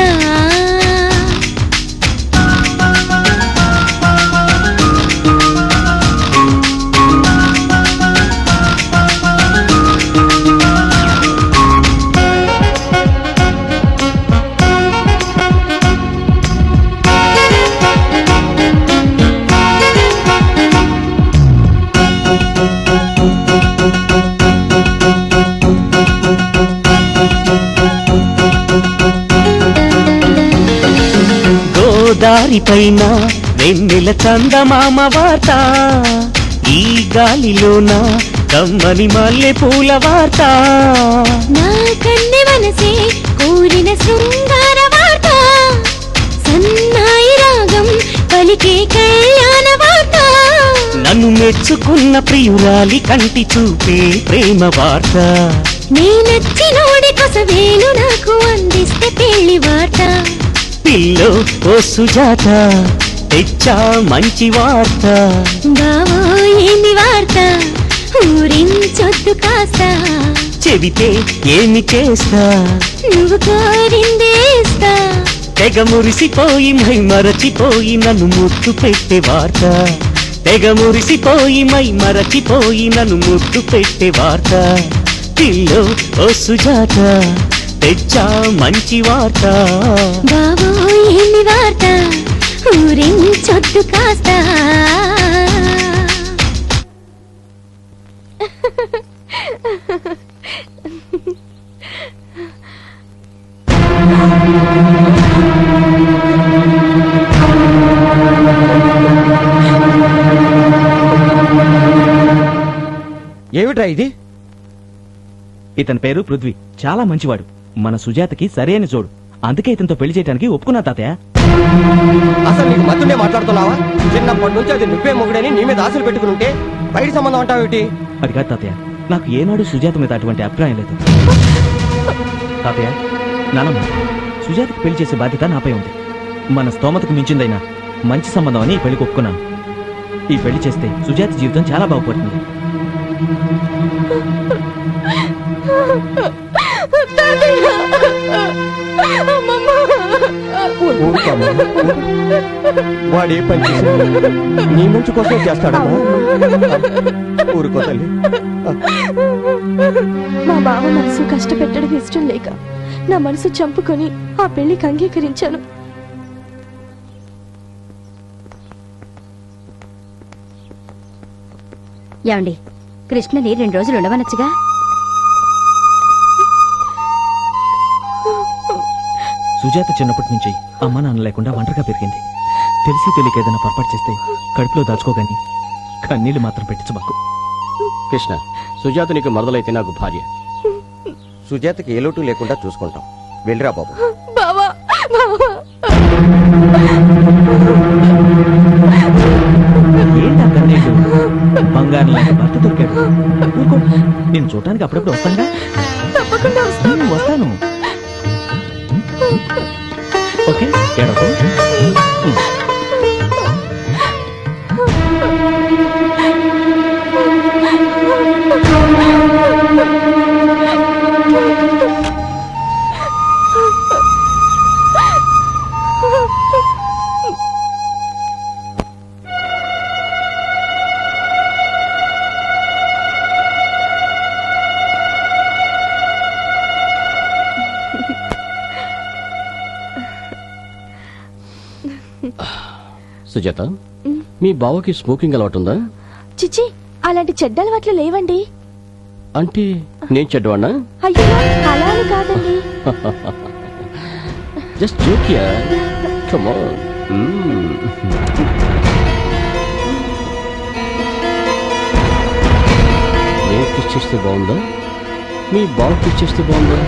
గోదారి పైన వెన్నెల చందమామ వార్త. ఈ గాలిలోన కమ్మని మల్లె పూల వార్త. నా కన్నె మనసే కోరిన శృంగార వార్త. సన్నాయి రాగం పలికే కళ్యాణ వార్త. నన్ను మెచ్చుకున్న ప్రియురాలి కంటి చూపే ప్రేమ వార్త. నేనచ్చినోడి కొసవేలు నాకు అందిస్తే పెళ్లి వార్త. పిల్లో ఓ సుజాత తెచ్చా మంచి వార్త. బావో ఏమి వార్త ఊరించొద్దు కాస్త చెబితే ఏమి చేస్తా నువ్వు కోరిందే ఇస్తా. తెగ మురిసిపోయి మై మరచిపోయి నన్ను ముద్దు పెట్టే వార్త. తెగ మురిసిపోయి మై మరచిపోయి నన్ను ముద్దు పెట్టే వార్త. పిల్లో ఓ సుజాత తెచ్చా మంచి వార్త. బావో ఏమి వార్త ఊరించొద్దు కాస్త ఏమిట్రా ఇది? ఇతని పేరు పృథ్వీ, చాలా మంచివాడు. మన సుజాతకి సరైన జోడు. అందుకే ఇతనితో పెళ్లి చేయడానికి ఒప్పుకున్నా తాతయ్య. అసలు నీకు మతుండే మాట్లాడుతున్నావా? చిన్నప్పటి నుంచి అది నువ్వే మొగుడని నీ మీద ఆశలు పెట్టుకుని ఉంటే బయట సంబంధం అంటావేమిటి? అది కాదు తాతయ్య, నాకు ఏనాడు సుజాత మీద అటువంటి అభిప్రాయం లేదు. తాతయ్య, నానమ్మ, సుజాతకు పెళ్లి చేసే బాధ్యత నాపై ఉంది. మన స్తోమతకు మించిందైనా మంచి సంబంధం అని ఈ పెళ్లికి ఒప్పుకున్నాను. ఈ పెళ్లి చేస్తే సుజాత జీవితం చాలా బాగుపడుతుంది. వాడే పని చేశాడు నీ మంచి కోసం చేస్తాడమ్మా. ఊరుకో తల్లి. మా బావ మనసు కష్టపెట్టడం ఇష్టం లేక నా మనసు చంపుకొని ఆ పెళ్లికి అంగీకరించాను. ఏమండి, కృష్ణని 2 రోజులు ఉండవనొచ్చుగా? సుజాత చిన్నప్పటి నుంచి అమ్మ నాన్న లేకుండా ఒంటరిగా పెరిగింది. తెలిసి తెలియక ఏదైనా పొరపాటు చేస్తే కడుపులో దాచుకోగాని కన్నీళ్లు మాత్రం పెట్టించబాకు. కృష్ణ, సుజాత నీకు మరదలైతే నాకు భార్య. సుజాతకి ఏ లోటు లేకుండా చూసుకుంటాం. వెళ్ళిరా బాబు. బావా, ఏంటా కన్నీళ్ళు? బంగారం లాంటి భర్త దొరికాడు. ఊరుకో, నేను చూడటానికి అప్పుడప్పుడు వస్తానుగా. తప్పకుండా వస్తాను. ఓకే, ఏడవకు. సుజాత, మీ బావకి స్మోకింగ్ అలవాటుందా? చిచి, అలాంటి చెడ్డ అలవాట్లు లేవండి. అంటే నేను చెడ్డవాణ్ణా? అయ్యో, అలా అని కాదండి. జస్ట్ జోకియా. Come on. నేను కిస్ చేస్తే బాగుందా? మీ బావ కిస్ చేస్తే బాగుందా?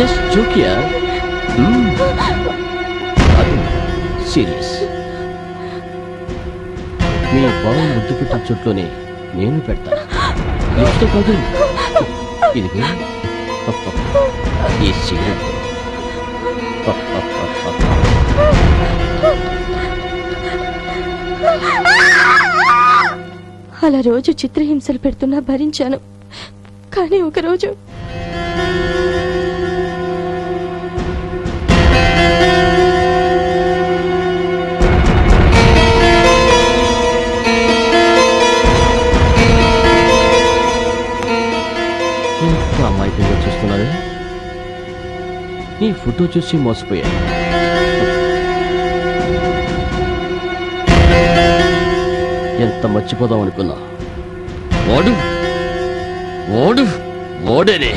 జస్ట్ జోకియా. సీరియస్. మీ బావ ముద్దు పెట్టిన చుట్లోనే నేను పెడతాను. లిప్స్తో కాదు, ఇదిగో ఈ సిగరెట్. అలా రోజు చిత్రహింసలు పెడుతున్నా భరించాను. కానీ ఒకరోజు అమాయకంగా చూస్తున్నావే. నీ ఫోటో చూసి మోసపోయా. ఎంత మర్చిపోదాం అనుకున్నా. వాడు వాడు వాడనే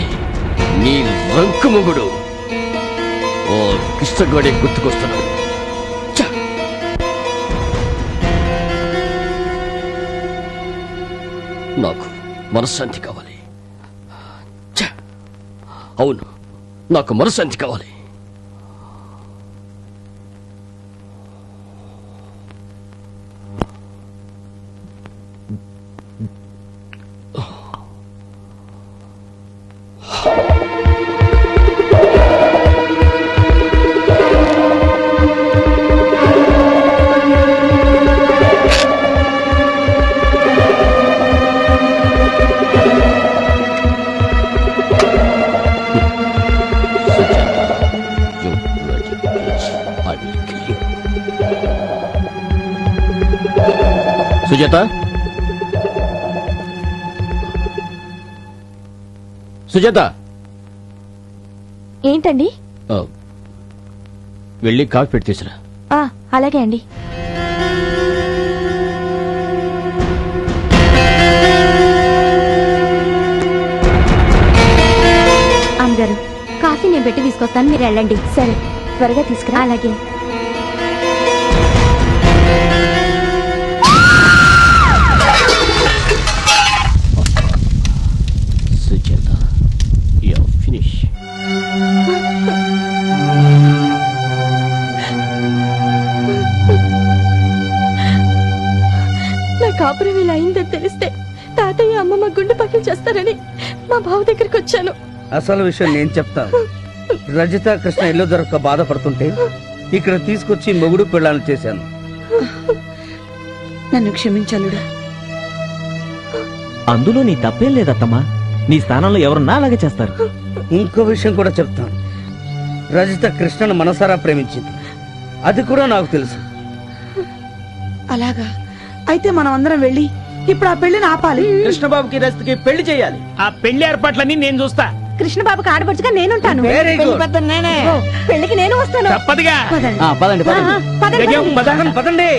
నీ రంకు మొగుడు. ఓ కృష్ణగాడే గుర్తుకొస్తున్నాడు. నాకు మనశ్శాంతి కావాలి. అవును, నాకు మనశ్శాంతి కావాలి. సుజాత, సుజాత, ఏంటండి? వెళ్ళి కాఫీ పెట్టి తీసురా. అలాగే అండి. అమ్మగారు, కాఫీ నేను పెట్టి తీసుకొస్తాను, మీరు వెళ్ళండి. సరే, త్వరగా తీసుకురా. అలాగే. Sujatha, you finish. నా కాపురం మా బావ దగ్గరికి వచ్చాను. అసలు విషయం నేను చెప్తాను. రజిత కృష్ణ ఇల్లు దొరక్క బాధపడుతుంటే ఇక్కడ తీసుకొచ్చి మొగుడు పెళ్ళాలను చేశాను. నన్ను క్షమించలుడా. అందులో నీ తప్పేం లేదత్తమ్మా. నీ స్థానంలో ఎవరున్నా అలాగే చేస్తారు. ఇంకో విషయం కూడా చెప్తాను. రజిత కృష్ణను మనసారా ప్రేమించింది, అది కూడా నాకు తెలుసు. అలాగా అయితే మనం అందరం వెళ్ళి ఇప్పుడు ఆ పెళ్లిని ఆపాలి. కృష్ణబాబుకి రజితకి పెళ్లి చేయాలి. ఆ పెళ్లి ఏర్పాట్లన్నీ నేను చూస్తా. కృష్ణ బాబుకి ఆడపడుచుగా నేనుంటాను. Very good. పెళ్లి పెద్ద నేనే. ఓ, పెళ్లికి నేను వస్తాను. తప్పదుగా. పదండి. పదండి పదండి. పదండి, గజం, పదండి. పదండి.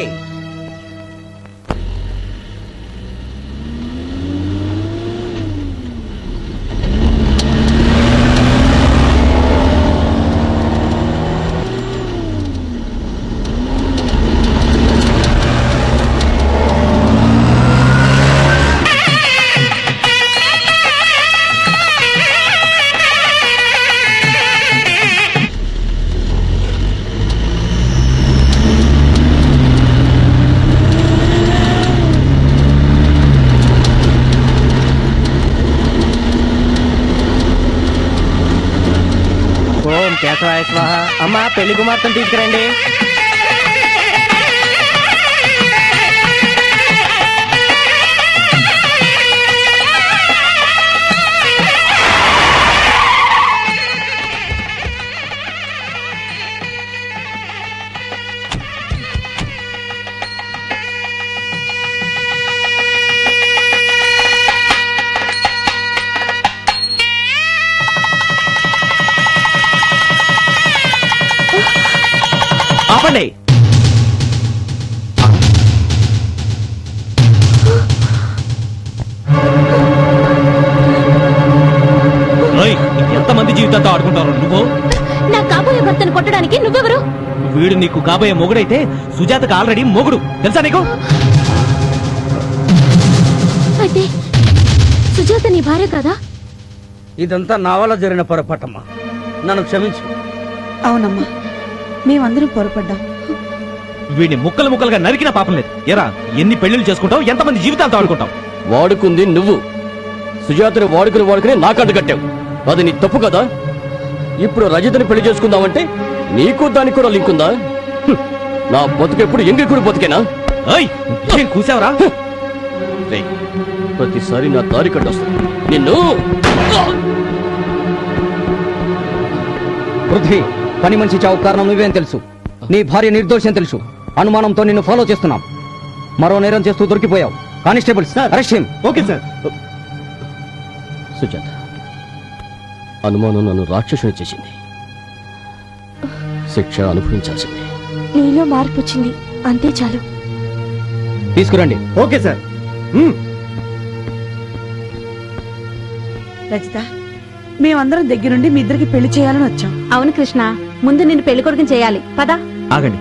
ఓం కేశవాయ స్వాహ. అమ్మా పెళ్లి కుమార్తెను తీసుకురండి. ఆపండి. ఓయ్, ఎంతమంది జీవితాలతో ఆడుకుంటారు నువ్వు? నా కాబోయే భర్తను కొట్టడానికి నువ్వెవరు? వీడు నీకు కాబోయే మొగుడైతే సుజాతకు ఆల్రెడీ మొగుడు తెలుసా నీకు? అయితే సుజాత నీ భార్య కదా? ఇదంతా నా వల్ల జరిగిన పొరపాటమ్మా, నన్ను క్షమించు. అవునమ్మా, మేమందరం పొరపడ్డాం. వీడిని ముక్కలు ముక్కలుగా నరికిన పాపం లేదు. ఎరా, ఎన్ని పెళ్లిళ్ళు చేసుకుంటావు, ఎంతమంది జీవితాలతో ఆడుకుంటావు? వాడుకుంది నువ్వు. సుజాతని వాడుకుని నాకు అడ్డు కట్టావు. అది నీ తప్పు కదా. ఇప్పుడు రజితని పెళ్లి చేసుకుందామంటే నీకు దానికి కూడా లింక్ ఉందా? నా బతుకెప్పుడు ఎంగికుడు బతికేనా? ఏం కూసావరా? ప్రతిసారి నా దారి కట్టొస్తా నిన్ను. పృథ్వీ, పని మనిషి చావు కారణం నువ్వేం తెలుసు. నీ భార్య నిర్దోషం తెలుసు. అనుమానంతో నిన్ను ఫాలో చేస్తున్నాం. మరో నేరం చేస్తూ దొరికిపోయావు. Constables, arrest him. Okay sir. Sujatha, అనుమానం నన్ను రాక్షసుని చేసింది. శిక్ష అనుభవించాల్సింది. నీలో మార్పు వచ్చింది, అంతే చాలు. తీసుకురండి. Okay sir. రజిత, మేమందరం దగ్గరుండి మీ ఇద్దరికి పెళ్లి చేయాలని వచ్చాం. అవును కృష్ణ, ముందు నిన్ను పెళ్లి కొడుకుని చేయాలి. పద. ఆగండి,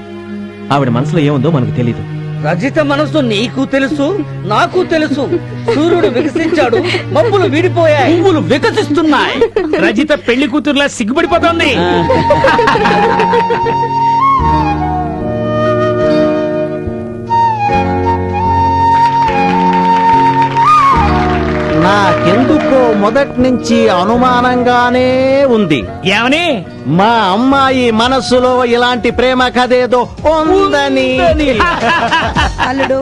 ఆవిడ మనసులో ఏముందో మనకు తెలీదు. రజిత మనసు నీకు తెలుసు, నాకు తెలుసు. సూర్యుడు వికసించాడు, మబ్బులు విడిపోయాయి, పువ్వులు వికసిస్తున్నాయి. రజిత పెళ్లి కూతురులా సిగ్గుపడిపోతుంది. నాకెందుకో మొదటి నుంచి అనుమానంగానే ఉంది. ఏమని? మా అమ్మాయి మనసులో ఇలాంటి ప్రేమ కథేదో ఉందని. అల్లుడు,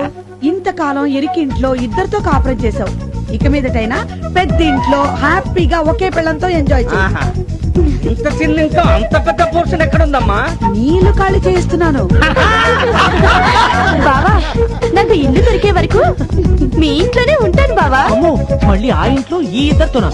ఇంతకాలం ఎరికింట్లో ఇద్దరితో కాపురం చేసావు. ఇక మీదటైనా పెద్ద ఇంట్లో హ్యాపీగా ఒకే పిల్లంతో ఎంజాయ్ చేయి. ఇంత చిన్నింట్లో అంత పెద్ద పోర్షన్ ఎక్కడుందమ్మా? నీళ్లు ఖాళీ చేయిస్తున్నాను. బావా, నాకు ఇల్లు దొరికే వరకు మీ ఇంట్లోనే ఉంటాను బావా. మళ్ళీ ఆ ఇంట్లో ఈ ఇద్దరితోనా?